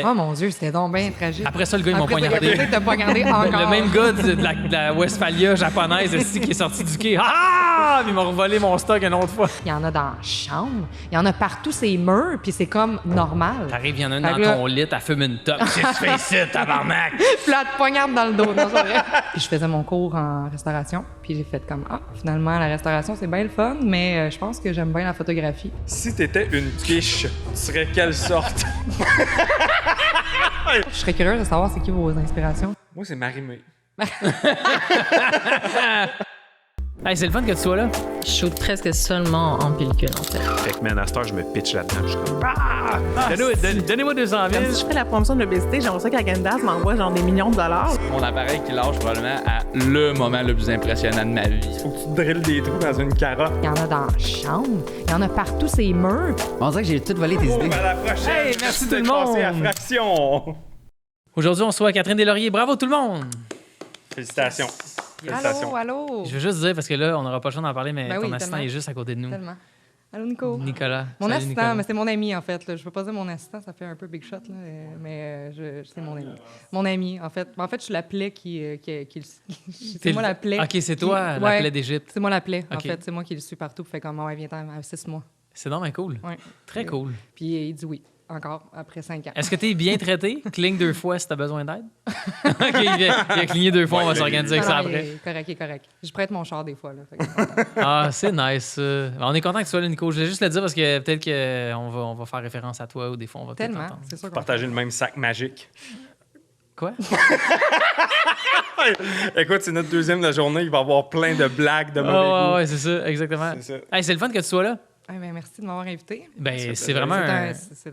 Oh mon Dieu, c'était donc bien tragique. Après ça, le gars, ils m'ont Après, poignardé. t'as poignardé encore. Le même gars de la Westphalia japonaise ici, qui est sorti du quai. Ah! Puis ils m'ont revolé mon stock une autre fois. Il y en a dans la chambre, il y en a partout ces murs, puis c'est comme normal. T'arrives, il y en a une Fait dans que là- ton lit, elle fume une top. Qu'est-ce que tu fais ici, tabarnak? Puis là, elle te poignarde dans le dos. Non, c'est vrai. Puis je faisais mon cours en restauration, puis j'ai fait comme finalement la restauration c'est bien le fun, mais je pense que j'aime bien la photographie. Si t'étais une quiche, tu serais quelle sorte? Je serais curieuse de savoir c'est qui vos inspirations. Moi, c'est Marie-Mé. Hey, c'est le fun que tu sois là. Je shoot presque seulement en pellicule, en fait. Fait que, man, à cette heure, je me pitch là-dedans. Je suis comme... Donnez-moi 200 000. Si je fais la promotion de l'obésité, j'aimerais ça qu'Agendas m'envoie genre des millions de dollars. Mon appareil qui lâche probablement à le moment le plus impressionnant de ma vie. Faut que tu te drilles des trous dans une carotte. Il y en a dans la chambre, il y en a partout ces murs. On dirait que j'ai tout volé tes Oh, idées. à la prochaine! Hey, merci tout le d'être passé à monde. Fraction! Aujourd'hui, on reçoit Catherine Deslauriers. Bravo tout le monde! Félicitations. Félicitations. Allô. Je veux juste dire, parce que là, on n'aura pas le choix d'en parler, mais Ben ton oui, assistant tellement. est juste à côté de nous. Tellement. Allô, Nico. Nicolas. Mon Salut, assistant, Nicolas. mais c'est mon ami, en fait. Là. Je peux pas dire mon assistant, ça fait un peu big shot, là, c'est mon ami. Mon ami, en fait. En fait, je suis la plaie c'est moi la plaie. OK, c'est toi, la Ouais. plaie d'Égypte. C'est moi la plaie, en OK. fait. C'est moi qui le suis partout. Fait comme, ouais, viens-t'en, 6 mois. C'est donc cool. Ouais. Très cool. Puis il dit oui, encore, après 5 ans. Est-ce que tu es bien traité? Cligne 2 fois si tu as besoin d'aide. OK, il a cligné 2 fois, on va s'organiser avec ça Non, après. il est correct. Je prête mon char des fois, là. Fait que- Ah, c'est nice. Ça. On est content que tu sois là, Nico. Je vais juste le dire parce que peut-être qu'on va faire référence à toi ou des fois, on va peut-être Tellement, t'entendre. c'est sûr qu'on Partager le même sac magique. Quoi? Écoute, c'est notre deuxième de la journée. Il va y avoir plein de blagues de mauvais Ah, goût. ouais, c'est ça, exactement. C'est ça. Hey, c'est le fun que tu sois là. Ah, ben, merci de m'avoir invité. Ben, c'est vraiment un, C'est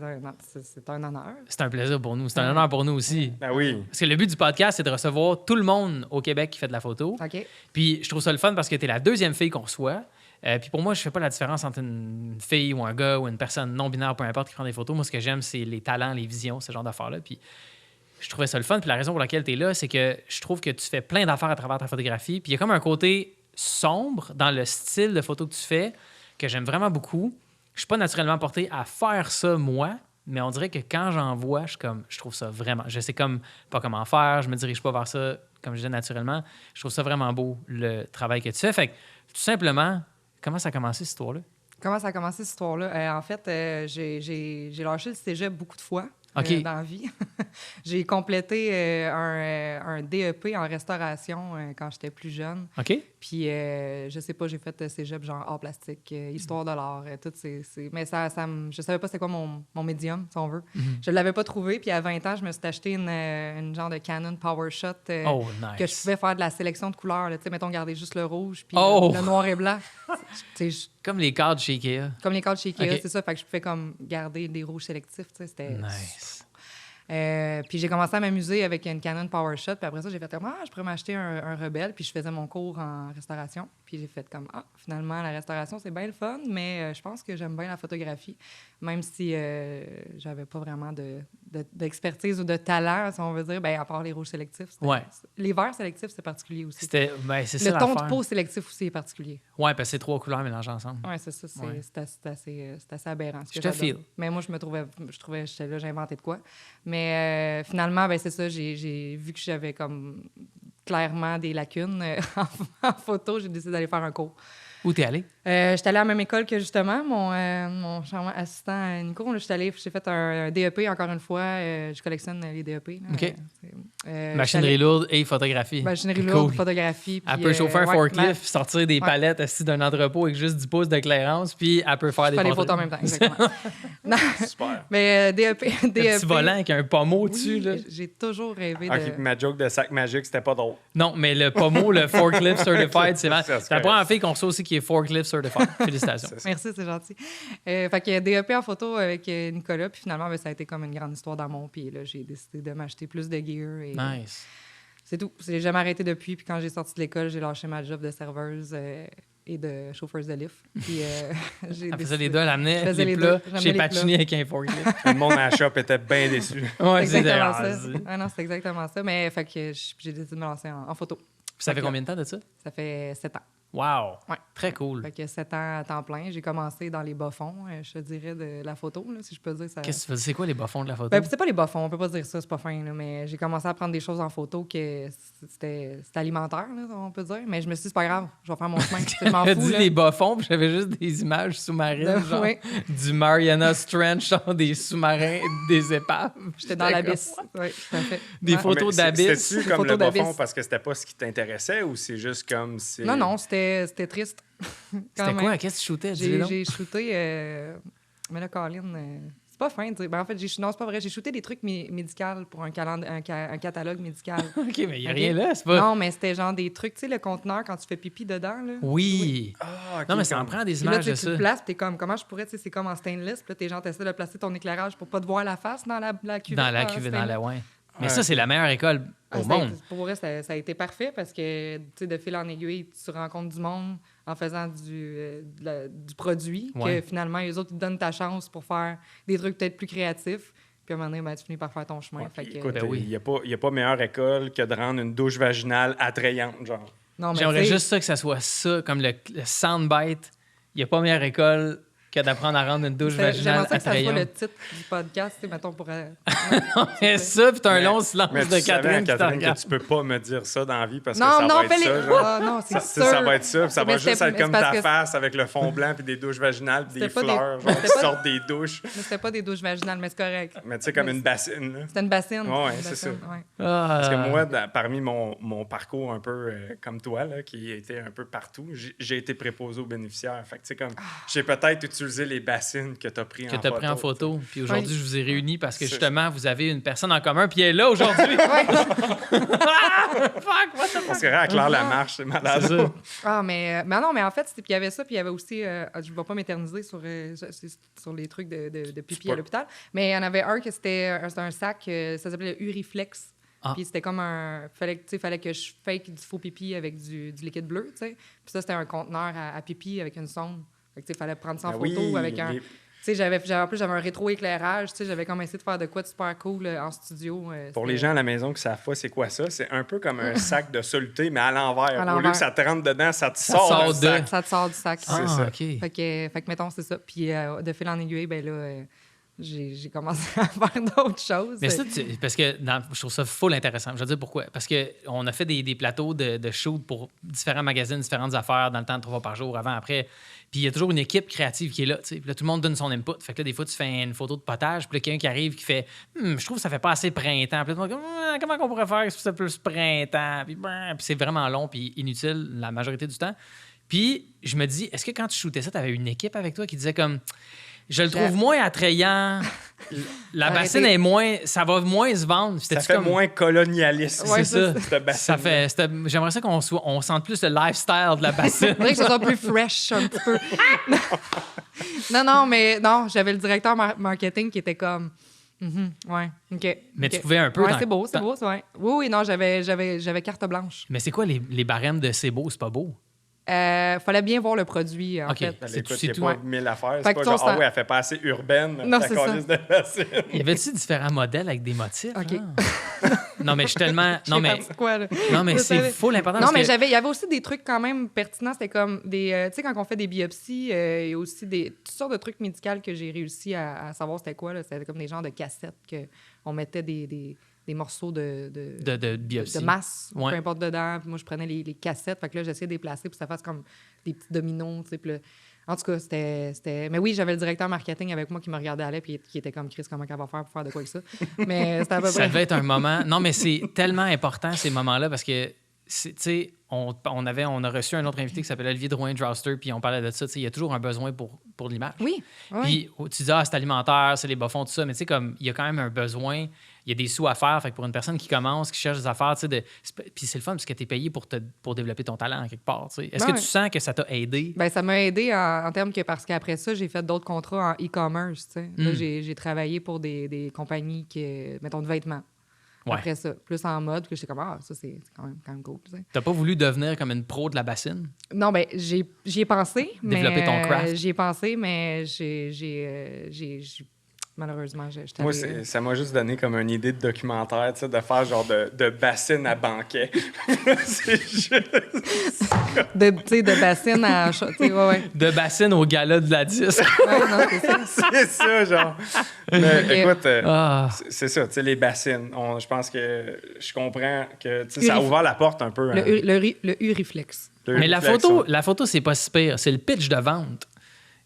un honneur. c'est un plaisir pour nous. C'est un honneur pour nous aussi. Ben oui. Parce que le but du podcast, c'est de recevoir tout le monde au Québec qui fait de la photo. OK. Puis je trouve ça le fun parce que tu es la deuxième fille qu'on reçoit. Puis pour moi, je fais pas la différence entre une fille ou un gars ou une personne non-binaire, peu importe, qui prend des photos. Moi, ce que j'aime, c'est les talents, les visions, ce genre d'affaires-là. Puis je trouvais ça le fun. Puis la raison pour laquelle tu es là, c'est que je trouve que tu fais plein d'affaires à travers ta photographie. Puis il y a comme un côté sombre dans le style de photo que tu fais que j'aime vraiment beaucoup. Je suis pas naturellement porté à faire ça, moi. Mais on dirait que quand j'en vois, je trouve ça vraiment... Je sais comme pas comment faire, je me dirige pas vers ça, comme je disais, naturellement. Je trouve ça vraiment beau, le travail que tu fais. Fait que, tout simplement, comment ça a commencé, cette histoire-là? Comment ça a commencé, cette histoire-là? En fait, j'ai lâché le cégep beaucoup de fois OK. dans la vie. J'ai complété un DEP en restauration quand j'étais plus jeune. OK? Puis, je sais pas, j'ai fait cégep genre art plastique, histoire de l'art, tout mais je savais pas c'était quoi mon médium, si on veut. Je l'avais pas trouvé. Puis à 20 ans, je me suis acheté une genre de Canon PowerShot Oh, nice. que je pouvais faire de la sélection de couleurs. Tu sais, mettons, garder juste le rouge puis Oh! le noir et blanc. Tu sais, Comme les cadres chez Ikea. comme les cadres chez Ikea, OK. c'est ça. Fait que je pouvais comme garder des rouges sélectifs. Tu sais, c'était... Nice. Puis j'ai commencé à m'amuser avec une Canon PowerShot. Puis après ça, j'ai fait comme, je pourrais m'acheter un Rebelle. Puis je faisais mon cours en restauration. Puis j'ai fait comme, finalement, la restauration, c'est bien le fun, mais je pense que j'aime bien la photographie. Même si j'avais pas vraiment d'expertise ou de talent, si on veut dire, à part les rouges sélectifs. Ouais. Les verts sélectifs, c'est particulier aussi. C'est ça Le ton de l'affaire. peau sélectif aussi est particulier. Ouais, parce que c'est 3 couleurs mélangées ensemble. Oui, c'est ça. Ouais. C'est assez aberrant. Ce que Je te ça donne. file. Mais moi, j'étais là, j'ai inventé de quoi. Mais finalement, c'est ça, j'ai vu que j'avais comme clairement des lacunes en photo. J'ai décidé d'aller faire un cours. Où t'es allé? J'étais allée à la même école que justement mon charmant assistant Nico. Là, j'ai fait un DEP, encore une fois. Je collectionne les DEP. Là. OK. Machinerie Machinerie lourde et photographie. Machinerie Cool. lourde, photographie. Elle puis, peut chauffer un ouais, forklift, sortir des palettes assis d'un entrepôt avec juste 10 pouces d'éclairance, puis elle peut faire je des fais les portraits. photos en même temps, exactement. Non, Super. mais DEP. Le petit volant avec un pommeau dessus. Oui, Là. j'ai toujours rêvé de... OK, puis ma joke de sac magique, c'était pas drôle. Non, mais le pommeau, le forklift certified, c'est Ça, c'est c'est la correct. première fille qu'on reçoit aussi qui est forklift certified. Félicitations. Merci, c'est gentil. Fait que DEP en photo avec Nicolas, puis finalement, ça a été comme une grande histoire d'amour. Puis là, j'ai décidé de m'acheter plus de gear. Et Nice. c'est tout. J'ai jamais arrêté depuis. Puis quand j'ai sorti de l'école, j'ai lâché ma job de serveuse et de chauffeuse de lift. Puis j'ai Elle faisait décidé... les deux, elle amenait Je faisais les les plats deux. J'amenais chez les Pacini avec un forklift. Le monde à la shop était bien déçu. Ouais, C'est exactement c'était- ça. Ah non, c'est exactement ça. Mais fait que j'ai décidé de me lancer en photo. Puis ça fait combien de temps de ça? Ça fait 7 ans. Wow! Ouais. Très cool. Fait que 7 ans à temps plein. J'ai commencé dans les bas-fonds, je te dirais, de la photo, là, si je peux dire ça. Qu'est-ce que tu fais? C'est quoi les bas-fonds de la photo? Ben, c'est pas les bas-fonds, on peut pas dire ça, c'est pas fin, là, mais j'ai commencé à prendre des choses en photo que c'était alimentaire, là, on peut dire. Mais je me suis dit, c'est pas grave, je vais faire mon chemin. Je m'en J'ai fous. dit là. les bas-fonds, puis j'avais juste des images sous-marines, genre Ouais. du Mariana Trench, genre des sous-marins, des épaves. J'étais dans l'abysse. Oui, tout à fait. Des Ouais. photos Mais d'abysse. C'était-tu Des comme le photos bas-fond d'abysse. parce que c'était pas ce qui t'intéressait ou c'est juste comme... Non, non, c'était triste. C'était Quand quoi? même. Qu'est-ce que tu shootais? Dis-le donc. J'ai shooté. Mais là, Colin, c'est pas fin. Tu sais. Ben, en fait, non, c'est pas vrai. J'ai shooté des trucs médicaux pour un catalogue médical. OK, mais il n'y a Ok. rien là, c'est pas... Non, mais c'était genre des trucs, tu sais, le conteneur quand tu fais pipi dedans. Là. Oui! Ah, ok, Non, mais ça en comme- prend des Puis là, images tu de sais, tu ça. le places, puis t'es comme, comment je pourrais, tu sais, c'est comme en stainless. Puis là, t'es genre, t'essaies de placer ton éclairage pour pas te voir la face dans la cuvette. Dans la en cuvée, dans stainless. la... Ouais. Mais Ouais. ça, c'est la meilleure école au monde. Pour vrai, ça a été parfait parce que, tu sais, de fil en aiguille, tu rencontres du monde en faisant du produit, Ouais. que finalement, les autres, ils te donnent ta chance pour faire des trucs peut-être plus créatifs. Puis à un moment donné, ben, tu finis par faire ton chemin. Ouais, Fait puis que- écoute, Ben oui. il n'y a pas meilleure école que de rendre une douche vaginale attrayante, genre. non, mais J'aimerais tu sais, juste ça que ça soit ça, comme le soundbite. Il n'y a pas meilleure école que d'apprendre à rendre une douche vaginale j'aimerais ça que ça soit le attrayante. titre du podcast, tu sais, mettons, pour... Et ça, puis t'as un Mais- long silence Mais de tu savais, Catherine qui te Catherine, regarde. que tu peux pas me dire ça dans la vie parce que Non, ça non, va être fais-les... ça, genre. Ah, non, c'est Ça, sûr. ça va être ça, puis ça Mais va juste c'était- être comme mais c'est ta parce que- face avec le fond blanc puis des douches vaginales puis des C'était pas des- fleurs, genre, c'était qui pas- sortent des douches. Mais c'était pas des douches vaginales, mais c'est correct. Mais tu sais, comme Mais une bassine, là. C'était une bassine. Ouais, Une c'est bassine, ça. ouais. Parce que Ah. moi, parmi mon parcours un peu comme toi, là, qui était un peu partout, j'ai été préposé aux bénéficiaires. Fait que, tu sais, comme, j'ai peut-être utilisé les bassines que tu as pris Que en tu as photo. pris en photo. Puis aujourd'hui, Oui. je vous ai réunis parce que C'est- justement, vous avez une personne en commun, puis elle est là aujourd'hui. Fuck, what the fuck? Parce que à Claire Lamarche, c'est malade. C'est ça. Ah, mais non, mais en fait, puis il y avait ça, puis il y avait aussi, je ne vais pas m'éterniser sur les trucs de pipi C'est pas- à l'hôpital, mais il y en avait un que c'était un sac, ça s'appelait le Uriflex. Ah. Puis c'était comme fallait que je fake du faux pipi avec du liquide bleu, tu sais. Puis ça, c'était un conteneur à pipi avec une sonde. Fait que, tu sais, fallait prendre ça en Ah photo oui, avec un... les- Tu sais, en plus, j'avais un rétro-éclairage, tu sais, j'avais comme essayé de faire de quoi de super cool en studio. Pour c'était- les gens à la maison qui savent pas c'est quoi ça, c'est un peu comme un sac de soluté, mais à l'envers. À Au lieu l'envers. que ça te rentre dedans, ça te Ça sort, sort du de- sac. Ça te sort du sac. C'est Ah, ça. OK. Fait que mettons, c'est ça. Puis de fil en aiguille, ben là, j'ai commencé à faire d'autres choses. Mais ça, parce que je trouve ça full intéressant. Je vais dire pourquoi. Parce qu'on a fait des plateaux de shoot pour différents magazines, différentes affaires dans le temps de 3 fois par jour, avant, après. Puis il y a toujours une équipe créative qui est là. Tu sais. Puis là, tout le monde donne son input. Fait que là, des fois, tu fais une photo de potage, puis là, quelqu'un qui arrive qui fait je trouve que ça fait pas assez printemps. Puis là, tout le monde dit, comment on pourrait faire que ça plus printemps? Puis c'est vraiment long puis inutile la majorité du temps. Puis je me dis, est-ce que quand tu shootais ça, tu avais une équipe avec toi qui disait comme. Je le trouve moins attrayant. La Arrêtez. bassine est moins. Ça va moins se vendre. Ça C'était-tu fait comme- moins colonialiste. Ouais, c'est ça. cette bassine. J'aimerais ça on sente plus le lifestyle de la bassine. Il faudrait que ce soit plus fresh un petit peu. non, mais non, j'avais le directeur marketing qui était comme. Ouais, OK. Mais OK. tu pouvais un peu Ouais, dans- c'est beau, c'est dans- beau, c'est vrai. Oui, non, j'avais carte blanche. Mais c'est quoi les barèmes de c'est beau, c'est pas beau? Fallait bien voir le produit, en OK. fait. Ben, C'est écoute, c'est il n'y a tout. pas ouais. 1000 affaires. Fait C'est que pas ça, genre, ça- ah ouais, elle fait pas assez urbaine. Non, ta c'est ça. calice de bassine. Y avait-tu différents modèles avec des motifs? OK. Ah. Non, mais je suis tellement. Je Non, sais mais, pas c'est quoi, là. non, mais Je c'est savais. full important. Non, parce mais que- il y avait aussi des trucs quand même pertinents. C'était comme des. Tu sais, quand on fait des biopsies, il y a aussi toutes sortes de trucs médicaux que j'ai réussi à savoir c'était quoi. Là. C'était comme des genres de cassettes qu'on mettait des morceaux de biopsie. de masse, Ouais. peu importe dedans. Puis moi, je prenais les cassettes. Fait que là, j'essayais de les placer pour que ça fasse comme des petits dominos. Tu sais, puis là, en tout cas, c'était. Mais oui, j'avais le directeur marketing avec moi qui me regardait aller puis qui était comme Chris, comment qu'elle va faire pour faire de quoi avec ça. Mais c'était à peu Ça près. devait être un moment. Non, mais c'est tellement important, ces moments-là, parce que, tu sais, on a reçu un autre invité qui s'appelle Olivier Drouin-Drowster, puis on parlait de ça. Tu sais, il y a toujours un besoin pour l'image. Oui. oui. Puis tu dis, c'est alimentaire, c'est les bas-fonds, tout ça, mais tu sais, comme, il y a quand même un besoin, il y a des sous à faire. Fait que pour une personne qui commence, qui cherche des affaires, tu sais, puis c'est le fun parce que tu es payé pour développer ton talent quelque part. Tu sais. Est-ce que Ouais. tu sens que ça t'a aidé? Ben, ça m'a aidé en termes que parce qu'après ça, j'ai fait d'autres contrats en e-commerce. Tu sais. Là, Mm. j'ai travaillé pour des compagnies mettons, de vêtements. Ouais. Après ça, plus en mode, que j'étais comme, ça, c'est quand même cool. Tu sais. T'as pas voulu devenir comme une pro de la bassine? Non, ben j'y ai pensé. Développer mais, ton craft. J'y ai pensé, mais malheureusement. J'étais Moi, allée, ça m'a juste donné comme une idée de documentaire, tu sais, de faire genre de bassine à banquet. C'est juste... de bassine à... ouais. De bassine au gala de la disque. Ouais, non, c'est ça. C'est ça, genre. Mais Ok. écoute, Ah. c'est ça, tu sais, les bassines. Je pense que je comprends que tu sais, ça a ouvert la porte un peu. Le U-Reflex. Mais la photo, c'est pas si pire. C'est le pitch de vente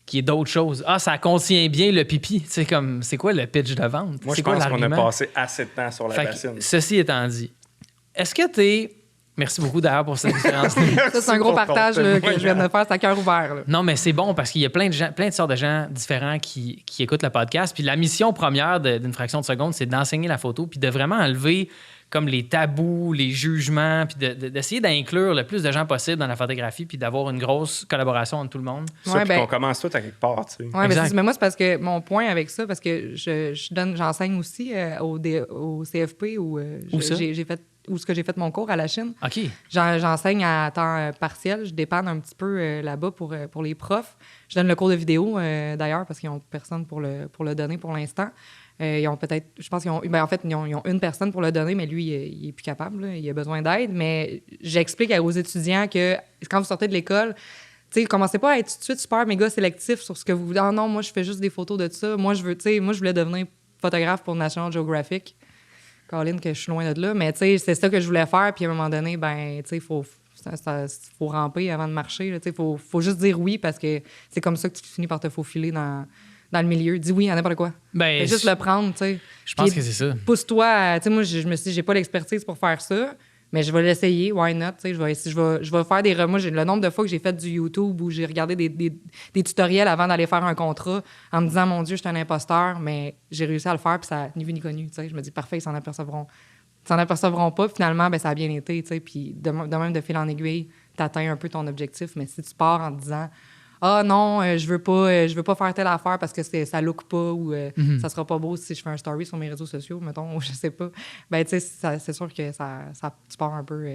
qui est d'autre chose. Ah, ça contient bien le pipi. Tu sais, comme, c'est quoi le pitch de vente? Moi, c'est je quoi pense qu'on a l'argument? passé assez de temps sur la Fait que, bassine. ceci étant dit, est-ce que t'es... Merci beaucoup d'ailleurs pour cette différence. Ça, c'est un gros partage là, que je viens de faire, c'est à cœur ouvert. Là. Non, mais c'est bon parce qu'il y a plein de sortes de gens différents qui écoutent le podcast. Puis la mission première d'une fraction de seconde, c'est d'enseigner la photo puis de vraiment enlever comme les tabous, les jugements, puis d'essayer d'inclure le plus de gens possible dans la photographie puis d'avoir une grosse collaboration entre tout le monde. Ça, puis qu'on commence tout à quelque part, tu sais. Ouais, Exact. mais moi, c'est parce que mon point avec ça, parce que j'enseigne aussi au CFP où j'ai fait où ce que j'ai fait mon cours à la Chine. OK. J'enseigne à temps partiel. Je dépanne un petit peu là-bas pour les profs. Je donne le cours de vidéo, d'ailleurs, parce qu'ils n'ont personne pour le donner pour l'instant. Ils ont peut-être... Je pense qu'ils ont... Ben, en fait, ils ont une personne pour le donner, mais lui, il est plus capable. Là. Il a besoin d'aide. Mais j'explique aux étudiants que quand vous sortez de l'école, tu sais, commencez pas à être tout de suite super méga sélectif sur ce que vous voulez. Ah non, moi, je fais juste des photos de ça. Moi, je voulais devenir photographe pour National Geographic. Colin, que je suis loin de là. Mais tu sais, c'est ça que je voulais faire. Puis à un moment donné, ben, tu sais, faut ramper avant de marcher. Tu sais, faut juste dire oui parce que c'est comme ça que tu finis par te faufiler dans le milieu. Dis oui à n'importe quoi. Ben, Fais juste le prendre, tu sais. Je pense Puis, que c'est ça. pousse-toi. Tu sais, moi, je me suis dit, j'ai pas l'expertise pour faire ça, mais je vais l'essayer. Why not? Tu sais, je vais faire des... Moi, le nombre de fois que j'ai fait du YouTube où j'ai regardé des tutoriels avant d'aller faire un contrat en me disant, mon Dieu, je suis un imposteur, mais j'ai réussi à le faire, puis ça ni vu ni connu. Tu sais, je me dis, parfait, ils s'en apercevront pas. Finalement, ben, ça a bien été. Tu sais, puis de même, de fil en aiguille, t'atteins un peu ton objectif. Mais si tu pars en te disant, ah non, je veux pas faire telle affaire parce que ça look pas ou ça sera pas beau si je fais un story sur mes réseaux sociaux, mettons, ou je sais pas. Ben, tu sais, c'est sûr que tu pars un peu...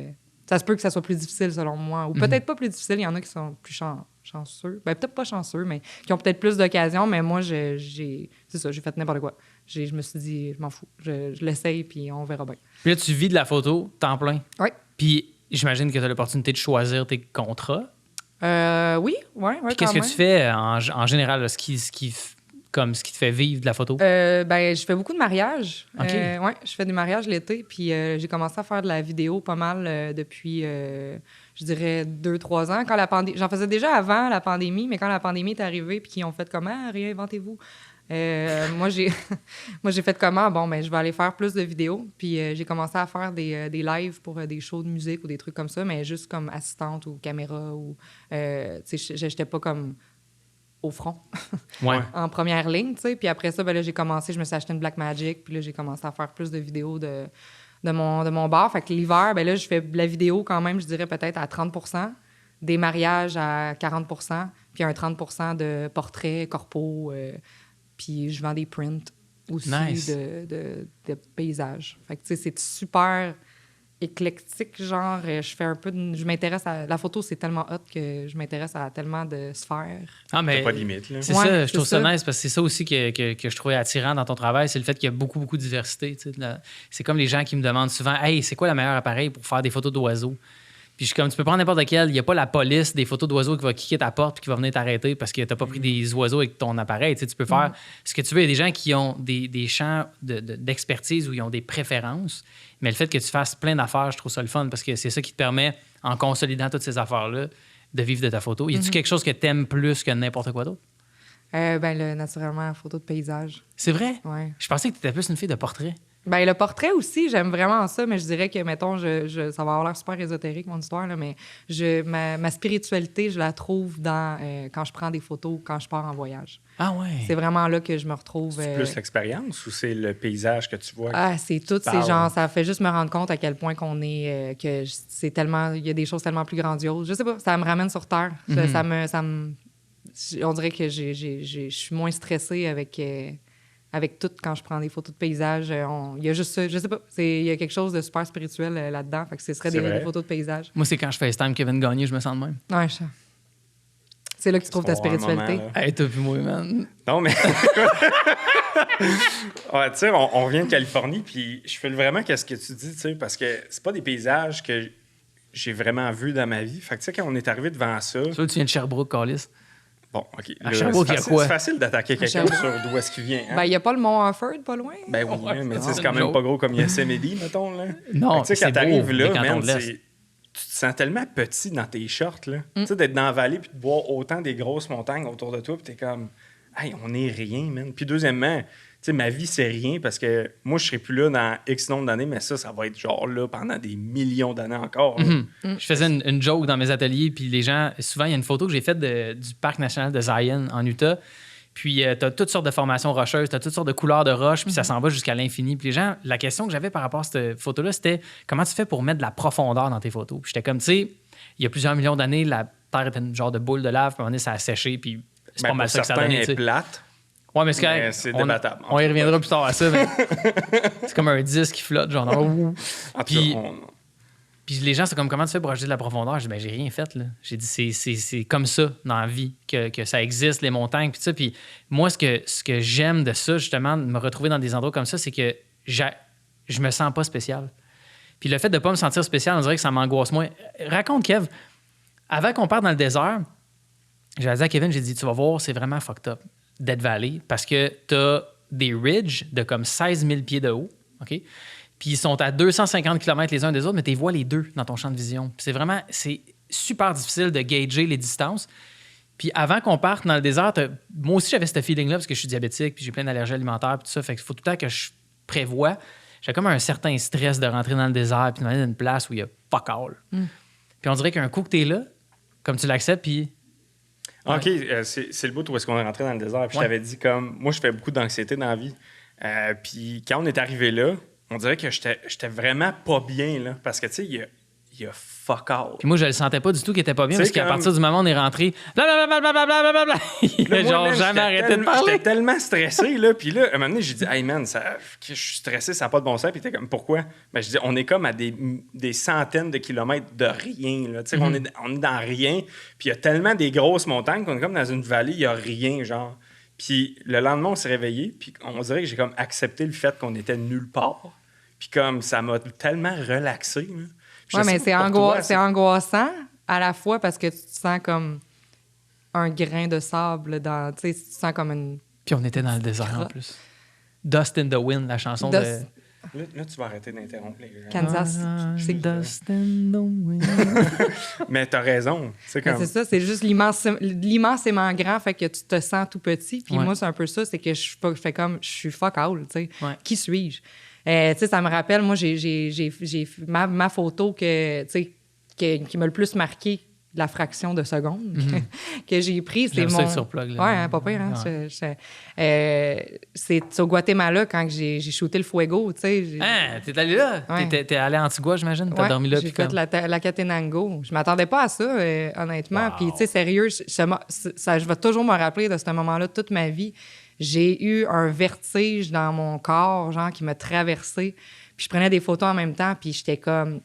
ça se peut que ça soit plus difficile, selon moi. Ou peut-être pas plus difficile. Il y en a qui sont plus chanceux. Ben, peut-être pas chanceux, mais qui ont peut-être plus d'occasions. Mais moi, c'est ça, j'ai fait n'importe quoi. Je me suis dit, je m'en fous. Je l'essaye, puis on verra bien. Puis là, tu vis de la photo, temps plein. Oui. Puis j'imagine que tu as l'opportunité de choisir tes contrats. Oui. Puis qu'est-ce que tu fais en général, là, ce qui te fait vivre de la photo? Ben, je fais beaucoup de mariages. OK. Ouais, je fais des mariages l'été. Puis j'ai commencé à faire de la vidéo pas mal depuis, je dirais, 2-3 ans. J'en faisais déjà avant la pandémie, mais quand la pandémie est arrivée, puis qu'ils ont fait comment, réinventez-vous. Moi, j'ai fait comment? Bon, ben, je vais aller faire plus de vidéos. Puis j'ai commencé à faire des lives pour des shows de musique ou des trucs comme ça, mais juste comme assistante ou caméra. Ou, tu sais, j'étais pas comme au front, Ouais. en première ligne, tu sais. Puis après ça, ben là, je me suis acheté une Blackmagic, puis là, j'ai commencé à faire plus de vidéos de mon bar. Fait que l'hiver, ben là, je fais de la vidéo quand même, je dirais peut-être à 30%, des mariages à 40%, puis un 30% de portraits, corpos, puis je vends des prints aussi Nice. de paysages. Fait que, tu sais, c'est super éclectique, genre, je m'intéresse à... La photo, c'est tellement hot que je m'intéresse à tellement de sphères. Ah, mais T'as pas de limite, là. c'est Ouais, ça, je c'est trouve ça ça. nice parce que c'est ça aussi que je trouvais attirant dans ton travail, c'est le fait qu'il y a beaucoup, beaucoup de diversité. Tu sais, c'est comme les gens qui me demandent souvent, « Hey, c'est quoi le meilleur appareil pour faire des photos d'oiseaux? » Puis je suis comme, tu peux prendre n'importe quel, il n'y a pas la police des photos d'oiseaux qui va kicker ta porte puis qui va venir t'arrêter parce que tu n'as pas pris des oiseaux avec ton appareil. Tu sais, tu peux faire ce que tu veux. Il y a des gens qui ont des champs d'expertise où ils ont des préférences, mais le fait que tu fasses plein d'affaires, je trouve ça le fun parce que c'est ça qui te permet, en consolidant toutes ces affaires-là, de vivre de ta photo. Y a-tu quelque chose que tu aimes plus que n'importe quoi d'autre? Naturellement, la photo de paysage. C'est vrai? Ouais. Je pensais que tu étais plus une fille de portrait. Ben, le portrait aussi, j'aime vraiment ça, mais je dirais que, mettons, ça va avoir l'air super ésotérique, mon histoire, là, mais ma spiritualité, je la trouve quand je prends des photos, quand je pars en voyage. Ah ouais? C'est vraiment là que je me retrouve. C'est plus l'expérience ou c'est le paysage que tu vois? C'est tout. C'est genre, ça fait juste me rendre compte à quel point qu'on est. Que c'est tellement. Il y a des choses tellement plus grandioses. Je sais pas, ça me ramène sur Terre. On dirait que je suis moins stressée avec tout quand je prends des photos de paysage. Il y a juste ça. Je sais pas. Il y a quelque chose de super spirituel là-dedans. Fait que ce serait des photos de paysage. Moi, c'est quand je FaceTime Kevin Gagné, je me sens de même. Ouais, c'est là que tu trouves ta Ça va avoir un spiritualité. moment, là. Hey, t'as vu moi, man. Non, mais Ouais, tu sais, on vient de Californie, puis je fais vraiment qu'est-ce que tu dis, tu sais, parce que c'est pas des paysages que j'ai vraiment vus dans ma vie. Fait que, tu sais, quand on est arrivé devant ça... Tu viens de Sherbrooke, Carlis. Bon, OK. À Là, Sherbrooke, il y a quoi? c'est facile d'attaquer quelqu'un Sherbrooke. sur d'où est-ce qu'il vient. Hein? Ben, il n'y a pas le Mont Harford, pas loin. Ben oui, Ouais, mais tu sais, c'est c'est quand une même joke. pas gros comme Yosemite, mettons, là. Non, Fait que, tu sais, c'est quand t'arrives beau, là, les cantons man, de l'Est. tu te sens tellement petit dans tes shorts, là. Tu sais, d'être dans la vallée puis de voir autant des grosses montagnes autour de toi, puis t'es comme, hey, on est rien, man. Puis deuxièmement, tu sais, ma vie, c'est rien parce que moi, je serai plus là dans X nombre d'années, mais ça va être genre là pendant des millions d'années encore. là. Je faisais une joke dans mes ateliers, puis les gens, souvent, il y a une photo que j'ai faite du parc national de Zion en Utah. Puis tu as toutes sortes de formations rocheuses, tu as toutes sortes de couleurs de roches, puis ça s'en va jusqu'à l'infini. Puis les gens, la question que j'avais par rapport à cette photo-là, c'était comment tu fais pour mettre de la profondeur dans tes photos? Puis j'étais comme, tu sais, il y a plusieurs millions d'années, la Terre était une genre de boule de lave, puis à un moment donné, ça a séché, puis c'est Ben, pas mal pour ça que ça a certains, donné. elle tu est sais. plate. Ouais, mais c'est Mais correct. c'est débattable. On y reviendra plus tard à ça. Mais c'est comme un disque qui flotte, genre. En tout Puis- cas, Puis les gens, c'est comme comment tu fais pour ajouter de la profondeur? Je dis, ben, j'ai rien fait, là. J'ai dit, c'est comme ça dans la vie que ça existe, les montagnes, puis ça. Puis moi, ce que j'aime de ça, justement, de me retrouver dans des endroits comme ça, c'est que je me sens pas spécial. Puis le fait de pas me sentir spécial, on dirait que ça m'angoisse moins. Raconte, Kev, avant qu'on parte dans le désert, j'avais dit à Kevin, j'ai dit, tu vas voir, c'est vraiment fucked up, Death Valley, parce que t'as des ridges de comme 16 000 pieds de haut, OK? Puis ils sont à 250 km les uns des autres, mais tu les vois les deux dans ton champ de vision. Puis c'est super difficile de gager les distances. Puis avant qu'on parte dans le désert, moi aussi, j'avais ce feeling-là parce que je suis diabétique, puis j'ai plein d'allergies alimentaires, puis tout ça. Fait qu'il faut tout le temps que je prévois. J'ai comme un certain stress de rentrer dans le désert, puis d'aller dans une place où il y a fuck all. Puis on dirait qu'un coup que t'es là, comme tu l'acceptes, puis... OK, c'est le bout où est-ce qu'on est rentré dans le désert. Puis Ouais. je t'avais dit comme, moi, je fais beaucoup d'anxiété dans la vie. Puis quand on est arrivé là, on dirait que j'étais vraiment pas bien, là. Parce que, tu sais, il y a fuck all. Puis moi, je le sentais pas du tout qu'il était pas bien, Tu parce sais, qu'à comme- partir du moment où on est rentré, blablabla, il a Là, moi, genre man, jamais arrêté de J'étais parler. tellement stressé, là. Puis là, à un moment donné, j'ai dit, hey man, je suis stressé, ça n'a pas de bon sens. Puis t'es comme, pourquoi? Ben, je dis, on est comme à des centaines de kilomètres de rien, là. Tu sais, on est dans rien. Puis il y a tellement des grosses montagnes qu'on est comme dans une vallée, il n'y a rien, genre. Puis le lendemain, on s'est réveillé, puis on dirait que j'ai comme accepté le fait qu'on était nulle part. Puis comme, ça m'a tellement relaxé, là. Puis je Ouais, sais mais pas pour toi, c'est angoissant à la fois parce que tu te sens comme un grain de sable dans. Tu sais, tu te sens comme une. Puis on était dans le désert en plus. Dust in the Wind, la chanson Dust- Là, tu vas arrêter d'interrompre les gens. Kansas. C'est Dust in the Wind. Mais t'as raison. C'est Mais comme... c'est ça, c'est juste l'immensément grand, fait que tu te sens tout petit. Puis Ouais. moi, c'est un peu ça, c'est que je fais comme, je suis fuck all, tu sais. Ouais. Qui suis-je? Tu sais, ça me rappelle, moi, j'ai ma photo que, tu sais, qui m'a le plus marqué de la fraction de seconde que j'ai prise, c'est J'aime ça mon... que tu replugues, là. Ouais, hein, pas pire, hein? C'est au Guatemala, quand j'ai shooté le Fuego, tu sais. Ah, t'es allé là? Ouais. T'es allé à Antigua, j'imagine? T'as Ouais, dormi là? j'ai puis fait comme- la Catenango. Je m'attendais pas à ça, honnêtement. Wow. Puis, tu sais, sérieux, je vais toujours me rappeler de ce moment-là toute ma vie. J'ai eu un vertige dans mon corps, genre, qui m'a traversé. Puis je prenais des photos en même temps, puis j'étais comme,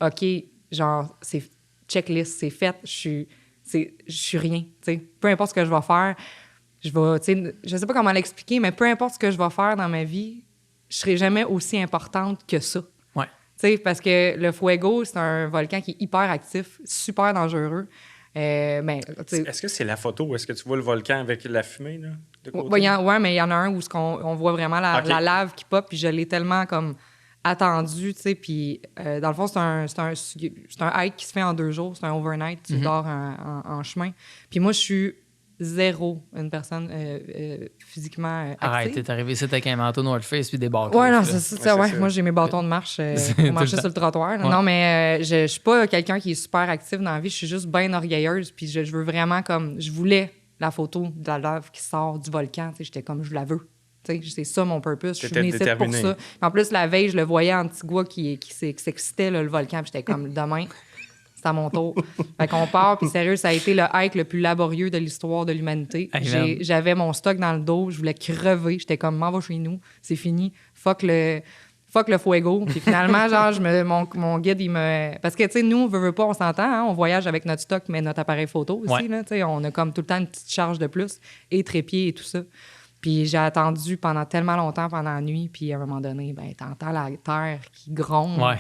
OK, genre, c'est checklist, c'est fait, je suis rien, tu sais. Peu importe ce que je vais faire, je vais, tu sais, je sais pas comment l'expliquer, mais peu importe ce que je vais faire dans ma vie, je serai jamais aussi importante que ça. Ouais. Tu sais, parce que le Fuego, c'est un volcan qui est hyper actif, super dangereux. Ben, tu sais, Est-ce que c'est la photo où est-ce que tu vois le volcan avec la fumée, là, de côté? ouais, mais il y en a un où on voit vraiment Ok. la lave qui pop, puis je l'ai tellement comme attendu, tu sais, puis dans le fond, c'est un hike qui se fait en 2 jours, c'est un overnight, tu dors en chemin. Puis moi, je suis zéro une personne physiquement active. Arrête, t'es arrivé ici avec un manteau North Face puis des bâtons. Ouais, non, c'est ça. c'est Ouais, ça. moi, j'ai mes bâtons de marche Tout pour le marcher temps. sur le trottoir. Ouais. Non, mais je suis pas quelqu'un qui est super actif dans la vie. Je suis juste bien orgueilleuse. Puis je veux vraiment comme... Je voulais la photo de la lave qui sort du volcan. Tu sais, j'étais comme, je la veux. Tu sais, c'est ça mon purpose. Je suis T'étais venue ici pour déterminée. ça. En plus, la veille, je le voyais à Antigua qui s'excitait, là, le volcan. Puis j'étais comme, demain, c'est à mon tour. Fait qu'on part. Puis sérieux, ça a été le hike le plus laborieux de l'histoire de l'humanité. Hey, man. J'avais mon stock dans le dos. Je voulais crever. J'étais comme, m'en va chez nous. C'est fini. Fuck le Fuego. Puis finalement, genre, mon guide, il me... Parce que, tu sais, nous, on veut pas, on s'entend, hein, on voyage avec notre stock, mais notre appareil photo aussi, Ouais. là, tu sais, on a comme tout le temps une petite charge de plus, et trépied et tout ça. Puis j'ai attendu pendant tellement longtemps, pendant la nuit, puis à un moment donné, ben t'entends la terre qui gronde. Ouais.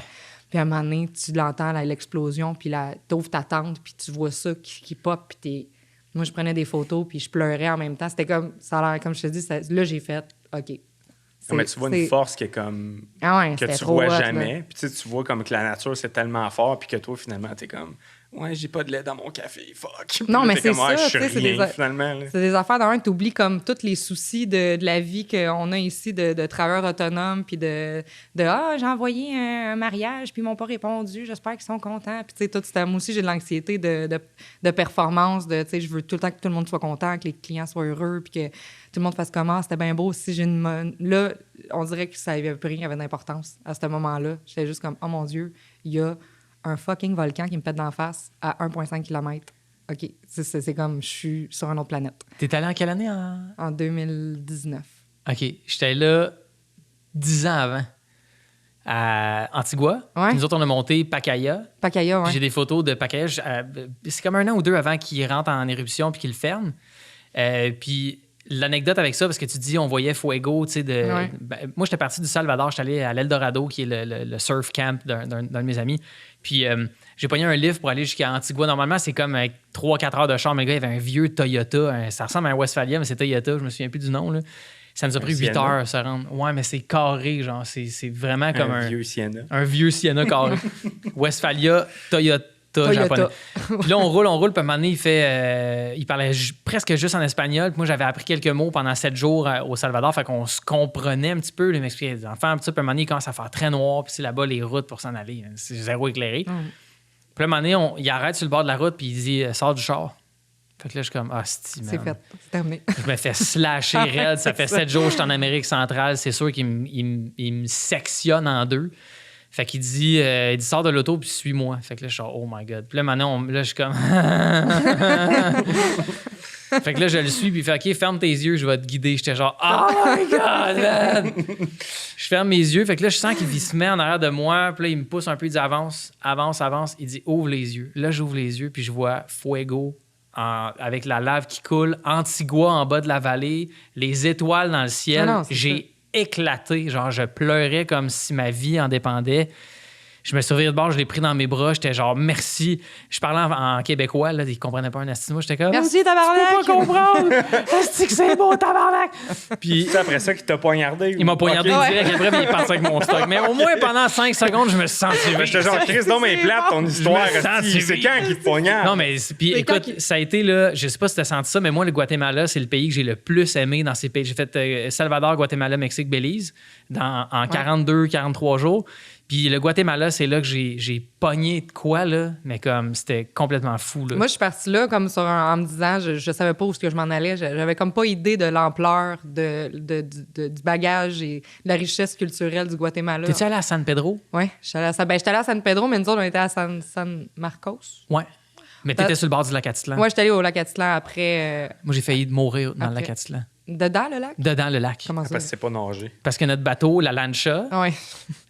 Puis à un moment donné, tu l'entends, l'explosion, puis t'ouvres ta tente, puis tu vois ça qui pop, puis Moi, je prenais des photos, puis je pleurais en même temps. C'était comme, ça a l'air, comme je te dis, là, j'ai fait, OK. Non, mais tu vois une force qui est comme... Ah ouais, que tu trop vois hot, jamais. là. Puis tu vois comme que la nature, c'est tellement fort, puis que toi, finalement, t'es comme... Ouais, j'ai pas de lait dans mon café, fuck. Puis Non, là, mais t'es c'est comme, ah, ça, je suis tu sais, c'est rien, des- finalement. Là. C'est des affaires d'un, t'oublies comme tous les soucis de la vie qu'on a ici de travailleurs autonomes, puis j'ai envoyé un mariage, puis ils m'ont pas répondu, j'espère qu'ils sont contents. Puis tu sais, tout, moi aussi, j'ai de l'anxiété de performance, tu sais, je veux tout le temps que tout le monde soit content, que les clients soient heureux, puis que tout le monde fasse comment, c'était bien beau. Si j'ai Là, on dirait que ça avait plus rien qui avait d'importance à ce moment-là. J'étais juste comme, oh mon Dieu, il y a un fucking volcan qui me pète d'en face à 1,5 km. OK, c'est comme je suis sur une autre planète. T'es allé en quelle année? En 2019. OK. J'étais là 10 ans avant, à Antigua. Ouais. Puis nous autres, on a monté Pacaya. Pacaya, Puis ouais. j'ai des photos de Pacaya. C'est comme 1 an ou 2 avant qu'il rentre en éruption puis qu'il le ferme. Puis l'anecdote avec ça, parce que tu dis, on voyait Fuego, tu sais, Ouais. moi, j'étais parti du Salvador, j'étais allé à l'Eldorado, qui est le surf camp d'un de mes amis. Puis j'ai pogné un lift pour aller jusqu'à Antigua. Normalement, c'est comme 3-4 heures de char. Mais le gars, il y avait un vieux Toyota. Ça ressemble à un Westphalia, mais c'est Toyota. Je me souviens plus du nom, là. Ça nous a pris 8 Sienna. heures à se rendre. Ouais, mais c'est carré, genre. C'est vraiment comme Un vieux Sienna. un vieux Sienna carré. Westphalia, Toyota. Japonais. Puis là, on roule, puis à un moment donné, il parlait presque juste en espagnol. Puis moi, j'avais appris quelques mots pendant 7 jours au Salvador, fait qu'on se comprenait un petit peu. Il m'expliquait des enfants, puis à un moment donné, il commence à faire très noir, puis c'est là-bas les routes pour s'en aller. C'est zéro éclairé. Puis à un moment donné, il arrête sur le bord de la route, puis il dit « Sors du char ». Fait que là, je suis comme « Ah, c'est C'est fait. C'est terminé. Je me fais slasher raide. Ça fait 7 jours que je suis en Amérique centrale. C'est sûr qu'il me sectionne en deux. Fait qu'il dit, sors de l'auto puis suis-moi. Fait que là, je suis genre, oh my God. Puis là, maintenant, là, je suis comme. Fait que là, je le suis puis il fait, OK, ferme tes yeux, je vais te guider. J'étais genre, oh my God, man! Je ferme mes yeux. Fait que là, je sens qu'il se met en arrière de moi. Puis là, il me pousse un peu, il dit, avance. Il dit, ouvre les yeux. Là, j'ouvre les yeux puis je vois Fuego avec la lave qui coule, Antigua en bas de la vallée, les étoiles dans le ciel. Ah non, c'est J'ai éclaté. Genre, je pleurais comme si ma vie en dépendait. Je me suis reviré de bord, je l'ai pris dans mes bras. J'étais genre, merci. Je parlais en québécois, là, ils comprenaient pas un asti. Moi, j'étais comme, Merci, tabarnak! tu peux pas comprendre. Asti que c'est beau, tabarnak. Puis, C'est après ça qu'il t'a poignardé. il m'a poignardé Ok. direct après, puis il est parti avec mon stock. Mais au moins, pendant 5 secondes, je me suis senti Mais j'étais genre, Chris, non, mais plate ton histoire. Je me sens esti. C'est tué. quand qu'il te poignarde? Non, mais puis C'est quand écoute, ça a été là, je sais pas si tu as senti ça, mais moi, le Guatemala, c'est le pays que j'ai le plus aimé dans ces pays. J'ai fait Salvador, Guatemala, Mexique, Belize en 43 jours. Puis le Guatemala, c'est là que j'ai pogné de quoi, là, mais comme c'était complètement fou. Là. Moi, je suis partie là comme en me disant, je savais pas où est-ce que je m'en allais. J'avais comme pas idée de l'ampleur du bagage et de la richesse culturelle du Guatemala. T'es-tu allé à San Pedro? Oui, j'étais allée à San Pedro, mais nous autres, on était à San Marcos. Ouais. Mais t'étais sur le bord du lac Atitlan. Moi, j'étais allée au lac Atitlan après. Moi, j'ai failli mourir dans le Après. lac Atitlan. Dedans, le lac? Dedans le lac. Comment ça? Parce que c'est pas nager. Parce que notre bateau, la Lancha, Ah ouais. tu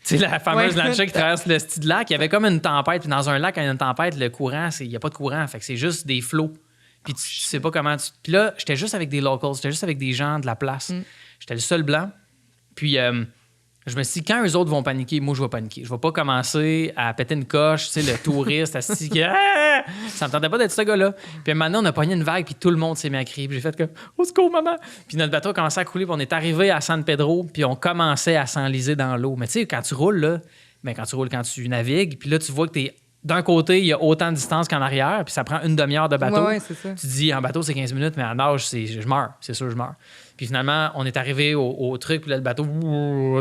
sais, la fameuse Ouais. lancha qui traverse le style lac, il y avait comme une tempête. Puis dans un lac, quand il y a une tempête, le courant, il n'y a pas de courant. Fait que c'est juste des flots. Puis tu sais pas comment tu. Puis là, j'étais juste avec des locals, j'étais juste avec des gens de la place. J'étais le seul blanc. Puis je me suis dit, quand eux autres vont paniquer, moi, je vais paniquer. Je vais pas commencer à péter une coche, tu sais, le touriste, assis, ah! Ça me tentait pas d'être ce gars-là. Puis maintenant, on a pogné une vague, puis tout le monde s'est mis à crier. Puis j'ai fait comme, au secours, maman! Puis notre bateau a commencé à couler, puis on est arrivé à San Pedro, puis on commençait à s'enliser dans l'eau. Mais tu sais, quand tu roules, là, quand tu navigues, puis là, tu vois que t'es. D'un côté, il y a autant de distance qu'en arrière, puis ça prend une demi-heure de bateau. Ouais, c'est ça. Tu te dis, en bateau, c'est 15 minutes, mais en nage, je meurs. C'est sûr, je meurs. Puis finalement, on est arrivé au truc, puis là, le bateau,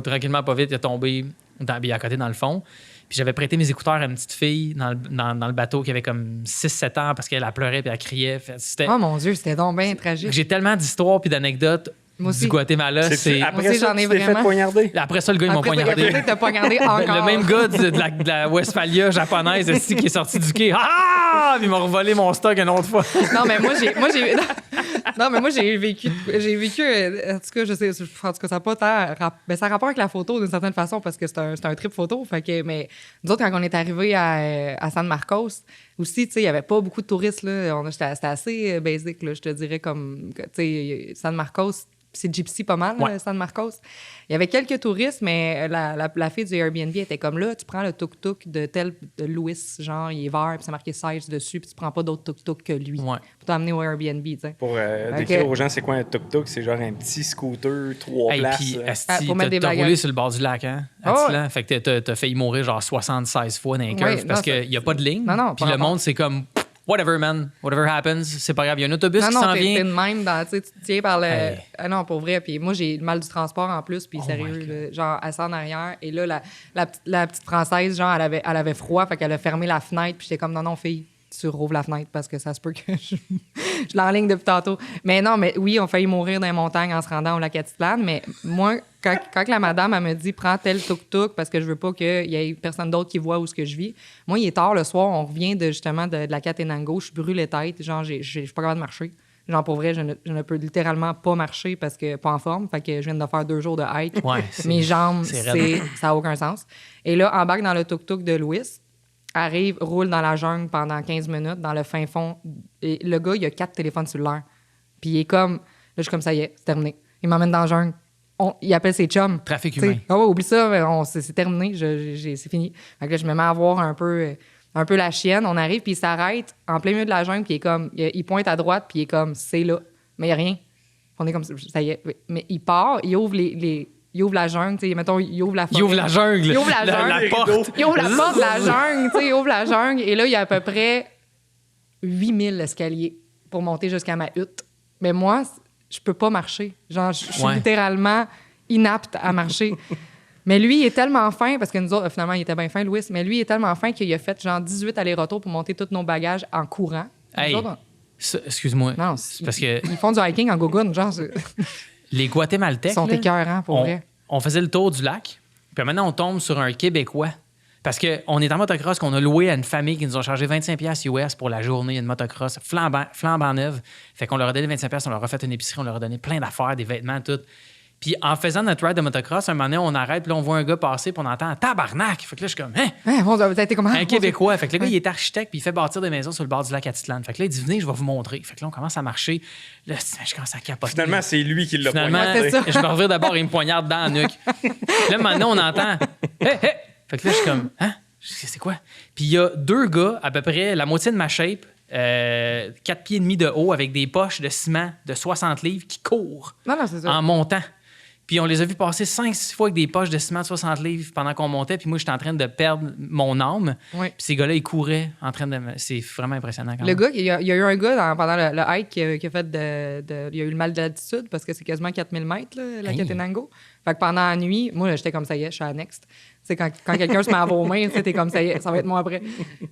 tranquillement, pas vite, il est tombé à côté dans le fond. Puis j'avais prêté mes écouteurs à une petite fille dans le bateau qui avait comme 6-7 ans parce qu'elle pleurait puis elle criait. Oh mon Dieu, c'était donc bien tragique. J'ai tellement d'histoires puis d'anecdotes Moi aussi. du Guatemala. C'est... Moi Après aussi, ça, j'en ai tu t'es fait vraiment. poignarder. Après ça, le gars, ils m'ont Après, poignardé. t'as poignardé encore. Le même gars de la Westphalia japonaise ici, qui est sorti du quai. Ah! Puis ils m'ont revolé mon stock une autre fois. Non, mais moi, j'ai vécu. En tout cas, je sais. En tout cas, ça n'a pas tant. Ben, ça a rapport avec la photo d'une certaine façon parce que c'est un trip photo. Fait que, mais nous autres, quand on est arrivé à San Marcos, aussi, tu sais, il n'y avait pas beaucoup de touristes. Là. C'était assez basic, là, je te dirais. Comme, tu sais, San Marcos, c'est gypsy pas mal, Ouais. San Marcos. Il y avait quelques touristes, mais la fille du Airbnb était comme là, tu prends le tuk-tuk de Louis, genre, il est vert, puis c'est marqué 16 dessus, puis tu prends pas d'autres tuk-tuk que lui Ouais. pour t'amener au Airbnb, tu sais. Pour décrire aux gens, c'est quoi un tuk-tuk? C'est genre un petit scooter, 3 Hey, places. puis, asti, pour mettre des t'as roulé bagages. sur le bord du lac, hein? Ah ouais. Attilant. Fait que t'as failli mourir genre 76 fois dans les curves Ouais, parce non, qu'il n'y a pas de ligne. Non, Puis par le rapport. monde, c'est comme whatever, man. Whatever happens. C'est pas grave. Il y a un autobus qui s'en t'es vient. de même, tu sais, tu te tiens par le... Hey. Ah non, pour vrai. Puis moi, j'ai le mal du transport en plus, puis Oh sérieux, my God. là, genre, assis en arrière. Et là, la petite Française, genre, elle avait froid, fait qu'elle a fermé la fenêtre, puis j'étais comme, non, fille, tu rouvres la fenêtre parce que ça se peut que je l'enligne depuis tantôt. Mais non, mais oui, on a failli mourir dans les montagnes en se rendant au lac Atitlán, mais moi, quand la madame, elle me dit, prends tel tuk-tuk parce que je veux pas qu'il y ait personne d'autre qui voit où ce que je vis. Moi, il est tard le soir, on revient justement de la Catenango, je suis brûlée tête, genre, je suis pas capable de marcher. Genre, pour vrai, je ne peux littéralement pas marcher parce que pas en forme. Fait que je viens de faire 2 jours de hike. Ouais, Mes jambes, c'est raide. ça n'a aucun sens. Et là, embarque dans le tuk-tuk de Louis, arrive, roule dans la jungle pendant 15 minutes, dans le fin fond. Et le gars, il a 4 téléphones cellulaires. Puis il est comme... Là, je suis comme, ça y est, c'est terminé. Il m'emmène dans la jungle. Il appelle ses chums. Trafic T'sais, humain. ah ouais, oublie ça, c'est terminé, c'est fini. Fait que là, je me mets à voir un peu la chienne. On arrive, puis il s'arrête en plein milieu de la jungle, puis il est comme, il pointe à droite, puis il est comme, c'est là. Mais il n'y a rien. On est comme, ça y est. Oui. Mais il part, il ouvre il ouvre la jungle, tu sais, mettons, il ouvre la forêt. Il ouvre la jungle. Il ouvre la jungle. La porte. Il ouvre la porte de la jungle, tu sais, il ouvre la jungle. Et là, il y a à peu près 8000 escaliers pour monter jusqu'à ma hutte. Mais moi, je peux pas marcher. Genre, je suis Ouais. littéralement inapte à marcher. Mais lui, il est tellement fin, parce que nous autres, finalement, il était bien fin, Louis, mais lui, il est tellement fin qu'il a fait genre 18 allers-retours pour monter tous nos bagages en courant. Hey, Nous autres, ça, excuse-moi. non, C'est parce que ils font du hiking en gogoune, genre, les ils Guatémaltèques, sont là, écœurants, pour vrai. on faisait le tour du lac, puis maintenant, on tombe sur un Québécois. Parce qu'on est en motocross qu'on a loué à une famille qui nous a chargé 25$ US pour la journée, une motocross flambant neuve. Fait qu'on leur a donné 25$, on leur a fait une épicerie, on leur a donné plein d'affaires, des vêtements, tout. Puis en faisant notre ride de motocross, un moment donné, on arrête, puis là, on voit un gars passer, puis on entend « tabarnak ». Fait que là, je suis comme « hein? Hein, bon, ça a été comment? Un Québécois. Fait que le gars, il est architecte, puis il fait bâtir des maisons sur le bord du lac Atitlán. Fait que là, il dit « venez, je vais vous montrer ». Fait que là, on commence à marcher. Là, je commence à capoter. Finalement, c'est lui qui l'a Finalement, poignardé. c'est ça. je me revire d'abord et il me poignarde dans la nuque. Là, maintenant, on entend « hé, hé ». Fait que là, je suis comme « hein? C'est quoi? » Puis il y a 2 gars, à peu près la moitié de ma shape, 4 pieds et demi de haut, avec des poches de ciment de 60 livres qui courent Non, c'est ça. en montant. Puis on les a vus passer 5-6 fois avec des poches de ciment de 60 livres pendant qu'on montait. Puis moi, j'étais en train de perdre mon âme. Oui. Puis ces gars-là, ils couraient en train de... C'est vraiment impressionnant quand Le même. gars, il y a eu un gars pendant le hike qui a fait il a eu le mal d'altitude parce que c'est quasiment 4000 mètres, là, la Hey. Catenango. Fait que pendant la nuit, moi, j'étais comme ça y est, je suis à next. C'est quand quelqu'un se met à vomir, t'es comme ça y est, ça va être moi après.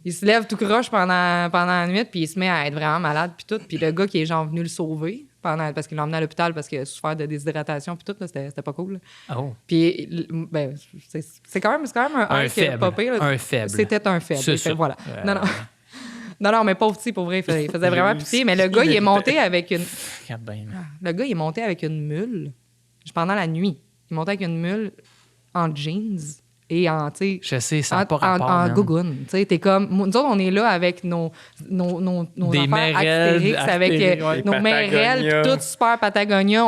Il se lève tout croche pendant la nuit, puis il se met à être vraiment malade, puis tout. Puis le gars qui est genre venu le sauver, parce qu'il l'a emmené à l'hôpital parce qu'il a souffert de déshydratation, puis tout, là, c'était pas cool. Là. Oh. Puis, ben, c'est quand même un Un hike faible. pas pire, là. Un faible. C'était un faible. C'est Il fait, ça. voilà. Non, mais pauvre petit, pour vrai, il faisait vraiment pitié. Mais le gars, il est monté avec une... Regarde bien. Le gars, il est monté avec une mule pendant la nuit. Il montait avec une mule en jeans et en, tu sais... Je sais, ça n'a pas rapport. En man. gougoune. Tu sais, t'es comme... Nous autres, on est là avec nos Des affaires Merrell, Astérix, avec Astérix, nos ouais. Merrell, Patagonia. puis tout super Patagonia.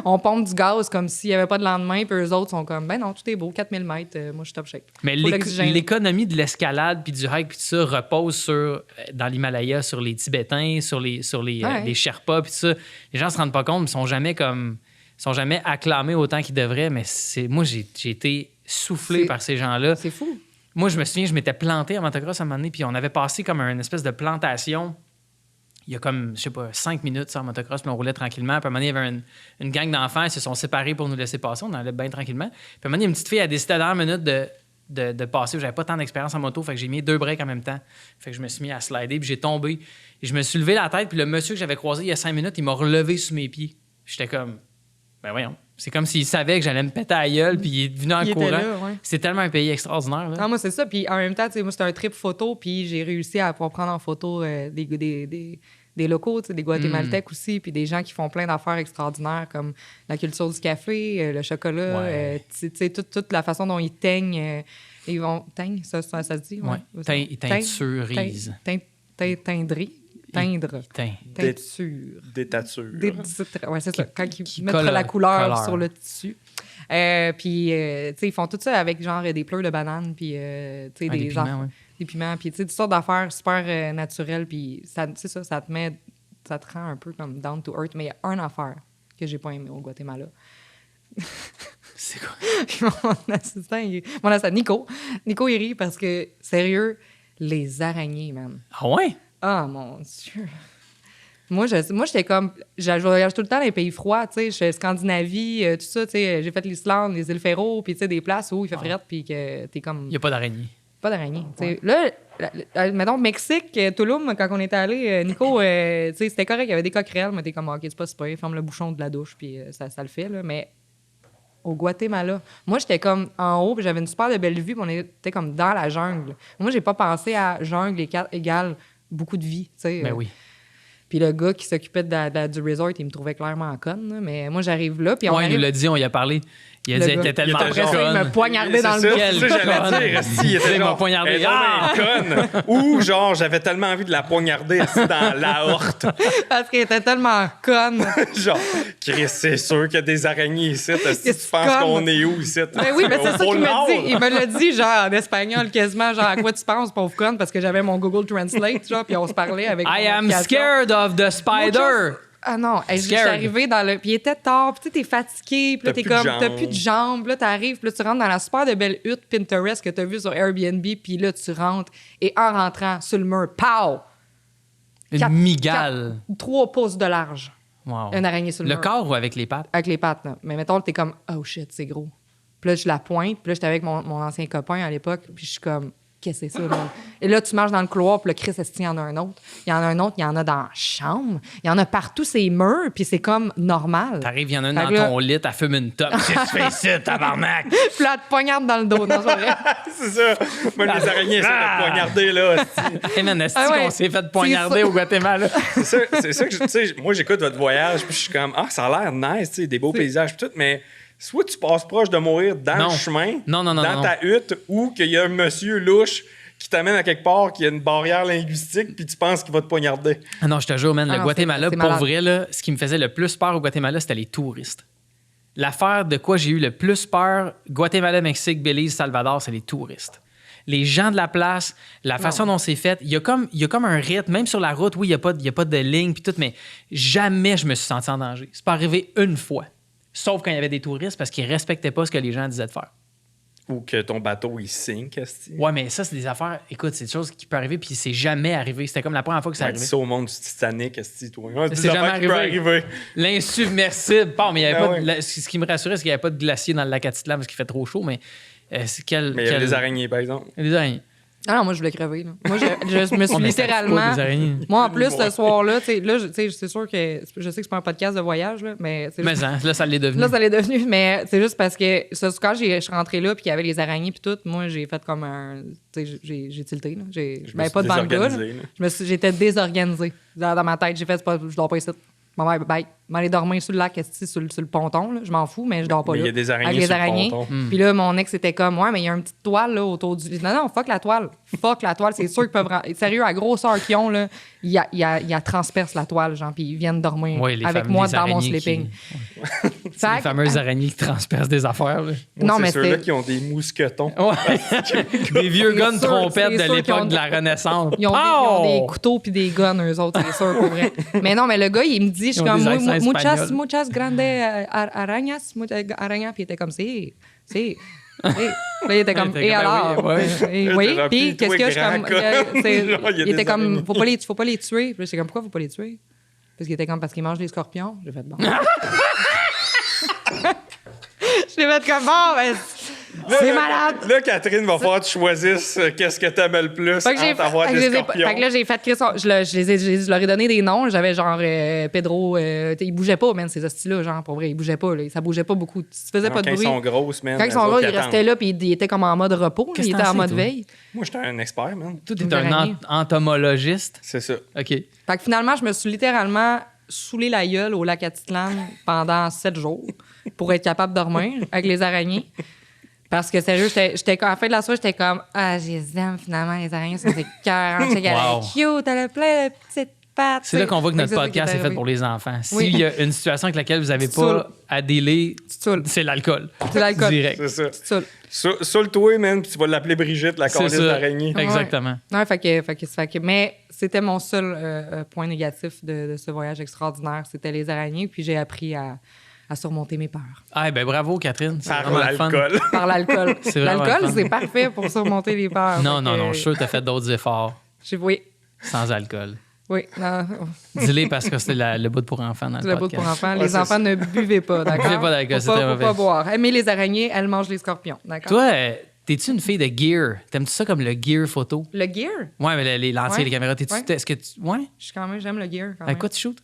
On pompe du gaz comme s'il n'y avait pas de lendemain, puis eux autres sont comme, ben non, tout est beau, 4000 mètres, moi, je suis top shape. Mais Faut l'oxygène. l'économie de l'escalade puis du hike puis tout ça repose dans l'Himalaya sur les Tibétains, sur les Ouais. les Sherpas puis tout ça. Les gens se rendent pas compte, ils sont jamais acclamés autant qu'ils devraient. Mais moi j'ai été soufflé C'est- par ces gens-là. C'est fou. Moi je me souviens, je m'étais planté à motocross à un moment donné puis on avait passé comme une espèce de plantation. Il y a comme, je sais pas, 5 minutes sur motocross, puis on roulait tranquillement. Puis à un moment donné, il y avait une gang d'enfants, ils se sont séparés pour nous laisser passer. On allait bien tranquillement. Puis à un moment donné, une petite fille a décidé à la dernière minute de passer. J'avais pas tant d'expérience en moto, fait que j'ai mis 2 breaks en même temps. Fait que je me suis mis à slider, puis j'ai tombé. Et je me suis levé la tête, puis le monsieur que j'avais croisé il y a 5 minutes, il m'a relevé sous mes pieds. J'étais comme, ben voyons. C'est comme s'il savait que j'allais me péter à la gueule, puis il est venu en Il était courant. là, ouais. C'est tellement un pays extraordinaire. Là. Non, moi, c'est ça. Puis en même temps, tu sais, moi, c'était un trip photo, puis j'ai réussi à pouvoir prendre en photo des locaux, tu sais, des Guatémaltèques aussi, puis des gens qui font plein d'affaires extraordinaires comme la culture du café, le chocolat, Ouais. tu sais, toute la façon dont ils teignent. Teignent, ça se dit? Ouais. Teinturise. Teindrie. teindre. Teint. Teinture. Détature. Ouais, c'est ça. Quand ils mettent colle- la couleur couleur. sur le tissu. Puis, tu sais, ils font tout ça avec genre des pleurs de banane, puis, tu sais, Ah, des piments, ouais. des piments, puis, tu sais, toutes sortes d'affaires super naturelles, puis, c'est ça, ça te rend un peu comme down to earth. Mais il y a une affaire que j'ai pas aimé au Guatemala. C'est quoi? Puis mon assistant, Nico, il rit parce que, sérieux, les araignées, man. Ah ouais? Ah, mon Dieu. Moi, j'étais comme... Je voyage tout le temps dans les pays froids, tu sais. Je fais Scandinavie, tout ça, tu sais. J'ai fait l'Islande, les îles Féroé, puis tu sais, des places où il fait frette, puis que t'es comme... Il n'y a pas d'araignée. Pas d'araignée, tu sais. Là, mettons, Mexique, Tulum, quand on est allé, Nico, tu sais, c'était correct, il y avait des coquerelles, mais t'es comme, OK, c'est pas super, ferme le bouchon de la douche, puis ça le fait, là. Mais au Guatemala, moi, j'étais comme en haut, puis j'avais une super de belle vue, puis on était comme dans la jungle. Moi, j'ai pas pensé à jungle égale beaucoup de vie, tu sais. Ben oui. Puis le gars qui s'occupait du resort, il me trouvait clairement conne. Là. Mais moi, j'arrive là. Puis on Ouais, il arrive... nous l'a dit, on y a parlé. Il a Le dit, elle gars. était tellement Il était Après ça, il conne. m'a poignardé dans le C'est dos. ça, c'est ça, j'allais dire. Esti, il était Il m'a genre, poignardé. elle est donc bien conne. Ou genre, j'avais tellement envie de la poignarder esti, dans l'aorte. Parce qu'elle était tellement conne. Genre, Chris, c'est sûr qu'il y a des araignées ici. Esti, Qu'est-ce tu penses conne? qu'on est où ici? Ben oui, mais c'est Au ça pôle qu'il m'a Nord? dit. Il me l'a dit, genre, en espagnol, quasiment, genre, à quoi tu penses, pauvre conne, parce que j'avais mon Google Translate, genre, puis on se parlait avec. I mon am application. scared of the spider. Ah non, je suis Scared. arrivée dans le... Puis il était tard, puis tu sais, t'es fatigué, puis là, T'as t'es plus de comme... T'as jambes. plus de jambes, puis là, t'arrives, puis là, tu rentres dans la super de belle hutte Pinterest que t'as vue sur Airbnb, puis là, tu rentres, et en rentrant sur le mur, pow! Une Quatre- migale. 3 pouces de large. Wow. Une araignée sur le Le mur. corps ou avec les pattes? Avec les pattes, là. Mais mettons, t'es comme, oh shit, c'est gros. Puis là, je la pointe, puis là, j'étais avec mon ancien copain à l'époque, puis je suis comme, qu'est-ce que c'est ça, là? Et là, tu marches dans le couloir, puis le Chris, est-ce qu'il y en a un autre? Il y en a un autre, il y en a dans la chambre, il y en a partout ces murs, puis c'est comme normal. T'arrives, il y en a une Fait dans que là- ton lit, elle fume une top. Qu'est-ce que tu fais ici, tabarnak? Puis là, elle te poignarde dans le dos. Non, c'est vrai. C'est ça. Même les araignées essaient de poignarder, là. esti. Hey man, est-ce Ah ouais. qu'on s'est fait poignarder C'est ça. au Guatemala? C'est ça que, tu sais, moi, j'écoute votre voyage, puis je suis comme, ah, ça a l'air nice, tu sais, des beaux paysages, puis tout, mais soit tu passes proche de mourir dans Non. le chemin, Non, dans non. ta hutte, ou qu'il y a un monsieur louche qui t'amène à quelque part, qui a une barrière linguistique, puis tu penses qu'il va te poignarder. Ah non, je te jure, man, Ah le non, Guatemala, c'est pour malade. vrai, là, ce qui me faisait le plus peur au Guatemala, c'était les touristes. L'affaire de quoi j'ai eu le plus peur, Guatemala, Mexique, Belize, Salvador, c'est les touristes. Les gens de la place, la façon dont c'est fait, il y a comme un rythme, même sur la route, oui, il n'y a pas de ligne puis tout, mais jamais je me suis senti en danger. C'est pas arrivé une fois. Sauf quand il y avait des touristes parce qu'ils respectaient pas ce que les gens disaient de faire. Ou que ton bateau, il sink, esti. Ouais, mais ça, c'est des affaires. Écoute, c'est des choses qui peuvent arriver, puis c'est jamais arrivé. C'était comme la première fois que ça Ouais, dis arrivait. ça au monde du Titanic, esti, toi. Ouais, des C'est jamais affaires qui peuvent arrivé. arriver. L'insubmersible. Bon, mais il y avait Ben pas ouais. ce qui me rassurait, c'est qu'il n'y avait pas de glacier dans le lac Atitlan parce qu'il fait trop chaud, mais c'est quel. Mais il y avait des araignées, par exemple. Des araignées. Ah non, moi, je voulais crever. Là. Moi, je me suis Oh, mais ça fait littéralement... pas des araignées. Moi, en plus, ce soir-là, tu sais, là, c'est sûr que... Je sais que c'est pas un podcast de voyage, là, mais... c'est Mais juste- là, ça l'est devenu. Là, ça l'est devenu, mais c'est juste parce que quand je suis rentrée là puis qu'il y avait les araignées puis tout, moi, j'ai fait comme un... Tu sais, j'ai tilté, là. Je me Ben, suis pas devant le gars, là. désorganisé, là. J'étais désorganisée. Dans ma tête, j'ai fait, je dors pas ici. Bon, bye. M'aller dormir sur le lac, sur le ponton, là. Je m'en fous, mais je dors pas Mais là. il y a des araignées Avec les sur le araignées. ponton. Puis là, mon ex était comme, ouais, mais il y a une petite toile, là, autour du... Non, fuck la toile. Fuck la toile. C'est sûr qu'ils peuvent... Sérieux, à grosseur qu'ils ont, là, ils transpercent la toile, genre, puis ils viennent dormir Ouais, les avec fameux- moi les dans mon araignées sleeping. C'est Fait les que- fameuses araignées qui transpercent des affaires. Là. Non, c'est mais ceux-là c'était... qui ont des mousquetons. Ouais. Des vieux C'est guns sûr, trompettes c'est de sûr qu'ils l'époque ont- de la Renaissance. Ils ont des couteaux puis des guns, eux autres, c'est sûr, pour vrai. Mais non, mais le gars, il me dit, je suis Ils ont comme, des accents muchas espagnols. grandes arañas, arañas, puis il était comme, c'est. Là, il était comme, Il était et comme, alors? oui, Et Là, oui, t'es puis rempli, qu'est-ce toi, que je comme. grand c'est- Genre, il y a il était des comme, araignées. faut pas les tuer. Puis là, j'étais comme, pourquoi faut pas les tuer? Parce qu'il était comme, parce qu'ils mangent des scorpions. J'ai fait, bon. J'ai fait comme, bon, ben, c'est malade. Là, Catherine, va falloir que tu choisisses qu'est-ce que t'aimes le plus Fait que j'ai entre avoir fait, des scorpions. fait que là, j'ai fait Chris, je leur ai donné des noms. J'avais genre Pedro, il bougeait pas, man, ces hosties-là, genre, pour vrai, il bougeait pas, là, ça bougeait pas beaucoup. Ça faisait pas de Quand ils bruit. sont grosses, man. Quand ils eux sont autres, là, ils il restait attendent. là, puis il était comme en mode repos, là, Qu'est-ce il que était en t'en mode sais, toi? veille. Moi, j'étais un expert, man. Tout Des est un araignées. entomologiste. C'est ça. OK. Fait que finalement, je me suis littéralement saoulé la gueule au lac Atitlan pendant 7 jours pour être capable de dormir avec les araignées. Parce que sérieux, j'étais à la fin de la soirée, j'étais comme, ah, je les aime finalement, les araignées, ça fait cœur. J'étais Wow. cute, elle a plein de petites pattes. C'est là qu'on voit que notre Fait ça qui podcast est fait arrivé. pour les enfants. Oui. S'il y a une situation avec laquelle vous n'avez Tu pas saoules. à dealer, Tu te saoules. c'est l'alcool. C'est l'alcool. Direct. C'est ça. Tu te saoules. Saoule-toi, man, puis tu vas l'appeler Brigitte, la C'est calice ça. d'araignée. Exactement. Ouais, fait que- mais c'était mon seul point négatif de ce voyage extraordinaire. C'était les araignées, puis j'ai appris à surmonter mes peurs. Ah, ben bravo, Catherine. C'est Par vraiment le fun. l'alcool. Par l'alcool. C'est vraiment le L'alcool, fun. c'est parfait pour surmonter les peurs. Non, Fait non, que- non, je suis sûr que tu as fait d'autres efforts Oui, sans alcool. oui. Non, Dis-les parce que c'est le bout pour enfants dans c'est le le bout podcast. pour enfants. Ouais, les c'est enfants ne buvez pas, d'accord? Buvez pas d'alcool, Faut c'est très faut pas mauvais. boire. Mais les araignées, elles mangent les scorpions, d'accord? Toi, t'es-tu une fille de gear? T'aimes-tu ça comme le gear photo? Le gear? Ouais, mais les lentilles, Ouais. les caméras, t'es-tu. Ouais. Est-ce que tu. Ouais? J'aime le gear quand Avec même. quoi tu shootes?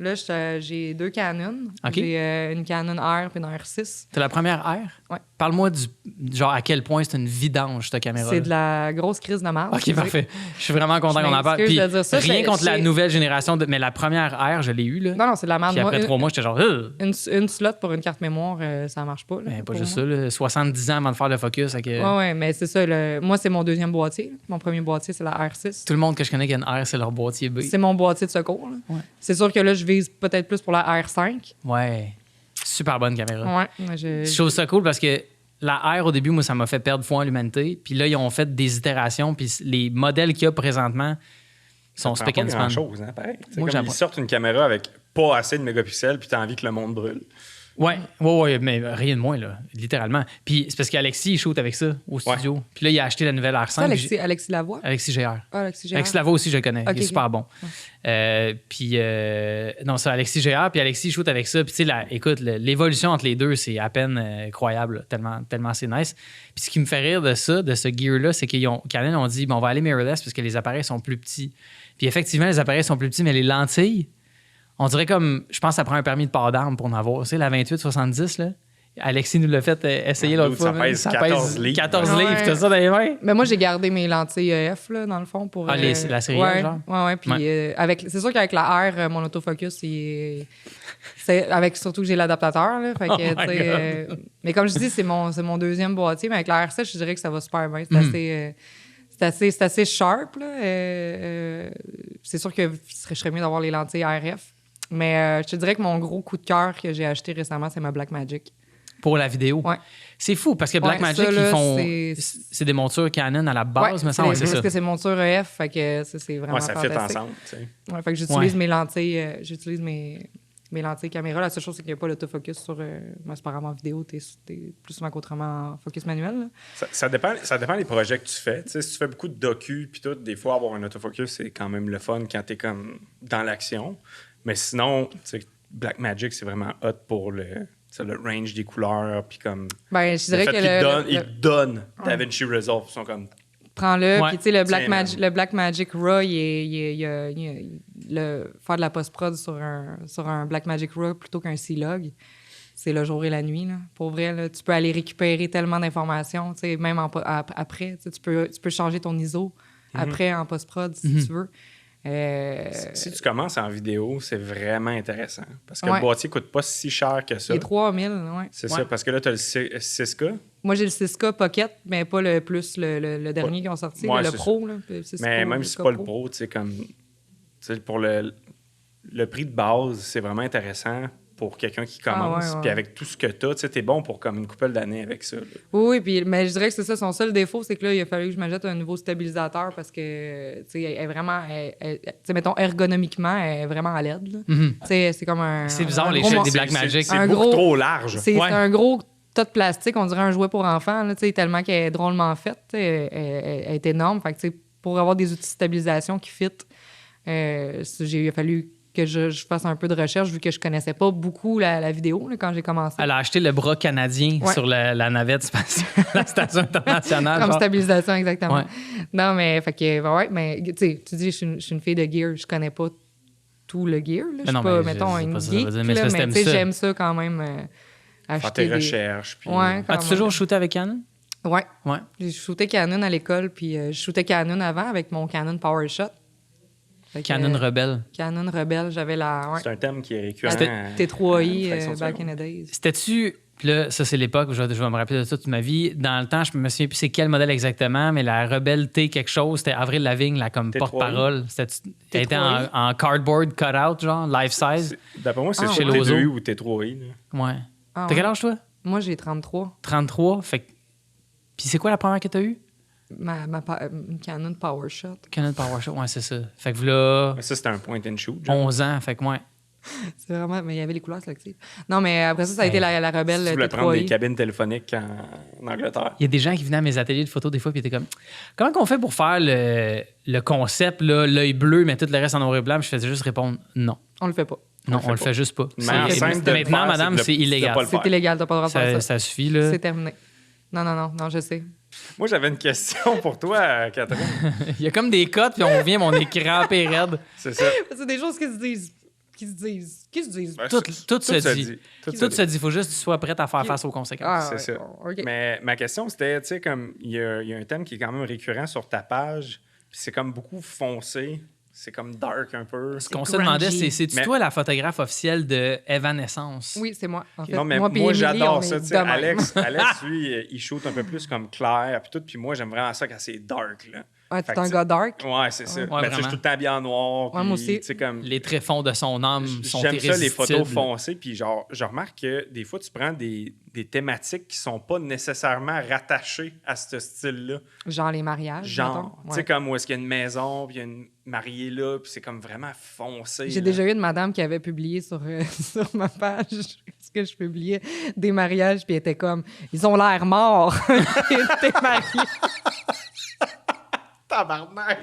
Là, j'ai 2 Canons. OK. J'ai une Canon R puis une R6. T'as la première R? Ouais. Parle-moi du genre à quel point c'est une vidange, ta caméra. C'est de la grosse crise de marde. OK, parfait. Je suis vraiment content Je qu'on en parle. m'excuse Puis de dire ça, rien j'ai- contre la j'ai- nouvelle génération, mais la première R, je l'ai eue. Là. Non, c'est de la merde. Puis après Moi, 3 mois, j'étais genre. une slot pour une carte mémoire, ça marche pas. Là, Ben, pas pour juste moi. ça, là, 70 ans avant de faire le focus. Fait que Ouais, mais c'est ça. Moi, c'est mon deuxième boîtier. Mon premier boîtier, c'est la R6. tout le monde que je connais qui a une R, c'est leur boîtier B. C'est mon boîtier de secours. Là. Ouais. C'est sûr que là, je vise peut-être plus pour la R5. Ouais. Super bonne caméra. Ouais. moi, Je trouve ça cool parce que la R, au début, moi, ça m'a fait perdre foi en l'humanité. Puis là, ils ont fait des itérations. Puis les modèles qu'il y a présentement sont Ça spick prend and pas span. grand-chose, hein, pareil. C'est Moi, comme j'apprends. ils sortent une caméra avec pas assez de mégapixels, puis t'as envie que le monde brûle. Ouais, mais rien de moins, là, littéralement. Puis c'est parce qu'Alexis, il shoot avec ça au studio. Puis là, il a acheté la nouvelle R5. C'est Alexis Lavoie. Alexis GR. Ah, Alexis Gérard. Alexis Lavoie aussi, je le connais. Ok, il est super bon. Non, c'est Alexis GR, puis Alexis shoot avec ça. Puis tu sais, écoute, l'évolution entre les deux, c'est à peine croyable, là, tellement c'est nice. Puis ce qui me fait rire de ça, de ce gear-là, c'est Canon ont dit, bon, on va aller mirrorless parce que les appareils sont plus petits. Puis effectivement, les appareils sont plus petits, mais les lentilles, on dirait comme, je pense que ça prend un permis de port d'armes pour en avoir. Tu sais, la 28-70, là. Alexis nous l'a fait essayer Ah, l'autre fois. ça man. pèse 14 livres. 14 Ouais. livres, t'as ça dans les mains? Mais moi, j'ai gardé mes lentilles EF, là, dans le fond, pour... Ah, la série ouais, F, genre? Ouais. Puis c'est sûr qu'avec la R, mon autofocus, c'est avec surtout que j'ai l'adaptateur, là. Fait que, Oh my tu sais, mais comme je dis, c'est mon deuxième boîtier. Mais avec la R7, je dirais que ça va super bien. C'est assez sharp, là. C'est sûr que je serais mieux d'avoir les lentilles RF. Mais je te dirais que mon gros coup de cœur que j'ai acheté récemment, c'est ma Blackmagic. Pour la vidéo. Ouais. C'est fou parce que Blackmagic, ça, là, ils font. c'est- C'est des montures Canon à la base, me semble. c'est C'est ça. parce que c'est monture EF, fait que ça, c'est vraiment Ouais, ça fit fantastique. ensemble, tu sais. Ouais, fait que j'utilise Ouais. mes lentilles, j'utilise mes lentilles caméra. La seule chose, c'est qu'il n'y a pas l'autofocus sur. Moi, c'est pas vraiment en vidéo, t'es plus souvent qu'autrement en focus manuel. Là. Ça dépend des projets que tu fais. Tu sais, si tu fais beaucoup de docu, puis tout, des fois, avoir un autofocus, c'est quand même le fun quand t'es comme dans l'action. Mais sinon, tu sais, Blackmagic, c'est vraiment hot pour le range des couleurs, puis comme... Ben, je dirais le que fait qu'ils te donnent DaVinci Resolve. Ils sont comme... prends-le. Ouais. Puis, tu sais, Tiens, le Blackmagic RAW, faire de la post-prod sur un Blackmagic RAW plutôt qu'un C-Log, c'est le jour et la nuit. Là. Pour vrai, là, tu peux aller récupérer tellement d'informations, tu sais, même après. Tu peux changer ton ISO après en post-prod si tu veux. Si tu commences en vidéo, c'est vraiment intéressant. Parce que Ouais. le boîtier coûte pas si cher que ça. Les 3000, ouais. C'est ça, parce que là, tu as le 6K. Moi, j'ai le 6K Pocket, mais pas le plus, le dernier qui ont sorti, Ouais, le c'est Pro. Là, le 6K, Mais même si c'est 6K pas le Pro, tu sais, comme... Tu sais, pour le prix de base, c'est vraiment intéressant pour quelqu'un qui commence. ouais. Puis avec tout ce que tu as, tu sais, t'es bon pour comme une couple d'années avec ça. Là. Oui, puis, mais je dirais que c'est ça. Son seul défaut, c'est que là, il a fallu que je m'achète un nouveau stabilisateur parce que, tu sais, elle est vraiment, tu sais, mettons, ergonomiquement, elle est vraiment à l'aide. là. Tu sais, c'est comme un. C'est bizarre, un les gros chèques des mor- Blackmagic. C'est Un beaucoup gros- trop large. C'est Ouais. un gros tas de plastique, on dirait un jouet pour enfants, là, tu sais, tellement qu'elle est drôlement faite. Tu sais, elle est énorme. Fait que, tu sais, pour avoir des outils de stabilisation qui fit, il a fallu que je fasse un peu de recherche vu que je connaissais pas beaucoup la vidéo là, quand j'ai commencé. Elle a acheté le bras canadien Ouais. sur la navette spatiale, la station internationale. Comme genre. stabilisation, exactement. Ouais. Non, mais, fait que, ouais, mais, tu sais, tu dis, je suis une fille de gear, je connais pas tout le gear, là. Je suis non, pas, mais mettons, je sais une pas ça veut geek, dire, mais c'est là, parce que mais, t'aimes tu sais, ça. j'aime ça quand même, Faire acheter tes des... recherches. Puis... Ouais, quand As-tu même. toujours shooté avec Canon? Ouais. Ouais. J'ai shooté Canon à l'école, puis je shootais Canon avant avec mon Canon PowerShot. Fait que, Canon Rebelle. Canon Rebelle, j'avais la... Ouais. C'est un thème qui est récurrent. La T3i, fin de back seconde. in the days. C'était-tu Puis là, ça, c'est l'époque où je vais me rappeler de ça toute ma vie. Dans le temps, je me souviens plus c'est quel modèle exactement, mais la Rebelle T quelque chose, c'était Avril Lavigne, là, comme T3i. porte-parole. Elle était T3i. en cardboard cut-out, genre, life size. D'après moi, c'est chez chez Lozo. T2i ou T3i. Là. Ouais. Ah, T'as quel ouais. âge, toi? Moi, j'ai 33. 33. Fait que... Puis c'est quoi la première que t'as eue? Une Canon PowerShot. Canon PowerShot, ouais, c'est ça. Fait que là, Mais ça, c'était un point and shoot. genre. 11 ans, fait que ouais. C'est vraiment... Mais il y avait les couleurs sélectives. Non, mais après ça a été la Rebelle Si tu voulais prendre des T3i. cabines téléphoniques en Angleterre. Il y a des gens qui venaient à mes ateliers de photos des fois, puis ils étaient comme, comment qu'on fait pour faire le concept, là, l'œil bleu, mais tout le reste en noir et blanc? Puis je faisais juste répondre non. On le fait pas. Non, on le fait juste pas. Une manière C'est- simple de le Maintenant, faire, madame, c'est de c'est le- illégal. de pas le faire. C'est illégal, t'as pas le droit de faire ça. Ça suffit, là. C'est terminé. Non, je sais. Moi, j'avais une question pour toi, Catherine. Il y a comme des cotes, puis on revient, mais on est crampé raide. C'est ça. C'est des choses qui se disent. Ben, Tout se dit. Tout Tout se dit. Il faut juste que tu sois prête à faire face aux conséquences. Ah, C'est ouais, ça. bon, OK. Mais ma question, c'était, tu sais, comme, il y a un thème qui est quand même récurrent sur ta page, puis c'est comme beaucoup foncé, c'est comme dark un peu. Ce qu'on se demandait, c'est-tu Mais- toi la photographe officielle de Evanescence? Oui, c'est moi. En fait. Non, mais puis moi, Émilie, on j'adore est ça. de tu sais. même. Alex, lui, il shoot un peu plus comme clair, puis tout, puis moi, j'aime vraiment ça quand c'est dark, là. Ouais, Fait t'es un que gars dark. Ouais, c'est ça. Ouais, Ben, tu sais, je vraiment. suis tout le temps habillé en noir. Ouais, moi puis, aussi. tu sais, comme... Les tréfonds de son âme sont J'aime ça, les photos irrésistibles. foncées. Puis genre, je remarque que des fois, tu prends des thématiques qui sont pas nécessairement rattachées à ce style-là. Genre les mariages. Genre, mettons. tu sais, Ouais. comme où est-ce qu'il y a une maison, puis il y a une mariée là, puis c'est comme vraiment foncé. J'ai là. déjà eu une madame qui avait publié sur, sur ma page ce que je publiais des mariages, puis elle était comme ils ont l'air morts. Ils étaient mariés. Tabarnak!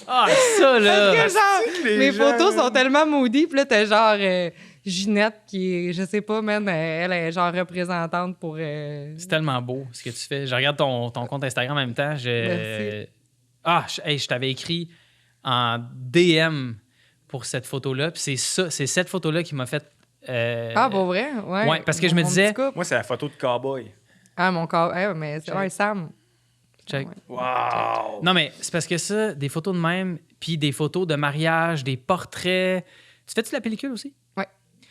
Ah, ça, là! Parce que genre, les mes gens, photos là. sont tellement maudits, puis là, t'as genre Ginette qui est, je sais pas, man, elle est genre représentante pour. C'est tellement beau ce que tu fais. Je regarde ton compte Instagram en même temps. Merci. Je t'avais écrit en DM pour cette photo-là. Puis c'est cette photo-là qui m'a fait. Ah, pour vrai? Ouais. Ouais, parce que je me Mon disais- petit couple. Moi, c'est la photo de cowboy. Ah, mon corps. Mais c'est ouais, Sam. Check. Ouais. Wow! Non, mais c'est parce que ça, des photos de même, puis des photos de mariage, des portraits. Tu fais-tu de la pellicule aussi?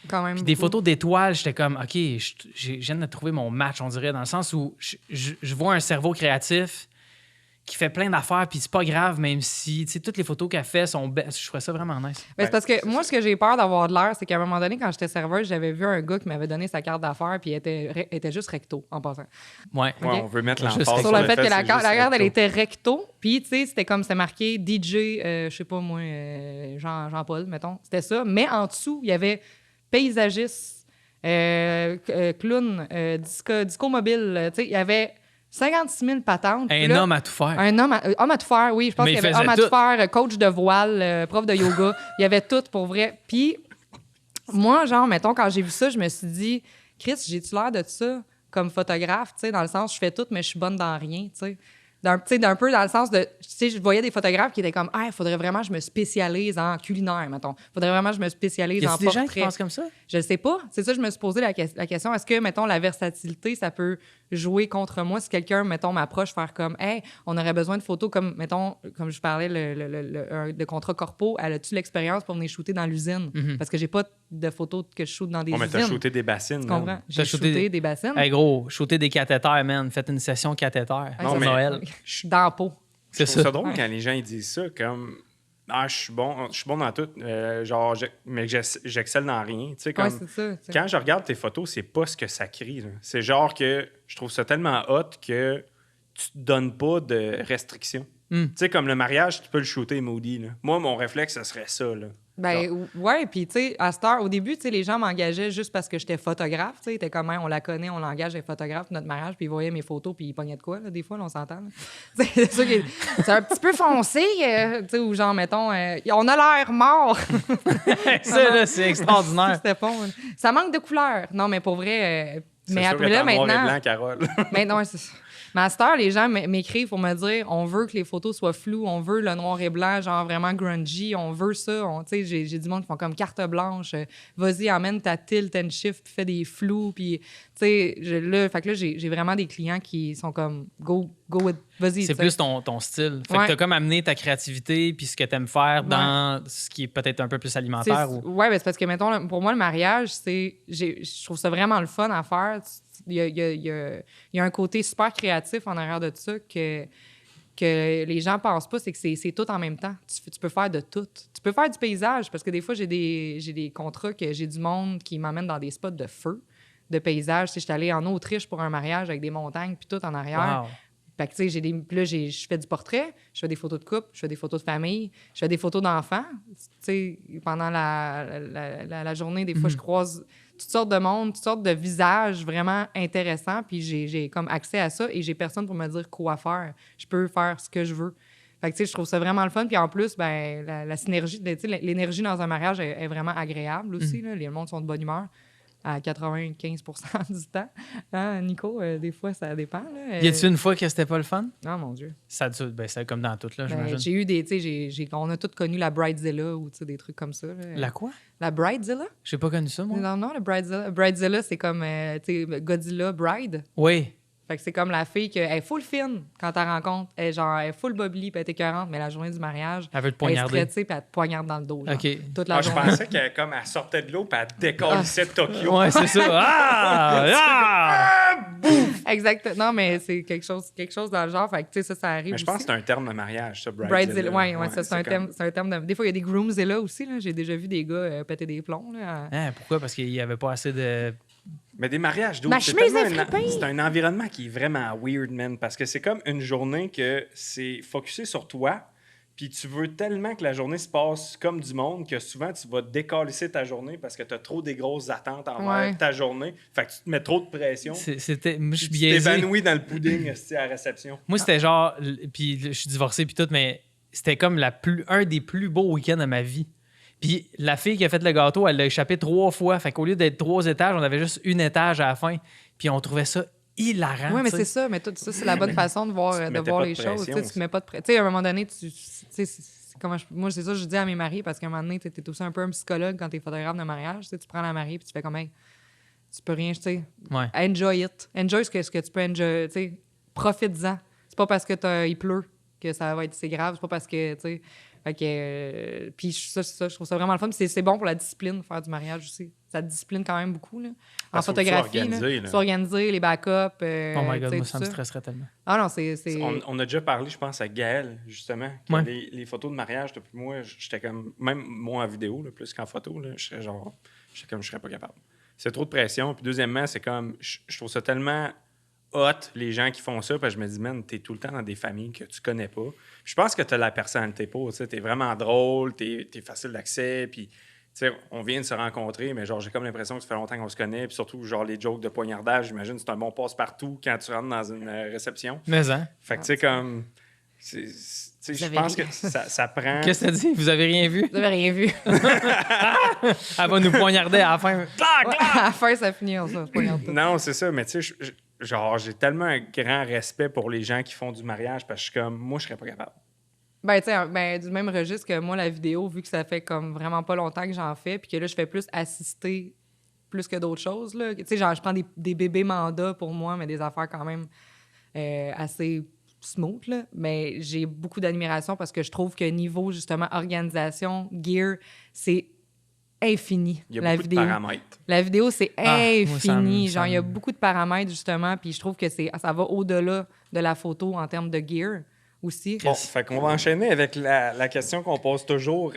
Quand même. Puis des beaucoup. photos d'étoiles, j'étais comme, OK, je viens de trouver mon match, on dirait, dans le sens où je vois un cerveau créatif qui fait plein d'affaires, puis c'est pas grave, même si, tu sais, toutes les photos qu'elle fait sont belles. Je trouvais ça vraiment nice. Ben, c'est parce que moi, ce que j'ai peur d'avoir de l'air, c'est qu'à un moment donné, quand j'étais serveuse, j'avais vu un gars qui m'avait donné sa carte d'affaires, puis il était juste recto, en passant. Ouais. Ouais, on veut mettre Juste l'emphase Sur le fait que c'est la carte, juste elle recto. était recto, puis tu sais, c'était comme, c'était marqué DJ, je sais pas moi, Jean-Paul, mettons. C'était ça. Mais en dessous, il y avait paysagiste, clown, disco mobile, tu sais, il y avait 56 000 patentes. Puis Un là, homme à tout faire. Un homme à tout faire, oui. Je pense Mais qu'il y il avait faisait homme à tout tout. faire, coach de voile, prof de yoga. Il y avait tout pour vrai. Puis, moi, genre, mettons, quand j'ai vu ça, je me suis dit, Chris, j'ai-tu l'air de ça comme photographe, tu sais, dans le sens, je fais tout, mais je suis bonne dans rien, tu sais. D'un peu dans le sens de, tu sais, je voyais des photographes qui étaient comme, ah, il faudrait vraiment que je me spécialise en culinaire, mettons. Il faudrait vraiment que je me spécialise Y en a des gens qui portrait. pensent comme ça? Je ne sais pas. C'est ça, je me suis posé la question. Est-ce que, mettons, la versatilité, ça peut jouer contre moi si quelqu'un, mettons, m'approche, faire comme, hey, on aurait besoin de photos comme, mettons, comme je parlais, le contrat corpo, elle a-tu l'expérience pour venir shooter dans l'usine? Parce que j'ai pas de photos que je shoote dans des On usines. t'as shooté des bassines. Tu man. comprends? J'ai shooté shooté des bassines. Hey gros, shooter des cathéters, man. Faites une session cathéter Non, pour mais- Noël. Je suis dans la peau. C'est Je trouve ça ça. drôle quand les gens ils disent ça, comme ah, je suis bon dans tout, genre, mais j'excelle dans rien. Tu sais, comme Ouais, c'est ça. tu sais. quand je regarde tes photos, c'est pas ce que ça crie. là. C'est genre que je trouve ça tellement hot que tu te donnes pas de restrictions. Mm. Tu sais, comme le mariage, tu peux le shooter moody. Là. Moi, mon réflexe, ce serait ça. Là. Ben, ouais, puis tu sais, à cette heure, au début, tu sais, les gens m'engageaient juste parce que j'étais photographe, tu sais, ils étaient comme, on la connaît, on l'engage, elle est photographe, notre mariage, puis ils voyaient mes photos, puis ils pognaient de quoi, là, des fois, là, on s'entend, là. C'est ça qui est- c'est un petit peu foncé, tu sais, ou genre, mettons, on a l'air mort. Ça, là, c'est extraordinaire. C'était bon. Ça manque de couleur. Non, mais pour vrai, C'est mais sûr après que là, t'es en noir et maintenant... blanc, Carole. Mais non, c'est ça. Mais à cette heure, les gens m'écrivent pour me dire on veut que les photos soient floues, on veut le noir et blanc, genre vraiment grungy, on veut ça. Tu sais, j'ai du monde qui font comme carte blanche. Vas-y, emmène ta tilt and shift, puis fais des flous. Puis, tu sais, fait que là, j'ai vraiment des clients qui sont comme go go with, vas-y. C'est tu sais. plus ton style. Fait que Ouais. t'as comme amené ta créativité puis ce que t'aimes faire dans ce qui est peut-être un peu plus alimentaire. Ou... Ouais, ben, c'est parce que, mettons, pour moi, le mariage, je trouve ça vraiment le fun à faire. Il y a un côté super créatif en arrière de ça que les gens pensent pas, c'est que c'est tout en même temps. Tu peux faire de tout. Tu peux faire du paysage, parce que des fois, j'ai des contrats que j'ai du monde qui m'amène dans des spots de feu, de paysage. Tu sais, j'étais allée en Autriche pour un mariage avec des montagnes puis tout en arrière. Wow. Fait que, tu sais, je fais du portrait, je fais des photos de couple, je fais des photos de famille, je fais des photos d'enfants. Tu sais, pendant la journée, des fois, je croise toutes sortes de monde, toutes sortes de visages vraiment intéressants, puis j'ai comme accès à ça et j'ai personne pour me dire quoi faire. Je peux faire ce que je veux. Fait que, tu sais, je trouve ça vraiment le fun. Puis en plus, ben, la synergie, tu sais, l'énergie dans un mariage est vraiment agréable aussi. Là. Les monde sont de bonne humeur à 95 % du temps. Hein, Nico, des fois, ça dépend. Là. Y a-tu une fois que c'était pas le fun? Oh mon Dieu. C'est comme dans tout, là, Ben, j'imagine. j'ai eu des, tu sais, on a tous connu la Bridezilla ou tu sais, des trucs comme ça. Là. La quoi? La Bridezilla? J'ai pas connu ça, moi. Non, le Bridezilla. Bridezilla, c'est comme, tu sais, Godzilla Bride. Oui. Fait que c'est comme la fille elle est full fine quand t'as rencontre. Elle est full bubbly, puis elle est écœurante, mais la journée du mariage, Elle veut te elle est poignarder. stressée, puis elle te poignarde dans le dos. Genre, OK. toute la Ah, je journée. pensais qu'elle comme, elle sortait de l'eau puis elle décollissait de Tokyo. Ouais, c'est ça. Ah! Exact. Non, mais c'est quelque chose dans le genre. Fait que, tu sais, ça arrive Mais je pense aussi. que c'est un terme de mariage, ça, Bridezilla. Ouais, ça, c'est un comme- terme de... Des fois, il y a des groomzilla aussi. Là. J'ai déjà vu des gars péter des plombs. Là. Hein, pourquoi? Parce qu'il y avait pas assez de... Mais des mariages Ma d'autres, c'est chemise tellement est frappée. c'est un environnement qui est vraiment weird, man, parce que c'est comme une journée que c'est focusé sur toi, puis tu veux tellement que la journée se passe comme du monde que souvent tu vas décalisser ta journée parce que tu as trop des grosses attentes envers Ouais. ta journée. Fait que tu te mets trop de pression. C'était... Moi, je suis Tu biaisé. t'évanouis dans le pudding esti, à la réception. Moi, c'était genre... Puis je suis divorcé puis tout, mais c'était comme un des plus beaux week-ends de ma vie. Puis la fille qui a fait le gâteau, elle l'a échappé 3 fois. Fait qu'au lieu d'être 3 étages, on avait juste 1 étage à la fin. Puis on trouvait ça hilarant. Oui, mais tu c'est sais. ça. Mais tout ça, c'est la bonne façon de voir, Tu te mettais pas les de choses. pression Tu te mets pas de pression. Tu sais, à un moment donné, moi, c'est ça que je dis à mes maris, parce qu'à un moment donné, tu es aussi un peu un psychologue quand tu es photographe de mariage. Tu sais, tu prends la mariée puis tu fais comme, hey, tu peux rien, tu sais, Ouais. enjoy it. Enjoy ce que tu peux enjoy, tu sais, profite-en. C'est pas parce que il pleut que ça va être si grave, c'est pas parce que, tu sais... Fait que, puis ça, je trouve ça vraiment le fun. Puis c'est bon pour la discipline, faire du mariage aussi. Ça te discipline quand même beaucoup, là. En Parce qu'il faut que tu sois photographie, organisé, là. là. S'organiser, les backups, Oh my tu God, sais, moi, tout ça me stresserait tellement. Ah non, c'est... On a déjà parlé, je pense, à Gaël, justement, que Ouais. les photos de mariage, depuis moi, j'étais comme, même moi en vidéo, là, plus qu'en photo, là, je serais pas capable. C'est trop de pression. Puis deuxièmement, c'est comme, je trouve ça tellement hot, les gens qui font ça, parce que je me dis, man, t'es tout le temps dans des familles que tu connais pas. Puis je pense que t'as la personnalité pour, tu sais, t'es vraiment drôle, t'es facile d'accès, puis... Tu sais, on vient de se rencontrer, mais genre, j'ai comme l'impression que ça fait longtemps qu'on se connaît. Puis surtout, genre, les jokes de poignardage, j'imagine, c'est un bon passe-partout quand tu rentres dans une réception. Mais hein? Fait que, tu sais, comme. Tu sais, je avez pense ri. que ça prend. Qu'est-ce que t'as dit? Vous avez rien vu? Vous avez rien vu. Elle va nous poignarder à la fin. Ouais, à la fin, ça finit, ça. C'est pas grave. Non, c'est ça, mais tu sais, genre, j'ai tellement un grand respect pour les gens qui font du mariage parce que je suis comme, moi, je serais pas capable. Ben, tu sais, du même registre que moi, la vidéo, vu que ça fait comme vraiment pas longtemps que j'en fais, puis que là, je fais plus assister plus que d'autres choses, là. Tu sais, genre, je prends des bébés mandats pour moi, mais des affaires quand même assez smooth, là. Mais j'ai beaucoup d'admiration parce que je trouve que niveau, justement, organisation, gear, c'est infini, Il y a la beaucoup vidéo. de paramètres. La vidéo, c'est Ah, moi, infini. ça Genre, il y a me- beaucoup de paramètres, justement, puis je trouve que ça va au-delà de la photo en termes de gear aussi. Bon, fait qu'on va enchaîner avec la question qu'on pose toujours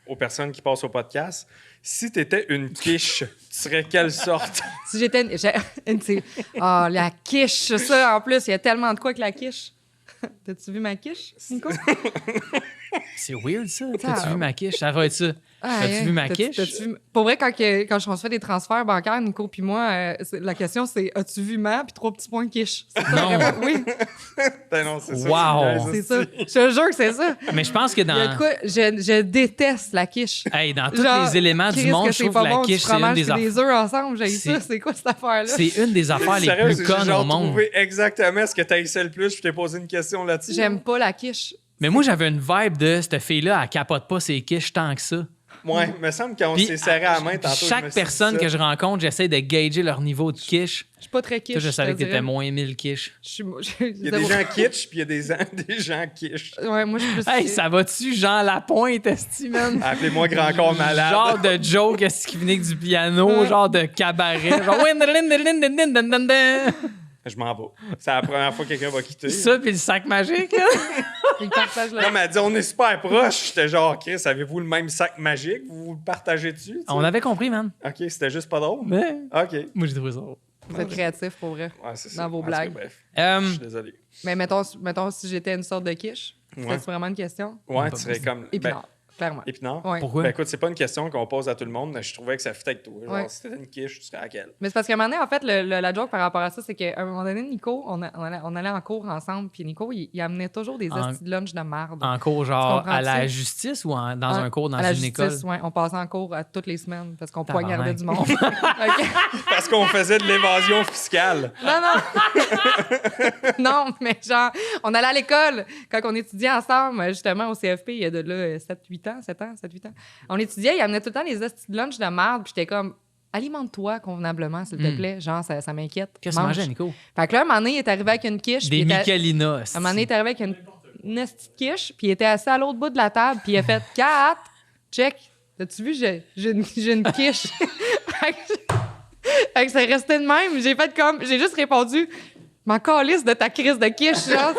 aux personnes qui passent au podcast. Si tu étais une quiche, tu serais quelle sorte? Si j'étais la quiche, ça, en plus, il y a tellement de quoi que la quiche. T'as-tu vu ma quiche, Nico? C'est weird, ça. Ah. T'as-tu vu ma quiche? Ça va être ça. T'as-tu vu ma quiche? Pour vrai, quand on se fait des transferts bancaires, Nico puis moi, la question, c'est as-tu vu ma? Puis 3 petits points quiche. C'est ça, Non. vraiment? Oui, Ben non, c'est ça. Wow. c'est c'est ça. Je te jure que c'est ça. Mais je pense que Il y a de dans, quoi, je déteste la quiche. hey, dans tous Genre, les éléments du Chris, monde, que je c'est trouve pas que la bon, du quiche, c'est une fromage des puis affaires. des œufs ensemble. J'ai C'est- ça. C'est quoi cette affaire-là? C'est une des affaires les Sérieux, plus j'ai connes genre au monde. trouvé exactement ce que tu haïssais le plus. Je t'ai posé une question là-dessus. J'aime pas la quiche. Mais moi, j'avais une vibe de cette fille-là, elle capote pas ses quiches tant que ça. Ouais, me semble qu'on Puis, s'est serré à la main tantôt. je me chaque suis dit personne ça. que je rencontre, j'essaie de gager leur niveau de quiche. Je suis pas très quiche. Toi, je savais te que t'étais dirais. moins 1000 quiche. Il y a des gens kitsch, puis il y a des gens quiche. Ouais, moi, je suis plus. Hey, ça va-tu, Jean Lapointe, esti, man? Appelez-moi grand corps malade. Genre de joke, est-ce qui venait avec du piano, genre de cabaret, genre... Je m'en vais. C'est la première fois que quelqu'un va quitter. Ça, puis le sac magique, là. Ils partagent Là, elle m'a dit, on est super proches. J'étais genre, Chris, avez-vous le même sac magique? Vous le partagez dessus? tu sais? On avait compris, man. OK, c'était juste pas drôle. Mais OK. moi, j'ai trouvé ça drôle. Vous êtes créatifs, pour vrai. Ouais, c'est ça. Dans vos En tout cas, blagues. bref, Euh, je suis désolé. Mais mettons si j'étais une sorte de quiche, Ouais. c'est vraiment une question? Ouais, tu serais comme. Épinard, clairement. Épinard? Ouais. Pourquoi? Ben écoute, c'est pas une question qu'on pose à tout le monde, mais je trouvais que ça fit avec toi. Genre, Ouais. si t'étais une quiche, tu serais à laquelle? Mais c'est parce qu'à un moment donné, en fait, la joke par rapport à ça, c'est qu'à un moment donné, Nico, on allait en cours ensemble, puis Nico, il amenait toujours des En- hosties de lunch de merde. En cours, Tu genre, comprends-tu? à la justice ou dans un cours dans à la une justice, école? ouais. On passait en cours à toutes les semaines parce qu'on Tabarnak. poignardait du monde. Ok. Parce qu'on faisait de l'évasion fiscale. Non, mais genre, on allait à l'école quand on étudiait ensemble, justement, au CFP, il y a de là 7-8 ans. On étudiait, il amenait tout le temps les hosties de lunch de merde, puis j'étais comme, alimente-toi convenablement, s'il te plaît. Genre, ça m'inquiète. Qu'est-ce que tu Mange. mangeais, Nico? Fait que là, un moment donné, il est arrivé avec une quiche. Des puis il était- Michelina. Un moment donné, il est arrivé avec une hostie de quiche, puis il était assis à l'autre bout de la table, puis il a fait « Kat, check, as-tu vu, j'ai une quiche. » Fait que c'est resté de même. J'ai juste répondu « M'en calisse de ta crise de quiche. » genre.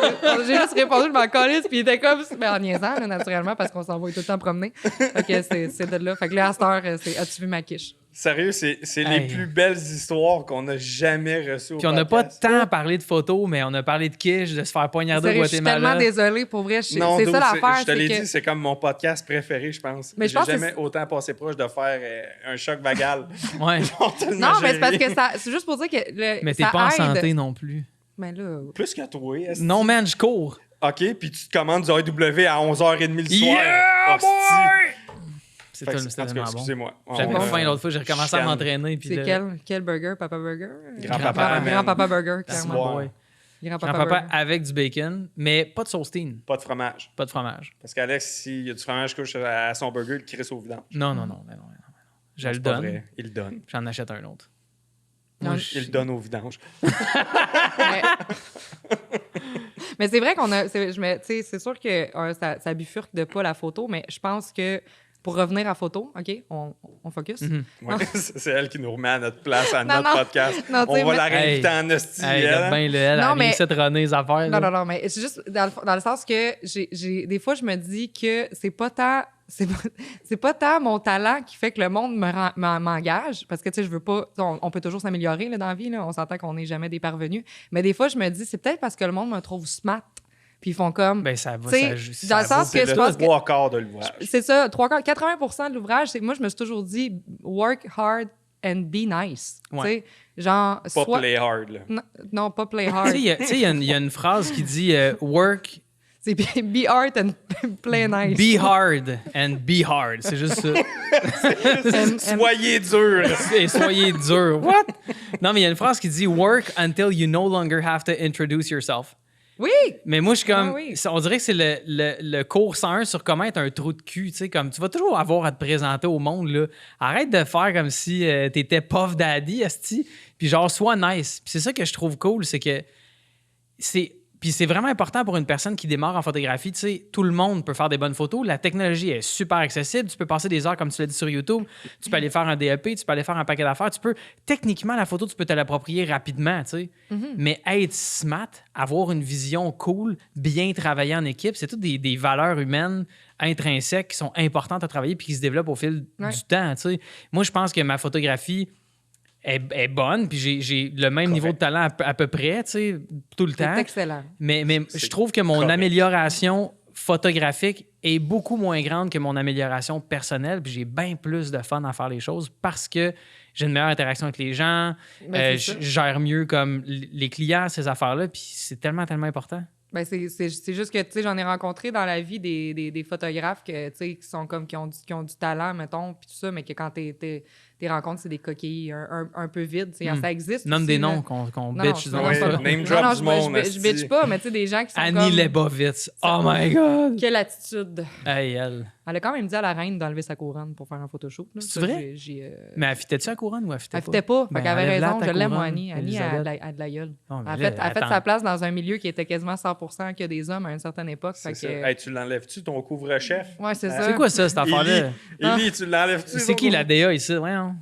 J'ai juste répondu « Je m'en calisse. » Puis il était comme, en niaisant, là, naturellement, parce qu'on s'en va tout le temps promener. Fait que c'est de là. Fait que là, à cette heure, c'est « As-tu vu ma quiche? » Sérieux, c'est Hey. les plus belles histoires qu'on a jamais reçues au Puis on n'a pas podcast. tant parlé de photos, mais on a parlé de quiche, de se faire poignarder au Sérieux, je suis tellement Guatemala. désolée, pour vrai. Non, C'est dude, ça l'affaire. je te l'ai c'est que- dit, c'est comme mon podcast préféré, je pense. Mais je J'ai pense que jamais autant passé proche de faire un choc vagal. Ouais. Genre, tellement Non, mais c'est parce géré. que c'est juste pour dire que Mais t'es ça pas en aide. santé non plus. Mais là, Plus que toi, est-ce Non, man, je cours. OK, puis tu te commandes du AEW à 11h30 le soir. Yeah, Hostie. C'est Fait que, c'était en tout cas, tellement bon. excusez-moi. J'avais On, faim l'autre fois, j'ai recommencé à chicane. m'entraîner. Puis c'est là, quel burger? Papa Burger? Grand-papa, man. Grand-papa Burger, Merci, clairement. boy. Grand-papa Grand-papa Burger. avec du bacon, mais pas de sauce Teen, Pas de fromage. pas de fromage. Parce qu'Alex, s'il y a du fromage couche à son burger, il crisse au vidange. Non. Je Non, le c'est pas donne, vrai. Il le donne. j'en achète un autre. Non, Moi, Il le donne au vidange. Mais, mais c'est vrai qu'on a. Tu sais, c'est sûr que ça bifurque de pas la photo, mais je pense que pour revenir à photo, OK, on focus. Mhm. Ouais, c'est elle qui nous remet à notre place, à Non, notre non. podcast. Non, tu On sais, va mais- la réinviter en hostie. Hey, elle. regarde bien, là, elle Non, a mais- mis cette runner les affaires. Non, là. non, mais c'est juste dans le sens que des fois, je me dis que c'est pas tant. C'est pas tant mon talent qui fait que le monde m'engage, parce que, tu sais, je veux pas... On peut toujours s'améliorer là, dans la vie, là, on s'entend qu'on n'est jamais des parvenus, mais des fois, je me dis, c'est peut-être parce que le monde me trouve smart, puis ils font comme... Ben, ça va, T'sais, dans le sens C'est que je le pense que... 3/4 de l'ouvrage. C'est ça, 80% de l'ouvrage, c'est moi, je me suis toujours dit, work hard and be nice. Ouais. Tu sais, genre... Pas soit- play hard, là. Non, pas play Tu hard. sais, il y a une phrase qui dit work, C'est be hard and play nice. be hard and be hard. C'est juste ça. Soyez dur. Et soyez dur. What? Non, mais il y a une phrase qui dit work until you no longer have to introduce yourself. Oui! Mais moi, je suis comme. Ah oui. On dirait que c'est le cours 101 sur comment être un trou de cul. Tu sais, comme tu vas toujours avoir à te présenter au monde. Là. Arrête de faire comme si t'étais Puff Daddy, esti. Puis genre, sois nice. Puis c'est ça que je trouve cool, c'est que Puis c'est vraiment important pour une personne qui démarre en photographie. Tu sais, tout le monde peut faire des bonnes photos. La technologie est super accessible. Tu peux passer des heures, comme tu l'as dit, sur YouTube. Tu peux aller faire un DEP, tu peux aller faire un paquet d'affaires. Techniquement, la photo, tu peux te l'approprier rapidement, tu sais. Mais être smart, avoir une vision cool, bien travailler en équipe, c'est toutes des valeurs humaines intrinsèques qui sont importantes à travailler puis qui se développent au fil du temps, tu sais. Moi, je pense que ma photographie est bonne, puis j'ai le même niveau de talent à peu près, tu sais, tout le temps. C'est excellent. Mais C'est je trouve que mon correct. amélioration photographique est beaucoup moins grande que mon amélioration personnelle, puis j'ai bien plus de fun à faire les choses parce que j'ai une meilleure interaction avec les gens, Ben, c'est ça. je gère mieux comme les clients, ces affaires-là, puis c'est tellement, tellement important. Ben c'est juste que, tu sais, j'en ai rencontré dans la vie des photographes que, tu sais, qui sont comme, qui ont du talent, mettons, puis tout ça, mais que quand t'es tes rencontres, c'est des coquilles un peu vides. Ça existe. Nomme aussi, des là. noms qu'on Non, bitch. non, dans Ouais, c'est pas- ça. name Non, drop non, du monde, je bitch esti. pas, mais tu sais, des gens qui sont Annie comme... Leibovitz. Oh my God! Quelle attitude. Hey, elle. Elle a quand même dit à la reine d'enlever sa couronne pour faire un photoshoot. là. C'est Ça, vrai? Mais Mais elle fitait-tu à couronne ou elle fitait elle pas? fitait pas. Ben, Fait qu'elle avait enlève-la, raison. ta Je l'aime, moi, couronne, Annie. Annie Elisabeth. a de la gueule. Oh, mais Elle là, a fait attends. sa place dans un milieu qui était quasiment 100% que des hommes à une certaine époque. C'est Fait ça. que... Hey, tu l'enlèves-tu, ton couvre-chef? Ouais, c'est ça. C'est quoi ça, cette affaire-là? Élie, tu l'enlèves-tu? C'est qui la DA ici? Ouais, hein?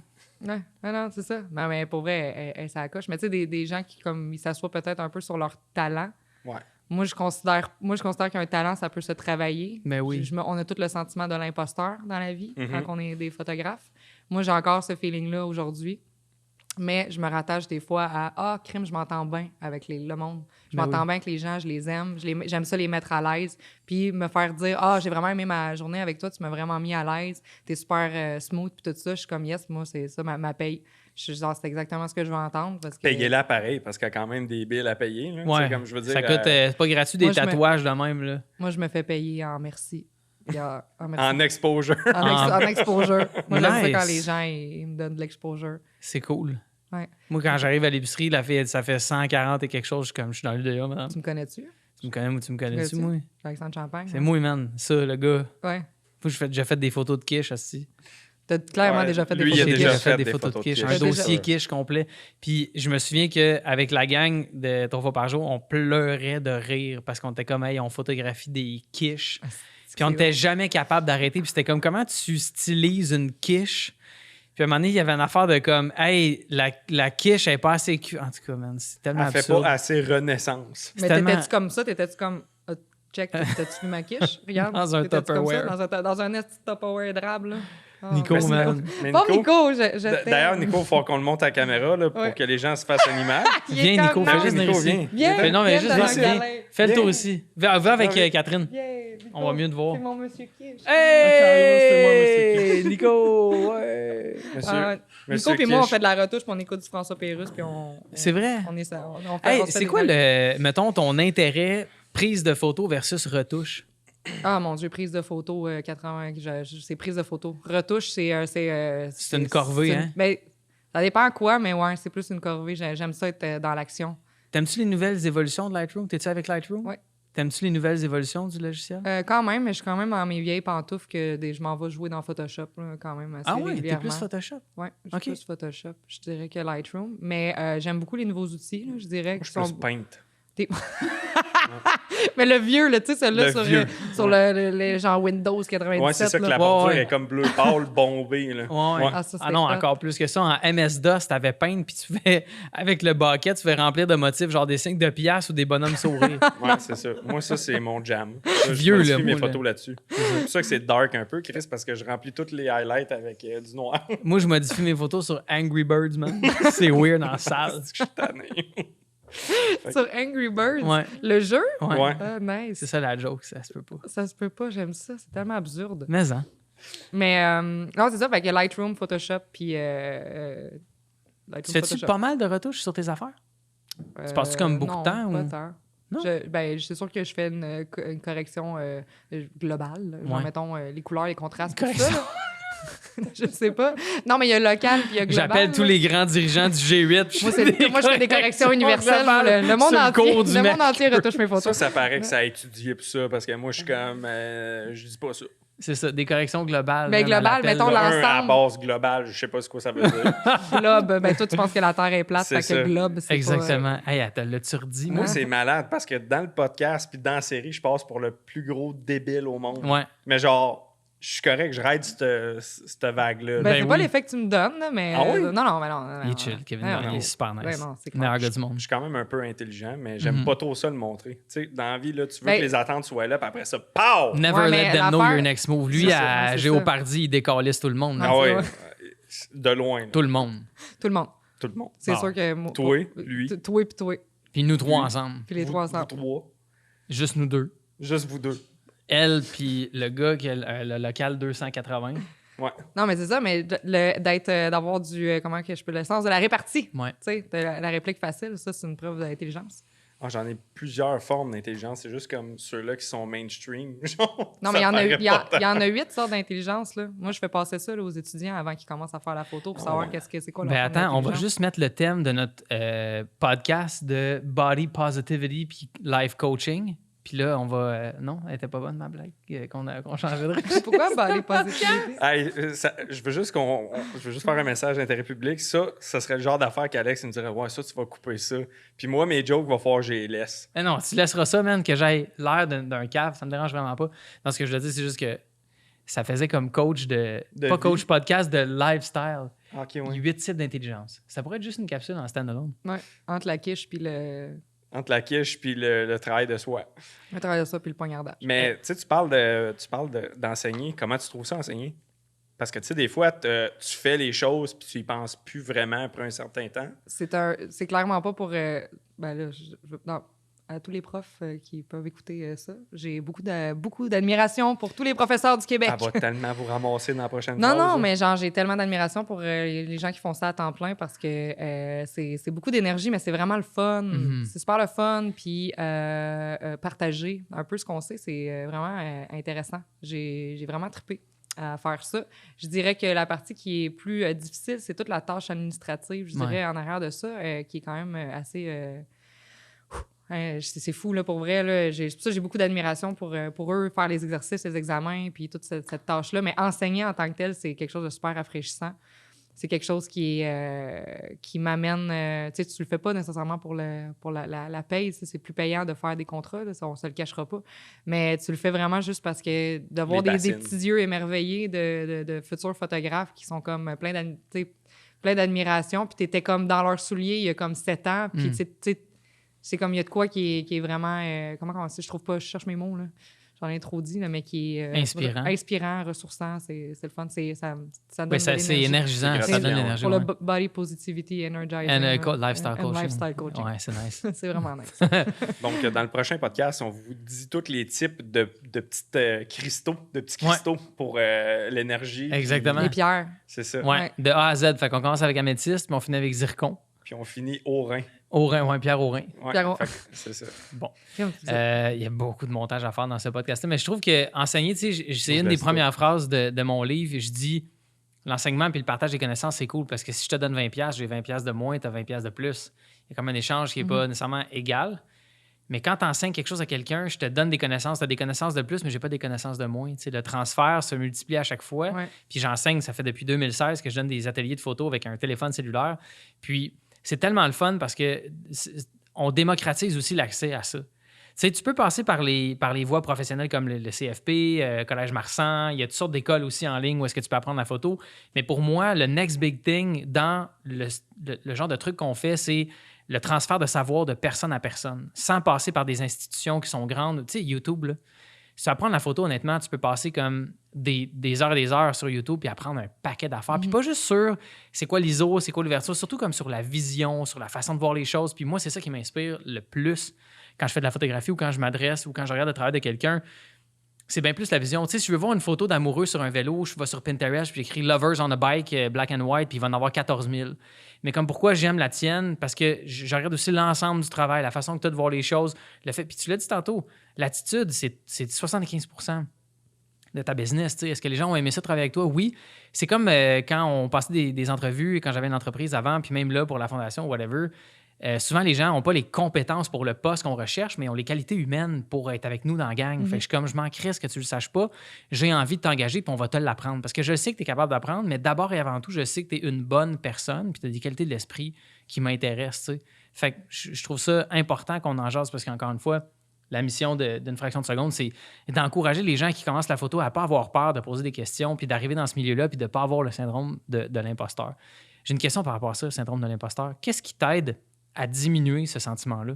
Ouais, non, c'est ça. Mais pour vrai, elle s'accroche. Mais tu sais, des gens qui comme ils s'assoient peut-être un peu sur leur talent. Ouais. Moi, je considère qu'un talent, ça peut se travailler. Mais oui. On a tout le sentiment de l'imposteur dans la vie Mhm. quand on est des photographes. Moi, j'ai encore ce feeling-là aujourd'hui. Mais je me rattache des fois à crime, je m'entends bien avec le monde. Je Ben m'entends oui. bien avec les gens, je les aime. J'aime ça les mettre à l'aise. Puis me faire dire j'ai vraiment aimé ma journée avec toi, tu m'as vraiment mis à l'aise. T'es super smooth, puis tout ça. Je suis comme yes, moi, c'est ça ma paye. Je suis genre, c'est exactement ce que je veux entendre. Parce que... Payez-la pareil, parce qu'il y a quand même des billes à payer. Là. Tu sais, Ouais. comme je veux dire, Ça coûte, c'est pas gratuit des moi, je me- tatouages de même, là. Moi, je me fais payer en merci. Merci. en exposure. En exposure. Moi, j'aime ça Nice. quand les gens ils me donnent de l'exposure. C'est cool. Ouais. Moi, quand j'arrive à l'épicerie, la fille, elle dit, ça fait 140 et quelque chose. Je suis dans le DA, madame. Tu me connais-tu? Tu me connais ou tu me connais-tu, connais-tu? moi? Alexandre Champagne? C'est moi, man. Ça, le gars. Ouais. Moi, j'ai fait des photos de quiche, aussi. T'as clairement Ouais, déjà fait des lui, il a photos de déjà quiche. fait des des photos de photos de quiche. quiche. Un J'ai dossier déjà- quiche complet. Puis je me souviens qu'avec la gang de 3 fois par jour, on pleurait de rire parce qu'on était comme, hey, on photographie des quiches. Puis on c'est n'était jamais capable d'arrêter. Puis c'était comme, comment tu stylises une quiche? Puis à un moment donné, il y avait une affaire de comme, hey, la quiche, elle n'est pas assez En tout cas, man, c'est tellement Elle fait absurde. pas assez renaissance. Mais tellement- t'étais-tu comme ça? T'étais-tu comme check, t'as-tu vu ma quiche? Regarde. Dans un T'étais-tu comme ça? Tupperware. Dans un esti Tupperware drable, là. Ah. Nico, Mais c'est- man. Mais Bon, Nico, D'ailleurs, Nico, il faut qu'on le monte à la caméra là, pour Ouais. que les gens se fassent une image. Viens, Nico, fais Ben oui, juste venir Nico, ici. viens. Viens, Mais non, mais viens juste dans viens. le galet. Fais le tour Viens. aussi. Va avec Ah oui. Catherine. Yeah, Nico, On va mieux te voir. C'est mon monsieur quiche. Hey! Nico! Ouais! Monsieur, Ah, monsieur Nico et moi, on Quiche. fait de la retouche, puis on écoute du François Pérusse, puis C'est vrai? on est ça. Hey, c'est quoi mettons, ton intérêt prise de photo versus retouche? Ah mon Dieu, prise de photo 80, c'est prise de photo. Retouche, c'est une corvée, hein? Mais ça dépend à quoi, mais ouais, c'est plus une corvée. J'aime ça être dans l'action. T'aimes-tu les nouvelles évolutions de Lightroom? T'es-tu avec Lightroom? Ouais. T'aimes-tu les nouvelles évolutions du logiciel? Quand même, mais je suis quand même dans mes vieilles pantoufles que je m'en vais jouer dans Photoshop là, quand même assez Ah ouais, t'es régulièrement. plus Photoshop? Ouais, je suis Ok. plus Photoshop, je dirais que Lightroom. Mais j'aime beaucoup les nouveaux outils, là, je dirais. Moi, je qui suis sont... plus Paint. Mais le vieux, là, tu sais, celui-là Le sur, vieux. sur le genre Windows 97. Ouais, c'est ça que là. la bordure Ouais, ouais. est comme bleu pâle, bombée. Là. Ouais. Ah, ça, Ah c'était non, hot. encore plus que ça. En MS-DOS, t'avais peint, puis tu fais, avec le bucket, tu fais remplir de motifs, genre des signes de pièces ou des bonhommes sourires. Ouais, c'est ça. Moi, ça, c'est mon jam. Ça, Vieux, je modifie là, mes moi, photos là-dessus. C'est pour ça que c'est dark un peu, Chris, parce que je remplis toutes les highlights avec du noir. Moi, je modifie mes photos sur Angry Birds, man. C'est weird dans la salle. C'est que je suis tanné. Sur Angry Birds. Ouais. Le jeu? Ouais. Ouais. Ah, nice. C'est ça la joke, ça se peut pas. Ça se peut pas, j'aime ça. C'est tellement absurde. Mais hein. Mais non, c'est ça. Fait que Lightroom, Photoshop, puis. Lightroom, Tu fais-tu Photoshop. pas mal de retouches sur tes affaires? tu passes-tu comme beaucoup non, de temps, Pas ou- tant. Non? C'est sûr que je fais une correction globale. Genre, Ouais. mettons, les couleurs, les contrastes, tout Correction. ça. là. Je sais pas. Non, mais il y a local puis il y a global. J'appelle tous là. les grands dirigeants du G8. Moi, moi, je fais des corrections universelles. globales Le monde sur le cours du entier, le monde Mercure. entier retouche mes photos. Ça paraît que ça a étudié pour ça, parce que moi, je suis comme. Je dis pas ça. C'est ça, des corrections globales. Mais man, à global, l'appel, mettons, là. la- Un à l'ensemble. base globale, je sais pas ce que ça veut dire. Globe, ben toi, tu penses que la Terre est plate, C'est fait ça. que globe, c'est Exactement. Hey, attends, l'as-tu redit? Moi, man? c'est malade parce que dans le podcast puis dans la série, je passe pour le plus gros débile au monde. Ouais. Mais genre, je suis correct, je ride cette vague-là. Ben, Ben c'est oui. pas l'effet que tu me donnes, là, mais... Ah oui? non, mais non. Il est chill, Kevin. Ouais, il non. est super nice. Ouais, non, c'est clair. Meilleur gars du monde. Je suis quand même un peu intelligent, mais j'aime Mhm. pas trop ça le montrer. Tu sais, dans la vie, là, tu veux Ben- que les attentes soient là, puis après ça, pow! Never Ouais, let mais them know l'affaire- your next move. Lui, C'est ça, à c'est ça. Géopardy, il décalisse tout le monde. Non, là. Ah c'est ouais, vrai. de loin. là. Tout le monde. Tout le monde. Tout le monde. C'est Bon. sûr que... moi- Toi, lui. Toi puis toi. Puis nous trois Lui. ensemble. Puis les Vous- trois vous ensemble. trois. Juste nous deux. Juste vous deux. Elle, puis le gars qui a le local 280. Ouais. Non, mais c'est ça, mais d'avoir du... comment que je peux... Le sens de la répartie. Ouais. Tu sais, de la réplique facile, ça, c'est une preuve d'intelligence. Ah, j'en ai plusieurs formes d'intelligence. C'est juste comme ceux-là qui sont mainstream. Genre, Non, ça mais paraît il y pas en a 8 sortes d'intelligence. Là. Moi, je fais passer ça là, aux étudiants avant qu'ils commencent à faire la photo pour savoir c'est quoi leur Ben forme attends, on va d'intelligence. juste mettre le thème de notre podcast de Body Positivity puis Life Coaching. Puis là, on va... non, elle était pas bonne, ma blague, qu'on changeait de réponse. Pourquoi body positivity? Hey, je veux juste faire un message d'intérêt public. Ça serait le genre d'affaire qu'Alex il me dirait ouais, ça, tu vas couper ça. Puis moi, mes jokes, va falloir que je les laisse. Eh non, tu laisseras ça, man, que j'aille l'air d'un cave, ça me dérange vraiment pas. Non, ce que je veux dire, c'est juste que ça faisait comme coach de pas vie. coach podcast, de lifestyle. Ok, ouais. 8 types d'intelligence. Ça pourrait être juste une capsule en stand-alone. Ouais, entre la quiche puis le Entre la quiche puis le travail de soi. travail de ça puis le poignardage. Mais tu sais, tu parles d'enseigner. Comment tu trouves ça, enseigner? Parce que tu sais, des fois, tu fais les choses puis tu y penses plus vraiment après un certain temps. C'est clairement pas pour... ben là, non, à tous les profs qui peuvent écouter ça, j'ai beaucoup d'admiration pour tous les professeurs du Québec. Elle va tellement vous ramasser dans la prochaine Non, phrase, non, là. mais genre, j'ai tellement d'admiration pour les gens qui font ça à temps plein parce que c'est beaucoup d'énergie, mais c'est vraiment le fun. Mhm. C'est super le fun. Puis partager un peu ce qu'on sait, c'est vraiment intéressant. J'ai vraiment trippé à faire ça. Je dirais que la partie qui est plus difficile, c'est toute la tâche administrative, je dirais, en arrière de ça, qui est quand même assez... c'est fou, là, pour vrai. Là. C'est pour ça que j'ai beaucoup d'admiration pour eux, faire les exercices, les examens, puis toute cette tâche-là. Mais enseigner en tant que tel, c'est quelque chose de super rafraîchissant. C'est quelque chose qui m'amène... tu sais, tu le fais pas nécessairement pour la paye. C'est plus payant de faire des contrats, là, ça, on se le cachera pas. Mais tu le fais vraiment juste parce que de voir des petits yeux émerveillés de futurs photographes qui sont comme plein d'admiration, puis t'étais comme dans leurs souliers il y a comme 7 ans, puis tu sais, c'est comme il y a de quoi qui est vraiment... comment je trouve pas... Je cherche mes mots, là. J'en ai trop dit, là, mais qui est... inspirant, ressourçant. C'est le fun. Ça donne c'est énergisant. C'est Ça donne l'énergie. pour le body positivity, energizing. And lifestyle coaching. Lifestyle coaching. Ouais, c'est nice. C'est vraiment nice. Donc, dans le prochain podcast, on vous dit tous les types de petits cristaux pour l'énergie. Exactement. Les pierres. C'est ça. Ouais, de A à Z. Fait qu'on commence avec améthyste, puis on finit avec zircon. Puis on finit au rein. Au rein, ouais, pierre au rein. Ouais, Pierre au- fait que c'est ça. Bon. Il y a beaucoup de montage à faire dans ce podcast-là, mais je trouve qu'enseigner, tu sais, c'est une des laisse premières phrases de mon livre. Je dis, l'enseignement puis le partage des connaissances, c'est cool parce que si je te donne 20$, j'ai 20$ de moins, tu as 20$ de plus. Il y a comme un échange qui n'est pas nécessairement égal. Mais quand tu enseignes quelque chose à quelqu'un, je te donne des connaissances, tu as des connaissances de plus, mais j'ai pas des connaissances de moins. Tu sais, le transfert se multiplie à chaque fois. Ouais. Puis j'enseigne, ça fait depuis 2016 que je donne des ateliers de photos avec un téléphone cellulaire. Puis c'est tellement le fun parce que on démocratise aussi l'accès à ça. Tu sais, tu peux passer par les voies professionnelles comme le CFP, Collège Marsan. Il y a toutes sortes d'écoles aussi en ligne où est-ce que tu peux apprendre la photo. Mais pour moi, le next big thing dans le genre de truc qu'on fait, c'est le transfert de savoir de personne à personne, sans passer par des institutions qui sont grandes. Tu sais, YouTube, là, si tu apprends la photo, honnêtement, tu peux passer comme des heures et des heures sur YouTube puis apprendre un paquet d'affaires. Puis pas juste sur c'est quoi l'ISO, c'est quoi l'ouverture, surtout comme sur la vision, sur la façon de voir les choses. Puis moi, c'est ça qui m'inspire le plus quand je fais de la photographie ou quand je m'adresse ou quand je regarde le travail de quelqu'un. C'est bien plus la vision. Tu sais, si je veux voir une photo d'amoureux sur un vélo, je vais sur Pinterest puis j'écris « Lovers on a bike, black and white » puis il va en avoir 14 000. Mais comme pourquoi j'aime la tienne? Parce que je regarde aussi l'ensemble du travail, la façon que tu as de voir les choses. Le fait, puis tu l'as dit tantôt, l'attitude, c'est 75% de ta business. Tu sais. Est-ce que les gens ont aimé ça travailler avec toi? Oui. C'est comme quand on passait des entrevues, quand j'avais une entreprise avant, puis même là pour la fondation, whatever. Souvent, les gens n'ont pas les compétences pour le poste qu'on recherche, mais ils ont les qualités humaines pour être avec nous dans la gang. Fait que je m'en crisse que tu ne le saches pas. J'ai envie de t'engager, puis on va te l'apprendre. Parce que je sais que tu es capable d'apprendre, mais d'abord et avant tout, je sais que tu es une bonne personne, puis tu as des qualités de l'esprit qui m'intéressent. Tu sais. Fait que je trouve ça important qu'on en jase, parce qu'encore une fois, la mission d'une fraction de seconde, c'est d'encourager les gens qui commencent la photo à ne pas avoir peur de poser des questions, puis d'arriver dans ce milieu-là, puis de ne pas avoir le syndrome de l'imposteur. J'ai une question par rapport à ça, le syndrome de l'imposteur. Qu'est-ce qui t'aide à diminuer ce sentiment-là?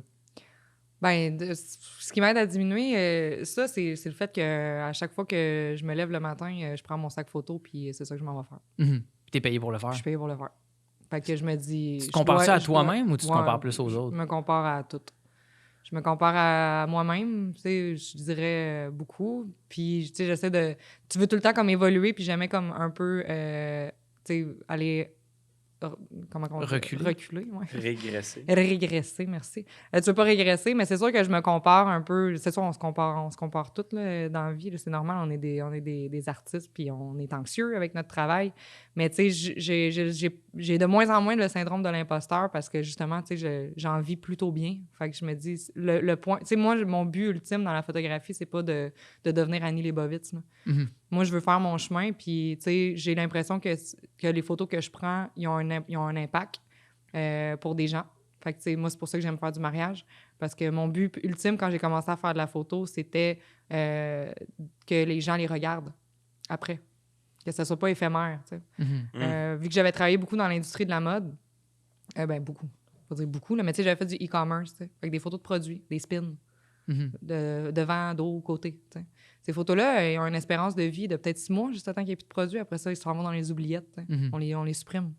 Ben, ce qui m'aide à diminuer, ça, c'est le fait qu'à chaque fois que je me lève le matin, je prends mon sac photo, puis c'est ça que je m'en vais faire. Puis t'es payé pour le faire. Je suis payée pour le faire. Fait que je me dis... Tu te compares ça à toi-même ou tu te compares plus aux autres? Je me compare à tout. Je me compare à moi-même, tu sais, je dirais beaucoup. Puis, tu sais, j'essaie de... Tu veux tout le temps comme évoluer, puis jamais comme un peu, tu sais, aller comment on dit? Reculer, ouais. Régresser, merci. Tu veux pas régresser, mais c'est sûr que je me compare un peu. C'est sûr, on se compare tous là, dans la vie. Là, c'est normal, on est des artistes, puis on est anxieux avec notre travail. Mais tu sais, j'ai de moins en moins le syndrome de l'imposteur parce que justement, tu sais, j'en vis plutôt bien. Fait que je me dis, le point... Tu sais, moi, mon but ultime dans la photographie, c'est pas de devenir Annie Leibovitz. Là. Mhm. Moi, je veux faire mon chemin, puis tu sais, j'ai l'impression que les photos que je prends, ils ont un impact pour des gens. Fait que, tu sais, moi, c'est pour ça que j'aime faire du mariage, parce que mon but ultime, quand j'ai commencé à faire de la photo, c'était que les gens les regardent après, que ça soit pas éphémère, tu sais. Mhm. Vu que j'avais travaillé beaucoup dans l'industrie de la mode, beaucoup, faut dire beaucoup, là, mais tu sais, j'avais fait du e-commerce, tu sais, avec des photos de produits, des spins, devant, dos, côté, tu sais. Ces photos-là, ils ont une espérance de vie de peut-être 6 mois, juste à temps qu'il n'y ait plus de produits. Après ça, ils se remontent dans les oubliettes. On les supprime.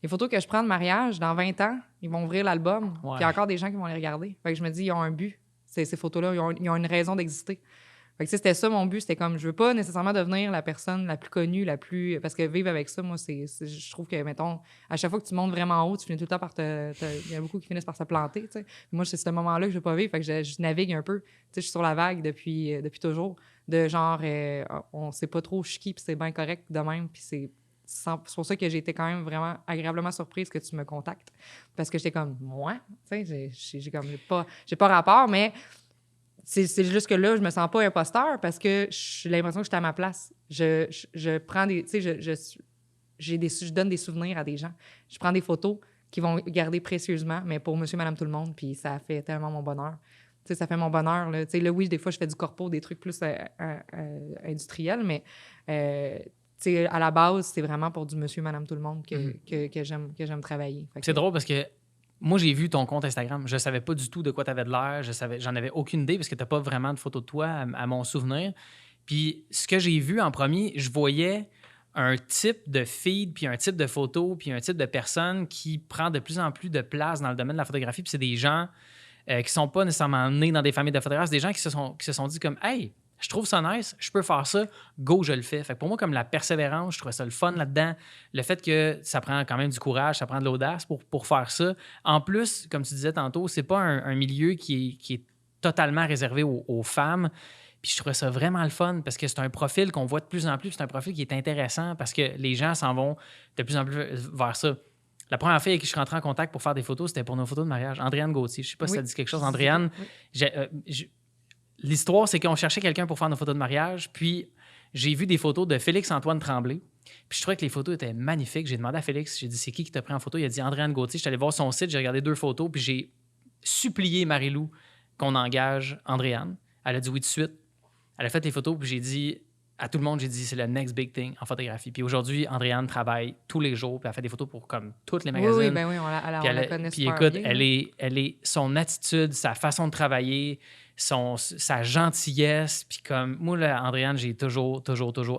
Les photos que je prends de mariage, dans 20 ans, ils vont ouvrir l'album. Puis il y a encore des gens qui vont les regarder. Fait que je me dis, ils ont un but. Ces photos-là, ils ont une raison d'exister. Fait que c'était ça mon but. C'était comme, je veux pas nécessairement devenir la personne la plus connue, parce que vivre avec ça, moi, je trouve que, mettons, à chaque fois que tu montes vraiment haut, tu finis tout le temps par il y a beaucoup qui finissent par se planter, tu sais. Moi, c'est ce moment-là que je veux pas vivre. Fait que je navigue un peu. Tu sais, je suis sur la vague depuis toujours. De genre, on sait pas trop qui, puis c'est bien correct de même. Puis c'est pour ça que j'ai été quand même vraiment agréablement surprise que tu me contactes. Parce que j'étais comme, moi, tu sais, j'ai pas rapport, mais c'est juste que là, je me sens pas imposteur parce que j'ai l'impression que j'étais à ma place. Je prends des... Tu sais, je donne des souvenirs à des gens. Je prends des photos qu'ils vont garder précieusement, mais pour monsieur, madame, tout le monde, puis ça fait tellement mon bonheur. Tu sais, ça fait mon bonheur. Là. Tu sais, là, oui, des fois, je fais du corpo, des trucs plus industriels, mais tu sais, à la base, c'est vraiment pour du monsieur, madame, tout le monde que j'aime travailler. C'est drôle parce que moi, j'ai vu ton compte Instagram. Je savais pas du tout de quoi tu avais de l'air. J'en avais aucune idée parce que tu n'as pas vraiment de photos de toi à mon souvenir. Puis ce que j'ai vu en premier, je voyais un type de feed, puis un type de photo, puis un type de personne qui prend de plus en plus de place dans le domaine de la photographie. Puis c'est des gens qui sont pas nécessairement nés dans des familles de photographes. C'est des gens qui se sont dit comme « Hey, je trouve ça nice, je peux faire ça, go, je le fais. » Fait que pour moi, comme la persévérance, je trouvais ça le fun là-dedans. Le fait que ça prend quand même du courage, ça prend de l'audace pour faire ça. En plus, comme tu disais tantôt, c'est pas un milieu qui est totalement réservé aux femmes. Puis je trouvais ça vraiment le fun parce que c'est un profil qu'on voit de plus en plus. C'est un profil qui est intéressant parce que les gens s'en vont de plus en plus vers ça. La première fille avec qui je suis rentré en contact pour faire des photos, c'était pour nos photos de mariage. Andréane Gauthier. Je ne sais pas si ça dit quelque chose. Andréane, l'histoire, c'est qu'on cherchait quelqu'un pour faire nos photos de mariage. Puis j'ai vu des photos de Félix-Antoine Tremblay. Puis je trouvais que les photos étaient magnifiques. J'ai demandé à Félix, j'ai dit, c'est qui t'a pris en photo? Il a dit Andréane Gauthier. Je suis allé voir son site, j'ai regardé 2 photos, puis j'ai supplié Marie-Lou qu'on engage Andréane. Elle a dit oui tout de suite. Elle a fait les photos, puis j'ai dit à tout le monde, j'ai dit c'est le next big thing en photographie. Puis aujourd'hui, Andréane travaille tous les jours, puis elle fait des photos pour comme toutes les magazines. Oui, ben oui, on la connaît puis super écoute, bien. elle est son attitude, sa façon de travailler, sa gentillesse. Puis comme moi, là, Andréane, j'ai toujours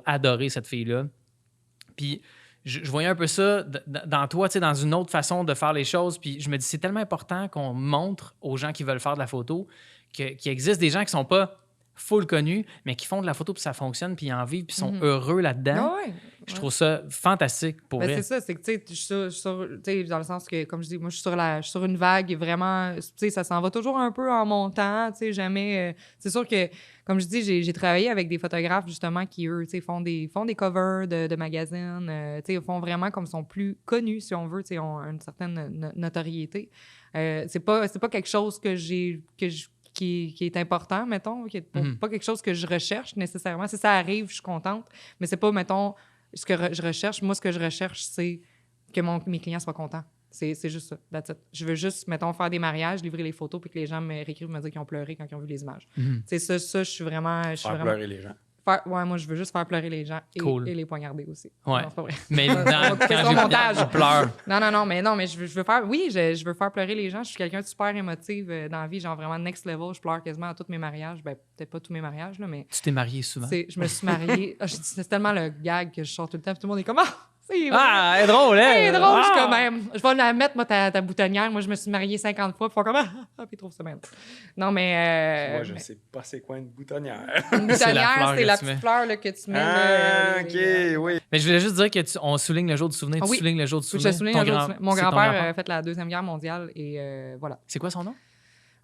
adoré cette fille-là. Puis je voyais un peu ça dans toi, tu sais, dans une autre façon de faire les choses. Puis je me dis, c'est tellement important qu'on montre aux gens qui veulent faire de la photo qu'il existe des gens qui sont pas full connus, mais qui font de la photo puis ça fonctionne, puis ils en vivent, puis ils sont heureux là-dedans. Ah ouais. Je trouve ça fantastique pour vrai. C'est ça, c'est que tu sais, dans le sens que, comme je dis, moi, je suis sur une vague vraiment, tu sais, ça s'en va toujours un peu en montant, tu sais, jamais... c'est sûr que, comme je dis, j'ai travaillé avec des photographes, justement, qui, eux, tu sais, font des covers de magazines, tu sais, font vraiment comme sont plus connus, si on veut, tu sais, ont une certaine notoriété. C'est pas quelque chose qui est important, mettons, qui est pas quelque chose que je recherche nécessairement. Si ça arrive, je suis contente, mais c'est pas, mettons, ce que je recherche. Moi, ce que je recherche, c'est que mes clients soient contents. C'est juste ça, that's it. Je veux juste, mettons, faire des mariages, livrer les photos, puis que les gens me réécrivent, me dire qu'ils ont pleuré quand ils ont vu les images. C'est ça, je suis vraiment... pleurer les gens. Moi, je veux juste faire pleurer les gens et les poignarder aussi. Ouais. Non, c'est pas vrai. Mais montage. Je pleure. Non, mais je veux faire... Oui, je veux faire pleurer les gens. Je suis quelqu'un de super émotive dans la vie, genre vraiment next level. Je pleure quasiment à tous mes mariages. Ben, peut-être pas tous mes mariages, là, mais... Tu t'es mariée souvent? Je me suis mariée. C'est tellement le gag que je sors tout le temps. Puis tout le monde est comme « Ah! C'est vrai. Ah, elle est drôle, hein? C'est drôle, je suis Ah! quand même. Je vais la mettre, moi, ta boutonnière. Moi, je me suis mariée 50 fois. Puis ils font comme puis ils trouvent ça même. Non, mais. Moi, je sais pas c'est quoi une boutonnière. Une C'est la boutonnière, fleur c'est que la tu petite mets. fleur là, que tu mets. Ah, là, OK, oui. Mais je voulais juste dire on souligne le jour du souvenir. Ah tu oui. soulignes le jour du Faut que souvenir. je souligne Ton un jour grand- du- Mon c'est ton grand-père a fait la Deuxième Guerre mondiale et voilà. C'est quoi son nom?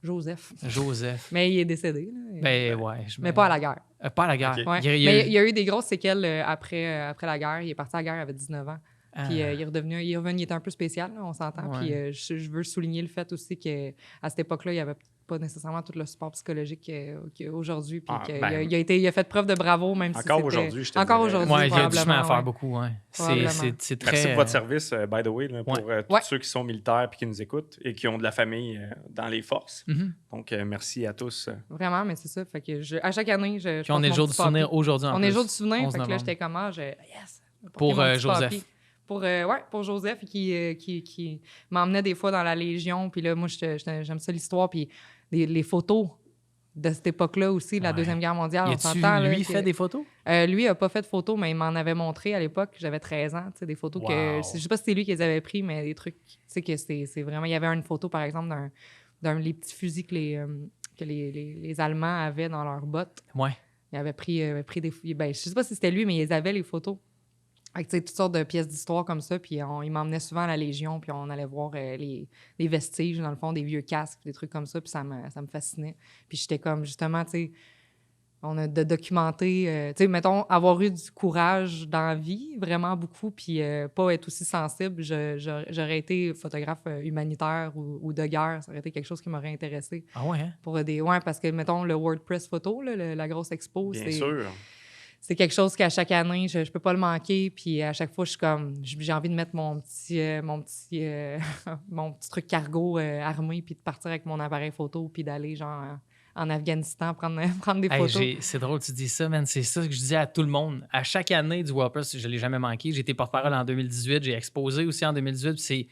Joseph. Joseph. Mais il est décédé. Là. Ben ouais. Mais pas à la guerre. Pas à la guerre. Ok. Ouais. Il y Mais a eu- il y a eu des grosses séquelles après la guerre. Il est parti à la guerre, il avait 19 ans. Ah. Puis il est revenu, il était un peu spécial, là, on s'entend. Ouais. Puis je veux souligner le fait aussi qu'à cette époque-là, il n'y avait pas nécessairement tout le support psychologique qu'il y a aujourd'hui. Puis Ah, qu'il ben, il a fait preuve de bravo, même si encore c'était... aujourd'hui, je te Encore dirais. aujourd'hui, Ouais, il y a du probablement, chemin à faire ouais. beaucoup. Ouais. Probablement. C'est très. Merci pour votre service, by the way, là, pour tous Ouais. ceux qui sont militaires et qui nous écoutent et qui ont de la famille dans les forces. Mhm. Donc, merci à tous. Vraiment, mais c'est ça. Fait que à chaque année, je Puis on est le jour du souvenir aujourd'hui. en On est le plus. jour du souvenir. 11 Fait que là, novembre. j'étais comme, yes! Pour, Mon petit Joseph. papy. Pour Joseph, qui m'emmenait des fois dans la Légion. Puis là, moi, j'aime ça l'histoire. Puis les photos de cette époque-là aussi, la Ouais. Deuxième Guerre mondiale, Y on a-tu, s'entend. là, lui, que- fait des photos? Lui n'a pas fait de photos, mais il m'en avait montré à l'époque. J'avais 13 ans. Tu sais, des photos que... Wow. Je sais pas si c'est lui qui les avait pris, mais des trucs... Tu sais, que c'est vraiment... Il y avait une photo, par exemple, d'un les petits fusils que les Allemands avaient dans leurs bottes. Ouais. Il avait pris des... Ben, je sais pas si c'était lui, mais ils avaient les photos. Avec tu sais, toutes sortes de pièces d'histoire comme ça. Puis il m'emmenait souvent à la Légion, puis on allait voir les vestiges, dans le fond, des vieux casques, des trucs comme ça. Puis ça me fascinait. Puis j'étais comme, justement, tu sais, on a de documenter, tu sais, mettons, avoir eu du courage dans la vie, vraiment beaucoup, puis pas être aussi sensible. J'aurais été photographe humanitaire ou de guerre. Ça aurait été quelque chose qui m'aurait intéressé. Ah ouais, hein? Ouais, parce que, mettons, le WordPress photo, là, la grosse expo, Bien sûr. c'est quelque chose qu'à chaque année, je peux pas le manquer. Puis à chaque fois, je suis comme, j'ai envie de mettre mon petit truc cargo armé, puis de partir avec mon appareil photo, puis d'aller genre en Afghanistan prendre des Hey, photos. c'est drôle que tu dis ça, man. C'est ça que je disais à tout le monde. À chaque année du WordPress, je ne l'ai jamais manqué. J'ai été porte-parole en 2018. J'ai exposé aussi en 2018. puis c'est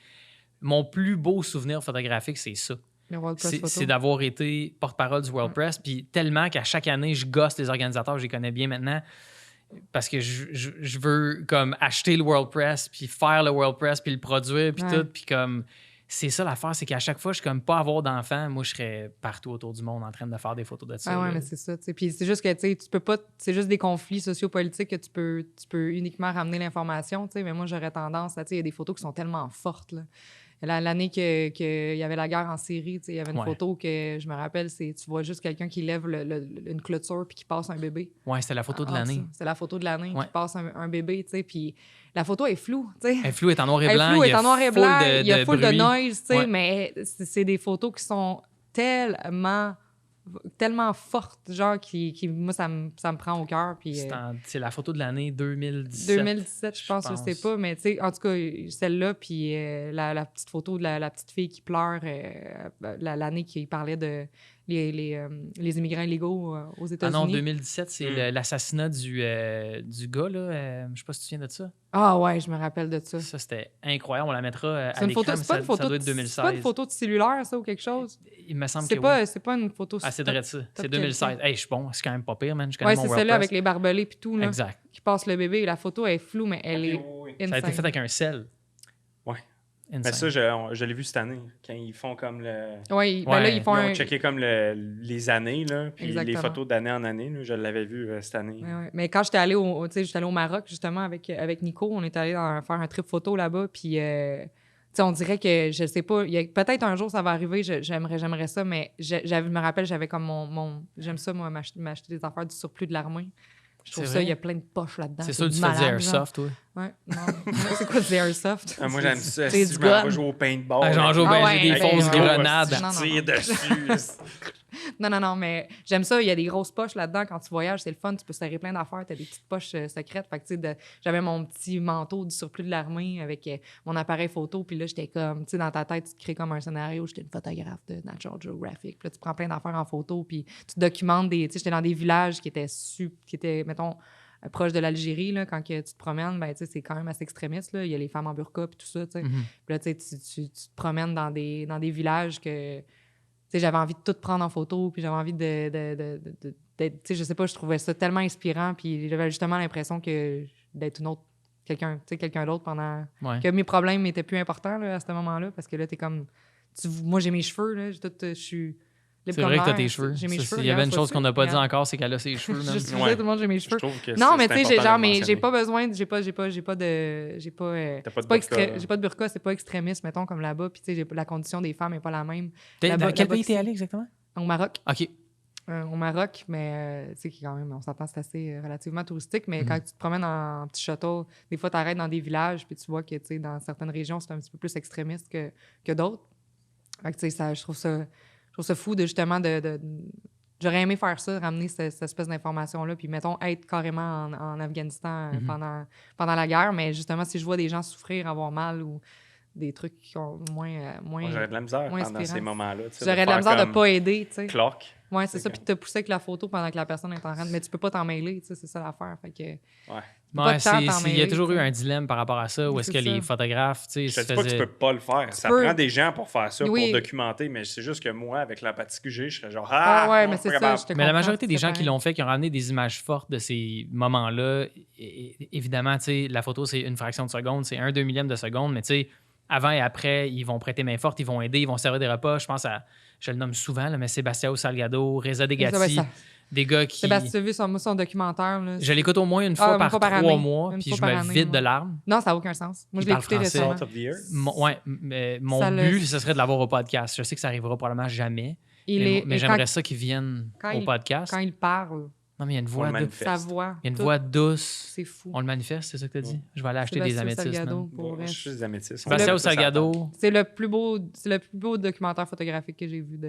mon plus beau souvenir photographique, c'est ça. Le WordPress photo. C'est d'avoir été porte-parole du WordPress. Puis tellement qu'à chaque année, je gosse les organisateurs, je les connais bien maintenant. Parce que je veux comme acheter le WordPress, puis faire le WordPress, puis le produire, puis Ouais. tout. Puis comme, c'est ça l'affaire, c'est qu'à chaque fois, je suis comme pas avoir d'enfant. Moi, je serais partout autour du monde en train de faire des photos de ça. Ah ouais, là. mais c'est ça. Tu sais. Puis c'est juste que tu peux pas. C'est juste des conflits sociopolitiques que tu peux uniquement ramener l'information. Tu sais. Mais moi, j'aurais tendance à. Tu sais, il y a des photos qui sont tellement fortes. Là. L'année qu'il y avait la guerre en Syrie, tu sais, il y avait une Ouais. photo que je me rappelle, c'est tu vois juste quelqu'un qui lève une clôture puis qui passe un bébé. Ouais, c'était la photo de Ah, l'année. ça, c'est la photo de l'année Ouais. qui passe un bébé, tu sais. Puis la photo est floue, tu sais. Elle est floue, elle est en noir et Elle est blanc. floue, il elle y est a en noir et full blanc. de- Il y a de full de bruit. noise, tu sais. Ouais. Mais c'est des photos qui sont tellement fortes, genre, moi, ça me prend au cœur. Puis, C'est la photo de l'année 2017. 2017, je pense, je sais pas. Mais tu sais, en tout cas, celle-là, puis la petite photo de la petite fille qui pleure, l'année qui parlait de les immigrants illégaux aux Ah États-Unis. non, 2017, c'est l'assassinat du gars, là. Je sais pas si tu te souviens de ça. Ah ouais, je me rappelle de ça. Ça, c'était incroyable. On la mettra à C'est une l'écran, photo, mais c'est pas une photo ça doit de- être 2016. c'est pas une photo de cellulaire, ça, ou quelque chose? Il me semble que C'est oui. pas, c'est pas une photo... Ah, c'est vrai de ça. C'est top 2016. qualité. Hey, je suis bon. C'est quand même pas pire, man. Je connais Ouais, mon c'est WordPress. celle-là avec les barbelés puis tout, là, Exact. qui passe le bébé. La photo est floue, mais elle est Ça a été insane. fait avec un sel. Ouais. Insane. Mais ça, je l'ai vu cette année, quand ils font comme le... Ouais, ben Ouais. là, ils font Ils un... ont checké comme les années, là, puis les Exactement. photos d'année en année. Là, je l'avais vu cette année. Ouais, ouais. Mais quand j'étais allée au Maroc, justement, avec Nico, on est allé faire un trip photo là-bas, puis... tu sais, on dirait que, je sais pas, peut-être un jour ça va arriver, j'aimerais ça, mais je me rappelle, j'avais comme j'aime ça, moi, m'acheter des affaires du surplus de l'armée. Je trouve C'est ça, vrai? il y a plein de poches là-dedans. C'est sûr que tu fais malade, du genre. airsoft, toi. Ouais, non. C'est quoi du airsoft? Ah, moi, j'aime ça. C'est Si du je m'en gun. vais jouer au paintball. Ah, j'en joue Ah bien, ouais, j'ai des ben, fausses ouais. grenades. Non, non, Je tire dessus. Non, mais j'aime ça. Il y a des grosses poches là-dedans. Quand tu voyages, c'est le fun. Tu peux serrer plein d'affaires. Tu as des petites poches secrètes. Fait que, tu sais, j'avais mon petit manteau du surplus de l'armée avec mon appareil photo. Puis là, j'étais comme, tu sais, dans ta tête, tu te crées comme un scénario. J'étais une photographe de National Geographic. Puis là, tu prends plein d'affaires en photo. Puis tu documentes des. Tu sais, j'étais dans des villages qui étaient, mettons, proches de l'Algérie. Là, quand que tu te promènes, ben, tu sais, c'est quand même assez extrémiste. Là. Il y a les femmes en burqa. Puis tout ça, tu sais. Mhm. Puis là, tu sais, tu te promènes dans des villages que. Tu sais, j'avais envie de tout prendre en photo, puis j'avais envie d'être... Tu sais, je sais pas, je trouvais ça tellement inspirant, puis j'avais justement l'impression d'être une autre quelqu'un d'autre pendant Ouais. que mes problèmes étaient plus importants là, à ce moment-là, parce que là, t'es comme... moi, j'ai mes cheveux, là, je suis... C'est vrai que t'as tes cheveux. J'ai mes Ça, cheveux. Il y avait une chose qu'on n'a pas dit regarde. encore, c'est qu'elle a ses cheveux. Je Même. suis Ouais. tout le monde, j'ai mes Je cheveux. trouve que Non, mais c'est tu sais, important de le j'ai mentionner. pas besoin, j'ai pas de, j'ai pas, T'as pas de c'est pas burqa, là. j'ai pas de burqa, c'est pas extrémiste, mettons, comme là-bas, puis tu sais, la condition des femmes est pas la même. Dans Là-bas- quel là-bas pays t'es ici. allé exactement? Au Maroc. OK. Au Maroc, mais tu sais, qui quand même, on s'entend, c'est assez relativement touristique, mais quand tu te promènes en petit shuttle, des fois, tu arrêtes dans des villages, puis tu vois que, tu sais, dans certaines régions, c'est un petit peu plus extrémiste que d'autres. Fait que, tu sais, je trouve ça fou de justement j'aurais aimé faire ça, ramener cette espèce d'information-là, puis mettons, être carrément en Afghanistan pendant la guerre, mais justement, si je vois des gens souffrir, avoir mal ou des trucs qui ont moins Moi, j'aurais de la misère moins pendant inspirant. ces moments-là. tu sais, j'aurais de la faire misère de comme pas aider, tu sais. Clock. Ouais, c'est C'est ça, puis de te pousser avec la photo pendant que la personne est en train de... Mais tu peux pas t'en mêler, tu sais, c'est ça l'affaire, fait que... Ouais. Pas Ouais, de temps à t'en il y a mêler, toujours tu eu sais. un dilemme par rapport à ça, où est-ce que C'est ça. les photographes, tu Je sais, te dis pas que tu peux pas le faire. Ça peux. prend des gens pour faire ça, Oui. pour documenter, mais c'est juste que moi, avec l'empathie que j'ai, je serais genre Ah ouais, non, mais je suis c'est pas ça, capable. je te Mais la comprends, majorité des c'est gens qui pareil. l'ont fait, qui ont ramené des images fortes de ces moments-là, évidemment, tu sais, la photo, c'est une fraction de seconde, c'est 1/2 millième de seconde, mais tu sais, avant et après, ils vont prêter main forte, ils vont aider, ils vont servir des repas. Je pense à, je le nomme souvent, là, mais Sébastien Salgado, Reza Degati, ça. des gars qui... Sébastien, tu as vu son documentaire, là? Je l'écoute au moins une fois une par fois par 3 année. mois, Une puis fois je par me année, vide de moi. larmes. Non, ça n'a aucun sens. Moi, Il je l'ai parle écouté français. récemment. Salt of the Year. Mais mon Ça le- but, ce serait de l'avoir au podcast. Je sais que ça arrivera probablement jamais, mais Et j'aimerais quand- ça qu'il vienne quand au il- podcast. Quand il parle, Non, mais il y a une On voix, le douce. manifeste. sa voix, Il y a une tout, voix douce. c'est fou. On le manifeste, c'est ça que tu as dit? Je vais aller acheter des Sébastien améthystes. Salgado, man. pour Moi, vrai. je suis des améthystes. Sébastien On peut Salgado, C'est le plus beau documentaire photographique que j'ai vu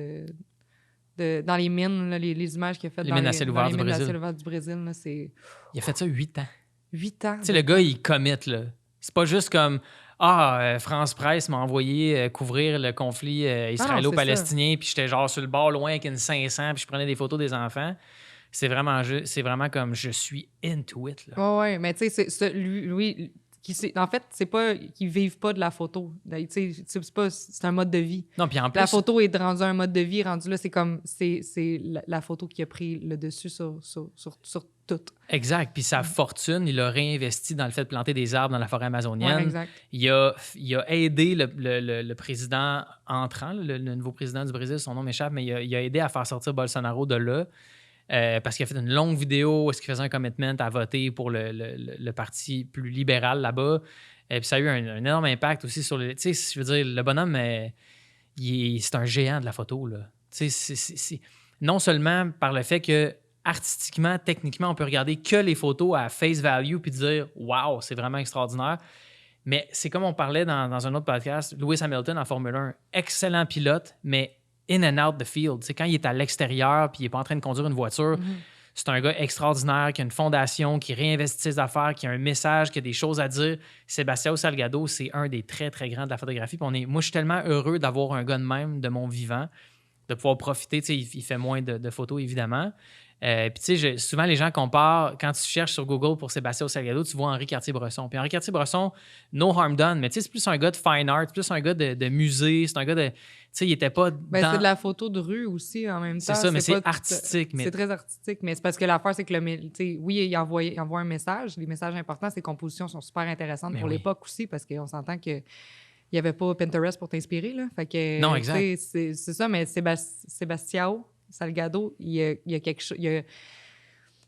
dans les mines, là, les images qu'il a faites Les dans mines à dans ciel ouvert les du mines à Brésil. ciel ouvert du Brésil. Là, c'est il a fait ça 8 ans. 8 ans. Tu sais, le gars, il commit, là. C'est pas juste comme France Presse m'a envoyé couvrir le conflit israélo-palestinien, puis j'étais genre sur le bord loin avec une 500, puis je prenais des photos des enfants. C'est vraiment comme je suis into it, là. Ouais, mais tu sais, lui en fait, c'est pas qu'ils vivent pas de la photo. Tu sais, c'est un mode de vie. Non, puis en plus, La photo est rendue un mode de vie, rendu là, c'est comme c'est la photo qui a pris le dessus sur tout. exact. Puis sa fortune, il a réinvesti dans le fait de planter des arbres dans la forêt amazonienne. Ouais, exact. Il a aidé le président entrant, le nouveau président du Brésil, son nom m'échappe, mais il a aidé à faire sortir Bolsonaro de là. Parce qu'il a fait une longue vidéo où est-ce qu'il faisait un commitment à voter pour le parti plus libéral là-bas. Et puis ça a eu un énorme impact aussi sur le... Tu sais, je veux dire, le bonhomme, c'est un géant de la photo, là. Tu sais, c'est non seulement par le fait que artistiquement, techniquement, on peut regarder que les photos à face value puis dire « Wow, c'est vraiment extraordinaire », mais c'est comme on parlait dans un autre podcast, Lewis Hamilton en Formule 1, excellent pilote, mais in and out the field. Tu sais, quand il est à l'extérieur puis il n'est pas en train de conduire une voiture, c'est un gars extraordinaire qui a une fondation, qui réinvestit ses affaires, qui a un message, qui a des choses à dire. Sébastien Salgado, c'est un des très, très grands de la photographie. Puis moi, je suis tellement heureux d'avoir un gars de même de mon vivant, de pouvoir profiter. Tu sais, il fait moins de photos, évidemment. Puis, tu sais, souvent, les gens comparent, quand tu cherches sur Google pour Sébastien Salgado, tu vois Henri Cartier-Bresson. Puis Henri Cartier-Bresson, no harm done, mais tu sais, c'est plus un gars de fine art, c'est plus un gars de musée, c'est un gars de... Tu sais, il était pas Ben, c'est de la photo de rue aussi en même temps. C'est ça, mais c'est pas- artistique. Mais... C'est très artistique, mais c'est parce que l'affaire, c'est que oui, il envoie un message. Les messages importants, ses compositions sont super intéressantes Mais pour oui. l'époque aussi, parce qu'on s'entend qu'il n'y avait pas Pinterest pour t'inspirer. Là. Fait que, Non, exact. tu sais, c'est ça, mais Sébastien Salgado, il y a quelque chose.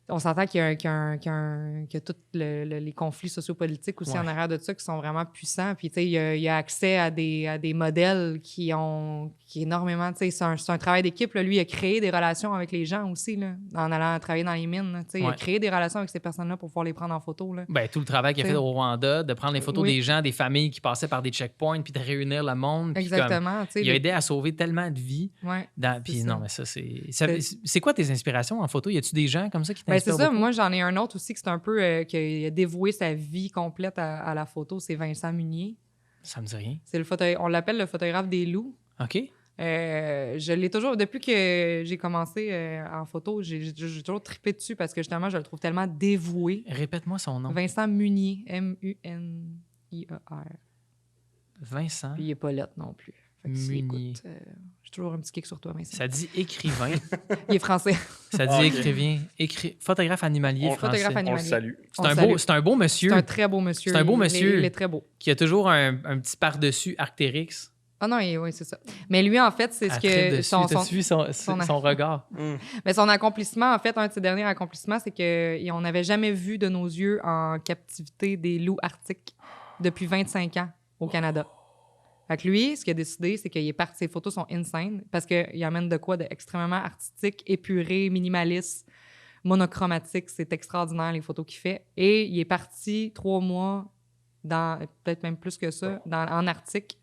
On s'entend qu'il y a tous les conflits sociopolitiques aussi Ouais. en arrière de ça qui sont vraiment puissants. Puis, tu sais, il y a accès à des modèles qui énormément... Tu sais, c'est un travail d'équipe. Là. Lui, il a créé des relations avec les gens aussi, là, en allant travailler dans les mines. Là. Tu sais, il a Ouais. créé des relations avec ces personnes-là pour pouvoir les prendre en photo. Là. Ben, tout le travail qu'il a fait T'sais. au Rwanda, de prendre les photos Oui. des gens, des familles qui passaient par des checkpoints, puis de réunir le monde. puis comme, Exactement. tu sais, il a aidé à sauver tellement de vies. Ouais. Puis ça. non, mais ça, c'est quoi tes inspirations en photo? Y a-tu des gens comme ça qui Ben, t'inspirent c'est ça. beaucoup? Moi, j'en ai un autre aussi qui c'est un peu qui a dévoué sa vie complète à la photo. C'est Vincent Munier. Ça me dit rien. On l'appelle le photographe des loups. OK? Je l'ai toujours... Depuis que j'ai commencé en photo, j'ai toujours trippé dessus parce que justement, je le trouve tellement dévoué. Répète-moi son nom. Vincent Munier. M-U-N-I-E-R. Vincent. Puis il est pas lettre non plus. Fait que si, Munier. écoute, j'ai toujours un petit kick sur toi, Vincent. Ça dit écrivain. Il est français. Ça dit écrivain. Photographe animalier français. Photographe On le animalier. salue. C'est un beau monsieur C'est un très beau monsieur. C'est un beau monsieur. Il est très beau. qui a toujours un petit par-dessus Arc'teryx. Ah non, oui, c'est ça. Mais lui, en fait, c'est ce que... T'as-tu vu son regard? Mais son accomplissement, en fait, un de ses derniers accomplissements, c'est qu'on n'avait jamais vu de nos yeux en captivité des loups arctiques depuis 25 ans au Canada. Fait que lui, ce qu'il a décidé, c'est qu'il est parti. Ses photos sont insane parce qu'il amène de quoi d'extrêmement artistique, épuré, minimaliste, monochromatique. C'est extraordinaire, les photos qu'il fait. Et il est parti 3 mois, peut-être même plus que ça, en Arctique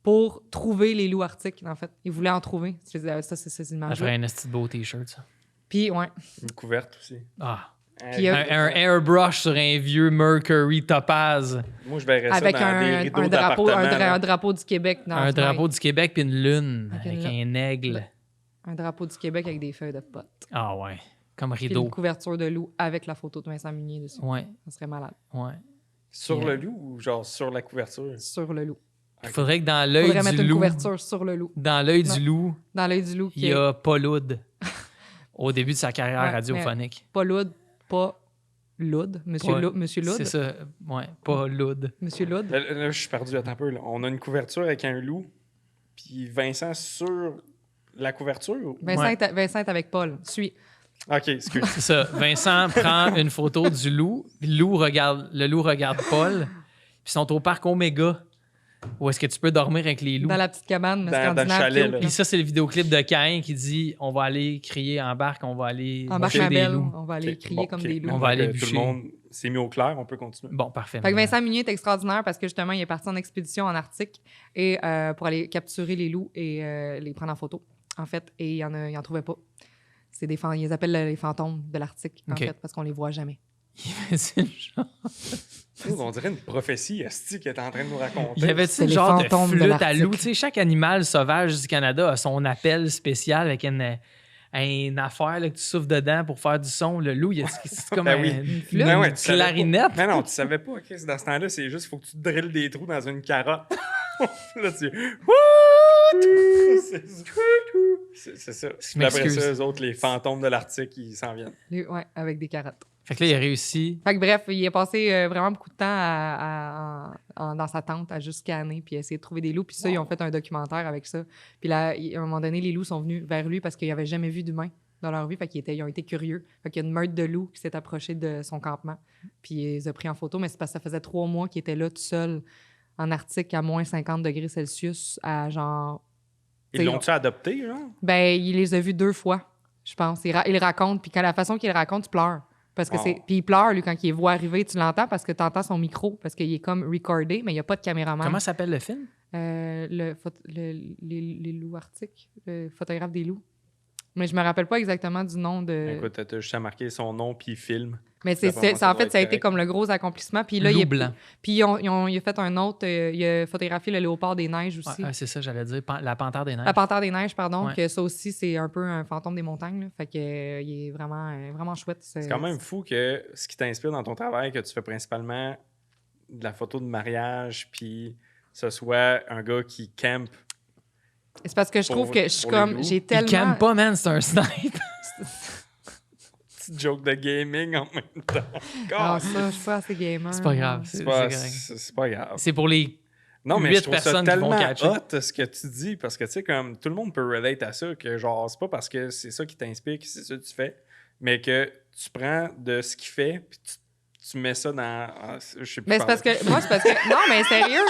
pour trouver les loups arctiques, en fait. Il voulait en trouver. Ça, c'est ces Ça images. ferait un esti de beau T-shirt, ça. Puis, ouais. Une couverte aussi. Ah. Puis, Un airbrush sur un vieux Mercury Topaz. Moi, je verrais ça avec dans des rideaux un drapeau, d'appartement. un drapeau du Québec. Dans Un la drapeau fenêtre. du Québec puis une lune Avec avec un aigle. Un drapeau du Québec avec des feuilles de pote. Ah ouais. Comme Puis rideau. une couverture de loup avec la photo de Vincent Munier dessus. Ouais, Ça serait malade. ouais. Sur le loup ou genre sur la couverture? Sur le loup. Il faudrait que dans Il l'œil faudrait mettre du une loup, couverture sur le loup. dans l'œil Non. du loup, Dans l'œil du loup, il qui y est a Paul Oud au début de sa carrière Ouais, radiophonique. pas Loud, pas Loud. Monsieur Pas- Loud. Monsieur Loud. C'est ça, ouais, pas Loud. Monsieur Loud. Là, je suis perdu. Attends un peu. Là. On a une couverture avec un loup, puis Vincent sur la couverture? Vincent, Ouais. Vincent est avec Paul. Suis. OK, excuse. C'est ça. Vincent prend une photo du loup, puis le loup regarde Paul, puis ils sont au parc Omega, où est-ce que tu peux dormir avec les loups. Dans la petite cabane Dans le scandinave. chalet, cute, là. Puis ça, c'est le vidéoclip de Caïn qui dit on va aller crier en barque, on va aller En barque boucher à des belle, loups. on va aller OK, crier bon, comme OK. des loups. On va aller Tout bûcher. le monde s'est mis au clair, on peut continuer. Bon, parfait. Fait que Vincent Munier est extraordinaire parce que justement, il est parti en expédition en Arctique et, pour aller capturer les loups et les prendre en photo, en fait. Et il en trouvait pas. Ils les appellent les fantômes de l'Arctique, en OK. fait, parce qu'on les voit jamais. C'est le genre- On dirait une prophétie, Asti, qui est en train de nous raconter. Il y avait C'est le les genre de fantômes de flûte à l'Arctique. loup. Tu sais, chaque animal sauvage du Canada a son appel spécial avec une affaire là, que tu souffles dedans pour faire du son. Le loup, c'est comme Ben oui. une flûte? Ben ouais, tu savais clarinette. pas. Non, tu savais pas, Chris. Dans ce temps-là, c'est juste, il faut que tu te drilles des trous dans une carotte. Là, tu... C'est ça. Puis après m'excuse. ça, eux autres, les fantômes de l'Arctique, ils s'en viennent. Ouais, avec des carottes. Fait que là, il a réussi. Fait que bref, il a passé vraiment beaucoup de temps dans sa tente à juste scanner puis essayer de trouver des loups. Puis ça, ils ont fait un documentaire avec ça. Puis là, à un moment donné, les loups sont venus vers lui parce qu'ils n'avaient jamais vu d'humains dans leur vie. Fait qu'ils ont été curieux. Fait qu'il y a une meute de loups qui s'est approchée de son campement. Puis il les a pris en photo. Mais c'est parce que ça faisait 3 mois qu'il était là tout seul en Arctique à moins 50 degrés Celsius à genre... Ils l'ont-tu adopté, genre? Ben, il les a vus 2 fois, je pense. Il raconte. Puis la façon qu'il raconte, tu pleures. Parce que Oh. Puis il pleure, lui, quand il les voit arriver, tu l'entends parce que tu entends son micro, parce qu'il est comme recordé, mais il n'y a pas de caméraman. Comment s'appelle le film? Les loups arctiques, le photographe des loups. Mais je me rappelle pas exactement du nom de. Écoute, t'as juste à marquer son nom puis film. Mais ça, ça, vraiment, ça en doit fait, ça a être été correct. comme le gros accomplissement. Puis là, Loup il est blanc. Puis il a fait un autre. Il a photographié le léopard des neiges aussi. Ouais, c'est ça, j'allais dire. La panthère des neiges. La panthère des neiges, pardon. Ouais. Que ça aussi, c'est un peu un fantôme des montagnes. Là. Fait que il est vraiment chouette. C'est quand même fou que ce qui t'inspire dans ton travail, que tu fais principalement de la photo de mariage, puis ce soit un gars qui campe. C'est parce que je trouve que je suis pour les comme. loups. J'ai Il tellement. calme pas, man, c'est un snipe. Petite joke de gaming en même temps. Ah, ça, je suis pas assez gamer. C'est pas grave. C'est C'est pas, correct. c'est pas grave. C'est pour les. Non, mais 8 je trouve ça personnes qui vont tellement catcher. hot ce que tu dis, parce que tu sais, comme tout le monde peut relate à ça, que genre, c'est pas parce que c'est ça qui t'inspire que c'est ça que tu fais, mais que tu prends de ce qu'il fait, puis tu mets ça dans. Je sais plus. Mais c'est parce que. Moi, c'est parce que. Non, mais sérieux.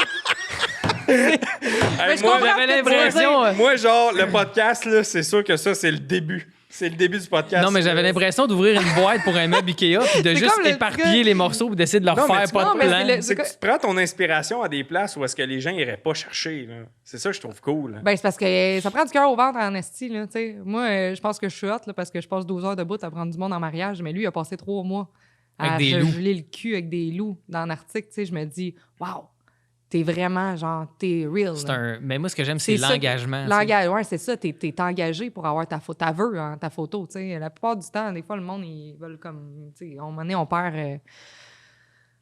Hey, je moi, comprends J'avais ce que tu veux l'impression. dire. moi, genre, le podcast, là, c'est sûr que ça, c'est le début. C'est le début du podcast. Non, mais j'avais l'impression d'ouvrir une boîte pour un meuble Ikea puis de C'est juste comme le éparpiller gars- les morceaux et d'essayer de leur Non, mais faire tu- pas non, de mais plan. c'est le- C'est que tu prends ton inspiration à des places où est-ce que les gens iraient pas chercher. Là. C'est ça que je trouve cool. Là. Ben, c'est parce que ça prend du cœur au ventre en esti, là, tu sais. Moi, je pense que je suis hot, là, parce que je passe 12 heures debout à prendre du monde en mariage, mais lui, il a passé 3 mois à Avec des loups. geler le cul avec des loups dans l'Arctique, tu sais. Je me dis, waouh, t'es vraiment, genre, t'es real. C'est là. un... Mais moi, ce que j'aime, c'est C'est ça, l'engagement. tu sais. L'engagement, ouais, c'est ça. T'es engagé pour avoir ta vœu, hein, ta photo, tu sais. La plupart du temps, des fois, le monde, ils veulent comme, tu sais, à un moment donné, on perd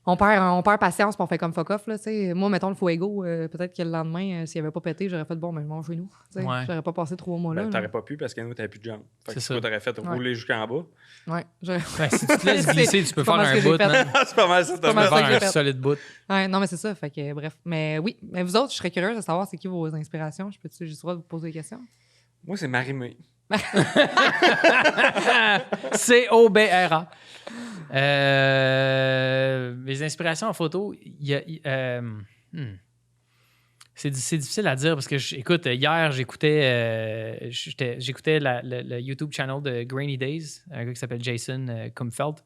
on perd patience, puis on fait comme fuck off, là, tu sais. Moi, mettons le fuego, peut-être que le lendemain, s'il avait pas pété, j'aurais fait bon, mais je mange chez nous. Tu sais. Ouais. J'aurais pas passé 3 mois là. Ben, là. t'aurais pas pu parce que nous, t'avais plus de jambes. Fait que C'est ça. toi, t'aurais fait rouler jusqu'en bas. Ouais, j'aurais... Ben, si tu te laisses glisser, tu peux c'est pas faire mal ce un que j'ai bout, fait. man. C'est pas mal ça, Pas t'as mal Tu peux ça que faire j'ai un fait. solide bout. Ouais, non, mais c'est ça. Fait que, bref. Mais oui, mais vous autres, je serais curieuse de savoir c'est qui vos inspirations. Je peux-tu juste vous poser des questions? Moi, c'est Marie-Mé. COBRA. Mes inspirations en photo, c'est difficile à dire parce que, écoute, hier, j'écoutais le YouTube channel de Grainy Days, un gars qui s'appelle Jason Kumfeld.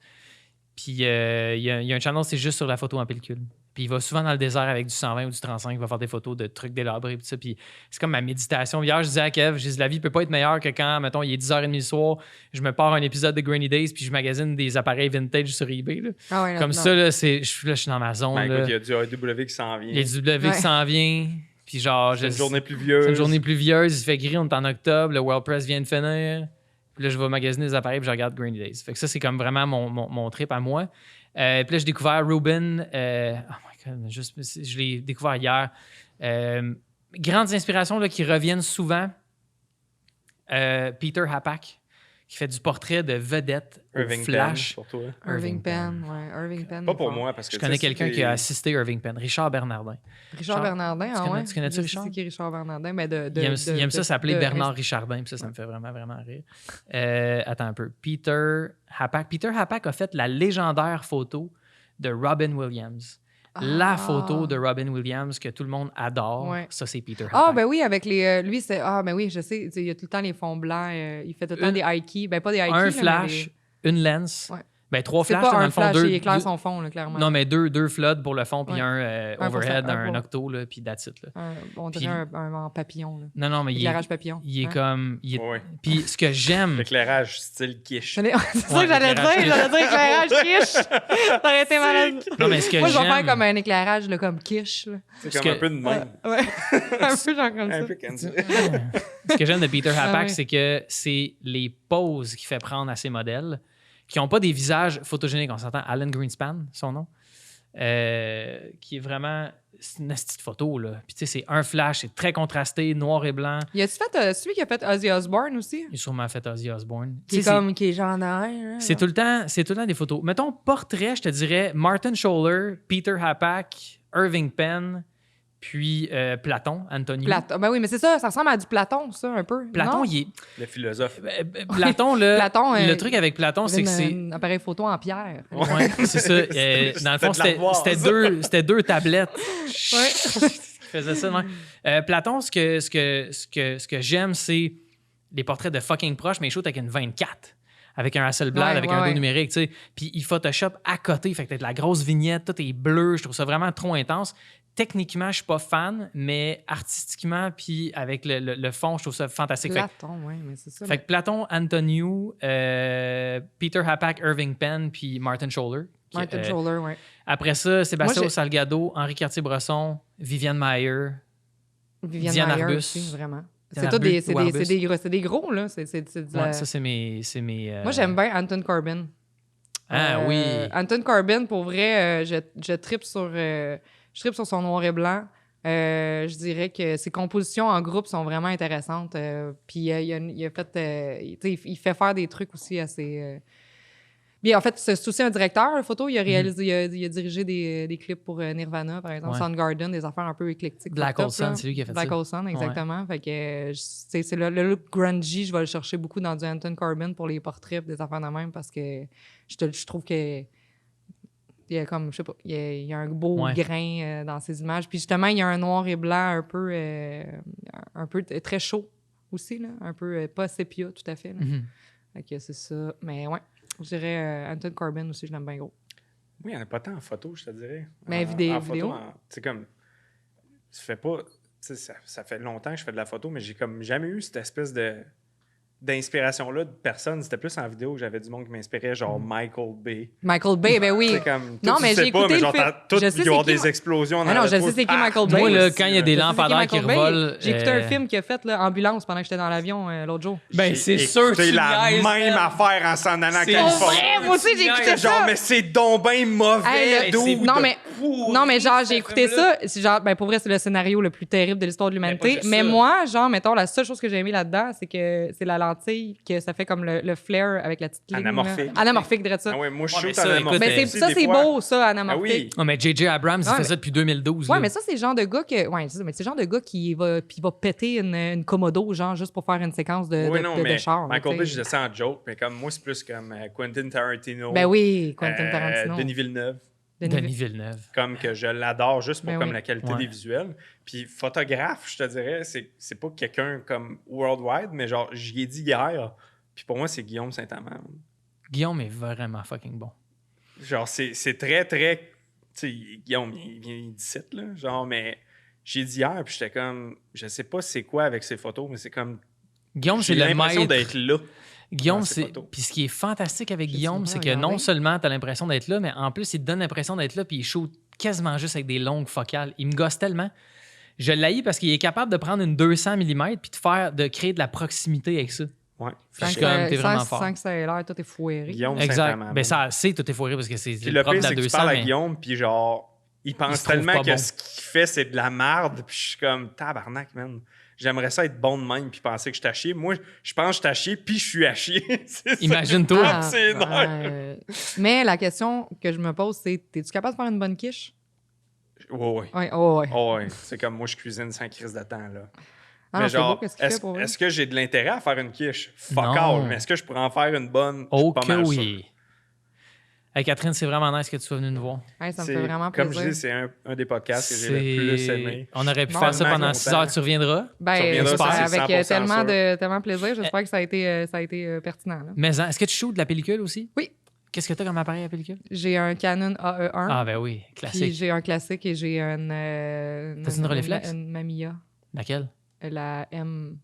Puis il y a un channel, c'est juste sur la photo en pellicule. Puis il va souvent dans le désert avec du 120 ou du 35, il va faire des photos de trucs délabrés et tout ça. Puis c'est comme ma méditation. Hier, je disais à Kev, la vie peut pas être meilleure que quand, mettons, il est 10h30 le soir, je me pars un épisode de Grainy Days puis je magasine des appareils vintage sur eBay. Là. Ah ouais, Comme ça, là, je suis dans ma zone. Ben, là. écoute, il y a du AEW qui s'en vient. Il y a du W qui s'en vient. Puis genre, C'est une journée pluvieuse. C'est une journée pluvieuse, il fait gris, on est en octobre, le World Press vient de finir. Puis là, je vais magasiner des appareils puis je regarde Grainy Days. Fait que ça, c'est comme vraiment mon trip à moi. Puis là, j'ai découvert Ruben. Oh my God, je l'ai découvert hier. Grandes inspirations là, qui reviennent souvent. Peter Hapak, qui fait du portrait de vedette au Irving flash. Penn, pour toi. Irving Penn, ouais. Irving Penn. Pas pour moi, parce que Je connais quelqu'un qui a assisté Irving Penn, Richard Bernardin. Richard Bernardin, ah ouais. Tu connais-tu Je Richard? sais qui est Richard Bernardin, mais il Il aime ça s'appeler Bernard Richardin, puis ça me fait vraiment, vraiment rire. Attends un peu. Peter Hapak. Peter Hapak a fait la légendaire photo de Robin Williams. La photo de Robin Williams que tout le monde adore, Ouais. ça, c'est Peter Hapak. Ah, ben oui, avec les. Lui, c'est. Ah, ben oui, je sais. Il y a tout le temps les fonds blancs. Il fait tout le temps des high keys. Ben, pas des high keys. Un là, flash, mais une lens. Ouais. Ben, 3 c'est flashs, pas dans un le fond, flash, 2. il éclaire son fond, là, clairement. Non, mais deux floods pour le fond, puis Ouais. un Un pour overhead, ça, un un pour- octo, là, puis that's it. Là. On Puis- dirait un en papillon. Là. Non, mais Éclairage papillon. il est Hein? comme... Ouais. Puis ce que j'aime... L'éclairage style quiche. C'est ça Ouais, que j'allais dire. l'éclairage J'allais dire éclairage quiche. Ça aurait été malade. Non, mais ce que Moi, je vais j'aime... faire comme un éclairage là, comme quiche. Là. C'est Parce comme un que- peu de même. Ouais. un peu genre comme ça. Un peu comme ça. Ce que j'aime de Peter Hapak, Ah ouais. c'est que c'est les poses qu'il fait prendre à ses modèles qui n'ont pas des visages photogéniques. On s'entend Alan Greenspan, son nom, qui est vraiment... C'est une petite photo, là. Puis tu sais, c'est un flash, c'est très contrasté, noir et blanc. Il a-tu fait celui qui a fait Ozzy Osbourne aussi? Il a sûrement fait Ozzy Osbourne. Qui Tu est sais, comme, qui est genre derrière. c'est tout le temps des photos. Mettons, portrait, je te dirais Martin Scholler, Peter Hapak, Irving Penn, puis Platon, Antonio. Platon. Ben oui, mais c'est ça, ça ressemble à du Platon, ça, un peu. Platon, non? il est... Le philosophe. Platon, là, Platon, le truc avec Platon, c'est que c'est... un appareil photo en pierre. Ouais, c'est ça. Dans le fond, C'était de l'ardoise. c'était deux tablettes. Ouais. qui faisaient ça. Ouais. Platon, ce que j'aime, c'est les portraits de fucking proches, mais il shoot avec une 24. Avec un Hasselblad, Ouais, avec ouais, un dos ouais. numérique, tu sais. Puis il Photoshop à côté, fait que t'as de la grosse vignette, tout est bleu. Je trouve ça vraiment trop intense. Techniquement, je suis pas fan, mais artistiquement, puis avec le fond, je trouve ça fantastique. Platon, oui, mais c'est ça. Fait que Platon, Antoniou, Peter Hapak, Irving Penn, puis Martin Scholler. Martin Scholler, oui. Après ça, Sébastien Moi, j'ai- Salgado, Henri Cartier-Bresson, Viviane Mayer. Viviane Diane Mayer Arbus. aussi, vraiment. Diane C'est tout des, Arbus c'est ou des, Arbus. c'est des gros, là. C'est de la- Ouais, ça, c'est mes... Moi, j'aime bien Anton Corbin. Ah oui. Anton Corbin, pour vrai, je trippe sur son noir et blanc. Je dirais que ses compositions en groupe sont vraiment intéressantes. Puis il a fait... tu sais, il fait faire des trucs aussi assez... Bien, en fait, c'est aussi un directeur de photo. Il a réalisé, il a dirigé des clips pour Nirvana, par exemple, Ouais. Soundgarden, des affaires un peu éclectiques. Black fucked Hole up, Sun, là. c'est lui qui a fait Black ça. Hole Sun, exactement. Fait que c'est le look grungy, je vais le chercher beaucoup dans du Anton Corbin pour les portraits, des affaires de même, parce que je trouve que il y a comme, je sais pas, il y a un beau Ouais. grain dans ces images. Puis justement, il y a un noir et blanc un peu très chaud aussi, là, un peu pas sépia tout à fait. Là. Mhm. Fait que c'est ça. Mais ouais, je dirais Anton Corbin aussi, je l'aime bien gros. Oui, il n'y en a pas tant en photo, je te dirais. Mais En vidéo. photo, c'est comme... Ça fait pas... tu sais, ça fait longtemps que je fais de la photo, mais j'ai comme jamais eu cette espèce de d'inspiration-là de personnes. C'était plus en vidéo que j'avais du monde qui m'inspirait, genre Michael Bay. Michael Bay, ben oui. C'est comme, Non, toi, tu mais sais j'ai pas, écouté mais le genre, film. tous, Je sais ils ont c'est qui, des explosions dans Ah non, la je sais route. c'est qui Michael Bay. Moi, là, aussi, quand il y a des Je sais c'est qui lampadaires qui Michael Bay. revolent... J'ai écouté un film qu'il a fait, là, Ambulance, pendant que j'étais dans l'avion l'autre jour. Ben, c'est sûr que C'est tu la niaises, même man. affaire en s'en allant en C'est Californie. vrai, moi aussi, j'ai écouté Genre, ça. mais c'est donc ben mauvais, Hey, dude. non, mais genre, ce j'ai écouté film-là. ça. C'est genre, ben, pour vrai, c'est le scénario le plus terrible de l'histoire de l'humanité. juste Mais ça. moi, genre, mettons, la seule chose que j'ai aimé là-dedans, c'est que c'est la lentille, que ça fait comme le flare avec la petite ligne. là. Anamorphique. Anamorphique, dirais ça. Ah ouais, moi, je Ouais, suis mais chaud ça, en écoute, Mais amorphique ça, aussi, c'est des fois. beau, ça, Ah anamorphique. oui. Non, mais J.J. Abrams, il Ouais, fait mais- ça depuis 2012. Ouais, là. mais ça, c'est le genre de gars que. Ouais, c'est ça, mais c'est le genre de gars qui va péter une Komodo, genre, juste pour faire une séquence de, Oui, de, non, de, de mais char. Michael Bay, tu je sais. disais ça en joke, mais comme moi, c'est plus comme Quentin Tarantino. Ben oui, Quentin Tarantino. Denis Villeneuve. Denis Villeneuve. Comme que je l'adore juste pour Ben comme oui. la qualité Ouais. des visuels. Puis photographe, je te dirais, c'est pas quelqu'un comme worldwide, mais genre, j'y ai dit hier. Puis pour moi, c'est Guillaume Saint-Amand. Guillaume est vraiment fucking bon. Genre, c'est très, très... Tu sais, Guillaume, il vient d'ici, là. Genre, mais j'ai dit hier, puis j'étais comme... Je sais pas c'est quoi avec ses photos, mais c'est comme... Guillaume, c'est J'ai le l'impression maître. d'être là. Guillaume, dans ses c'est. photos. Puis ce qui est fantastique avec Je Guillaume, sais c'est pas, que non regardez. seulement tu as l'impression d'être là, mais en plus, il te donne l'impression d'être là, puis il shoot quasiment juste avec des longues focales. Il me gosse tellement. Je l'haïs parce qu'il est capable de prendre une 200 mm puis de créer de la proximité avec ça. Ouais. Je suis comme, t'es vraiment fort. Sans que ça ait l'air, tout est foiré. Guillaume Exact. Saint-Amand. Ben ça, c'est tout est foiré parce que c'est Puis le le propre pire, de la c'est que tu 200, parles à mais Guillaume, puis genre, il pense se trouve tellement pas que bon. ce qu'il fait, c'est de la merde. Puis je suis comme, tabarnak, man. J'aimerais ça être bon de même, puis penser que je suis à chier. Moi, je pense que je suis à chier, puis je suis à chier. C'est ça. imagine-toi. Ah, c'est énorme. Mais la question que je me pose, c'est es-tu capable de faire une bonne quiche? Ouais, ouais. Oui, oh, ouais. Oh, ouais. C'est comme moi, je cuisine sans crise de temps, là. Ah, mais non, c'est beau, genre, qu'est-ce qu'il fait pour vrai? est-ce que j'ai de l'intérêt à faire une quiche? Fuck Non. all. Mais est-ce que je pourrais en faire une bonne? Je Oh suis pas que mal sûr. oui. Hey, Catherine, c'est vraiment nice que tu sois venue nous voir. Hey, ça me C'est- fait vraiment Comme plaisir. je dis, c'est un des podcasts que j'ai le plus aimé. On aurait pu Bon, faire ça tellement pendant content. 6 heures, tu reviendras. Ben, Ça reviendra, ça, c'est avec 100% tellement plaisir. J'espère que ça a été pertinent. Là. Mais est-ce que tu shoots de la pellicule aussi? Oui. Qu'est-ce que tu as comme appareil à pellicule? J'ai un Canon AE1. Ah, ben oui, Puis classique. j'ai un classique et j'ai une. T'as une Rolleiflex? Une Mamiya. Laquelle? La M.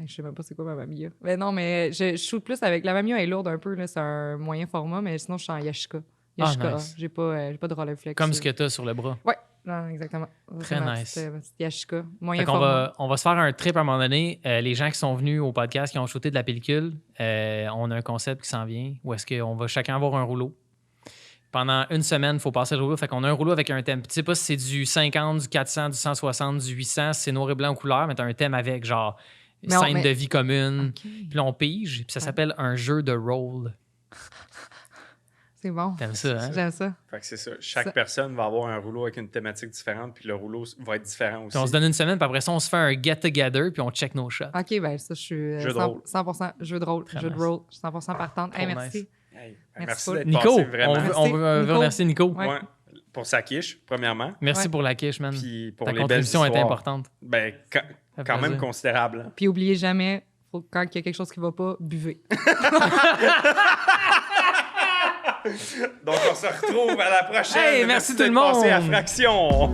Je sais même pas c'est quoi ma Mamiya. Mais non, mais je shoot plus avec. La Mamiya est lourde un peu, là, c'est un moyen format, mais sinon je suis en Yashica. Yashica. nice. J'ai pas de Rolleiflex. Comme ce que tu as sur le bras. Ouais, non, exactement. Très C'est ma nice. ma petite Yashica. Moyen Fait qu'on format. on va se faire un trip à un moment donné. Les gens qui sont venus au podcast, qui ont shooté de la pellicule, on a un concept qui s'en vient où est-ce qu'on va chacun avoir un rouleau. Pendant une semaine, il faut passer le rouleau. Fait qu'on a un rouleau avec un thème. Tu sais pas si c'est du 50, du 400, du 160, du 800, si c'est noir et blanc ou couleur, mais tu as un thème avec genre Mais on- scène mais- de vie commune. OK. Puis là, on pige, puis ça s'appelle un jeu de rôle. C'est bon. T'aimes ça, hein? J'aime ça. Fait que c'est ça. Chaque Ça- personne va avoir un rouleau avec une thématique différente, puis le rouleau va être différent aussi. Puis on se donne une semaine, puis après ça, on se fait un get-together, puis on check nos shots. OK, ben ça, je suis Jeu de rôle. 100% jeu de rôle. Très Jeu de nice. rôle. Je suis 100% partante. Hey, Trop merci. nice. Hey, Merci merci full. d'être Nico, passé, on vraiment. veut, Merci, on veut Nico. remercier Nico. Ouais. Ouais. Pour sa quiche, premièrement. Merci Ouais. pour la quiche, man. Puis pour Ta les belles contribution est histoires. importante. Ben, quand fait même plaisir. considérable. hein. Puis oubliez jamais, quand il y a quelque chose qui va pas, buvez. Donc, on se retrouve à la prochaine. Hey, merci tout le d'être passé à monde. Fraction.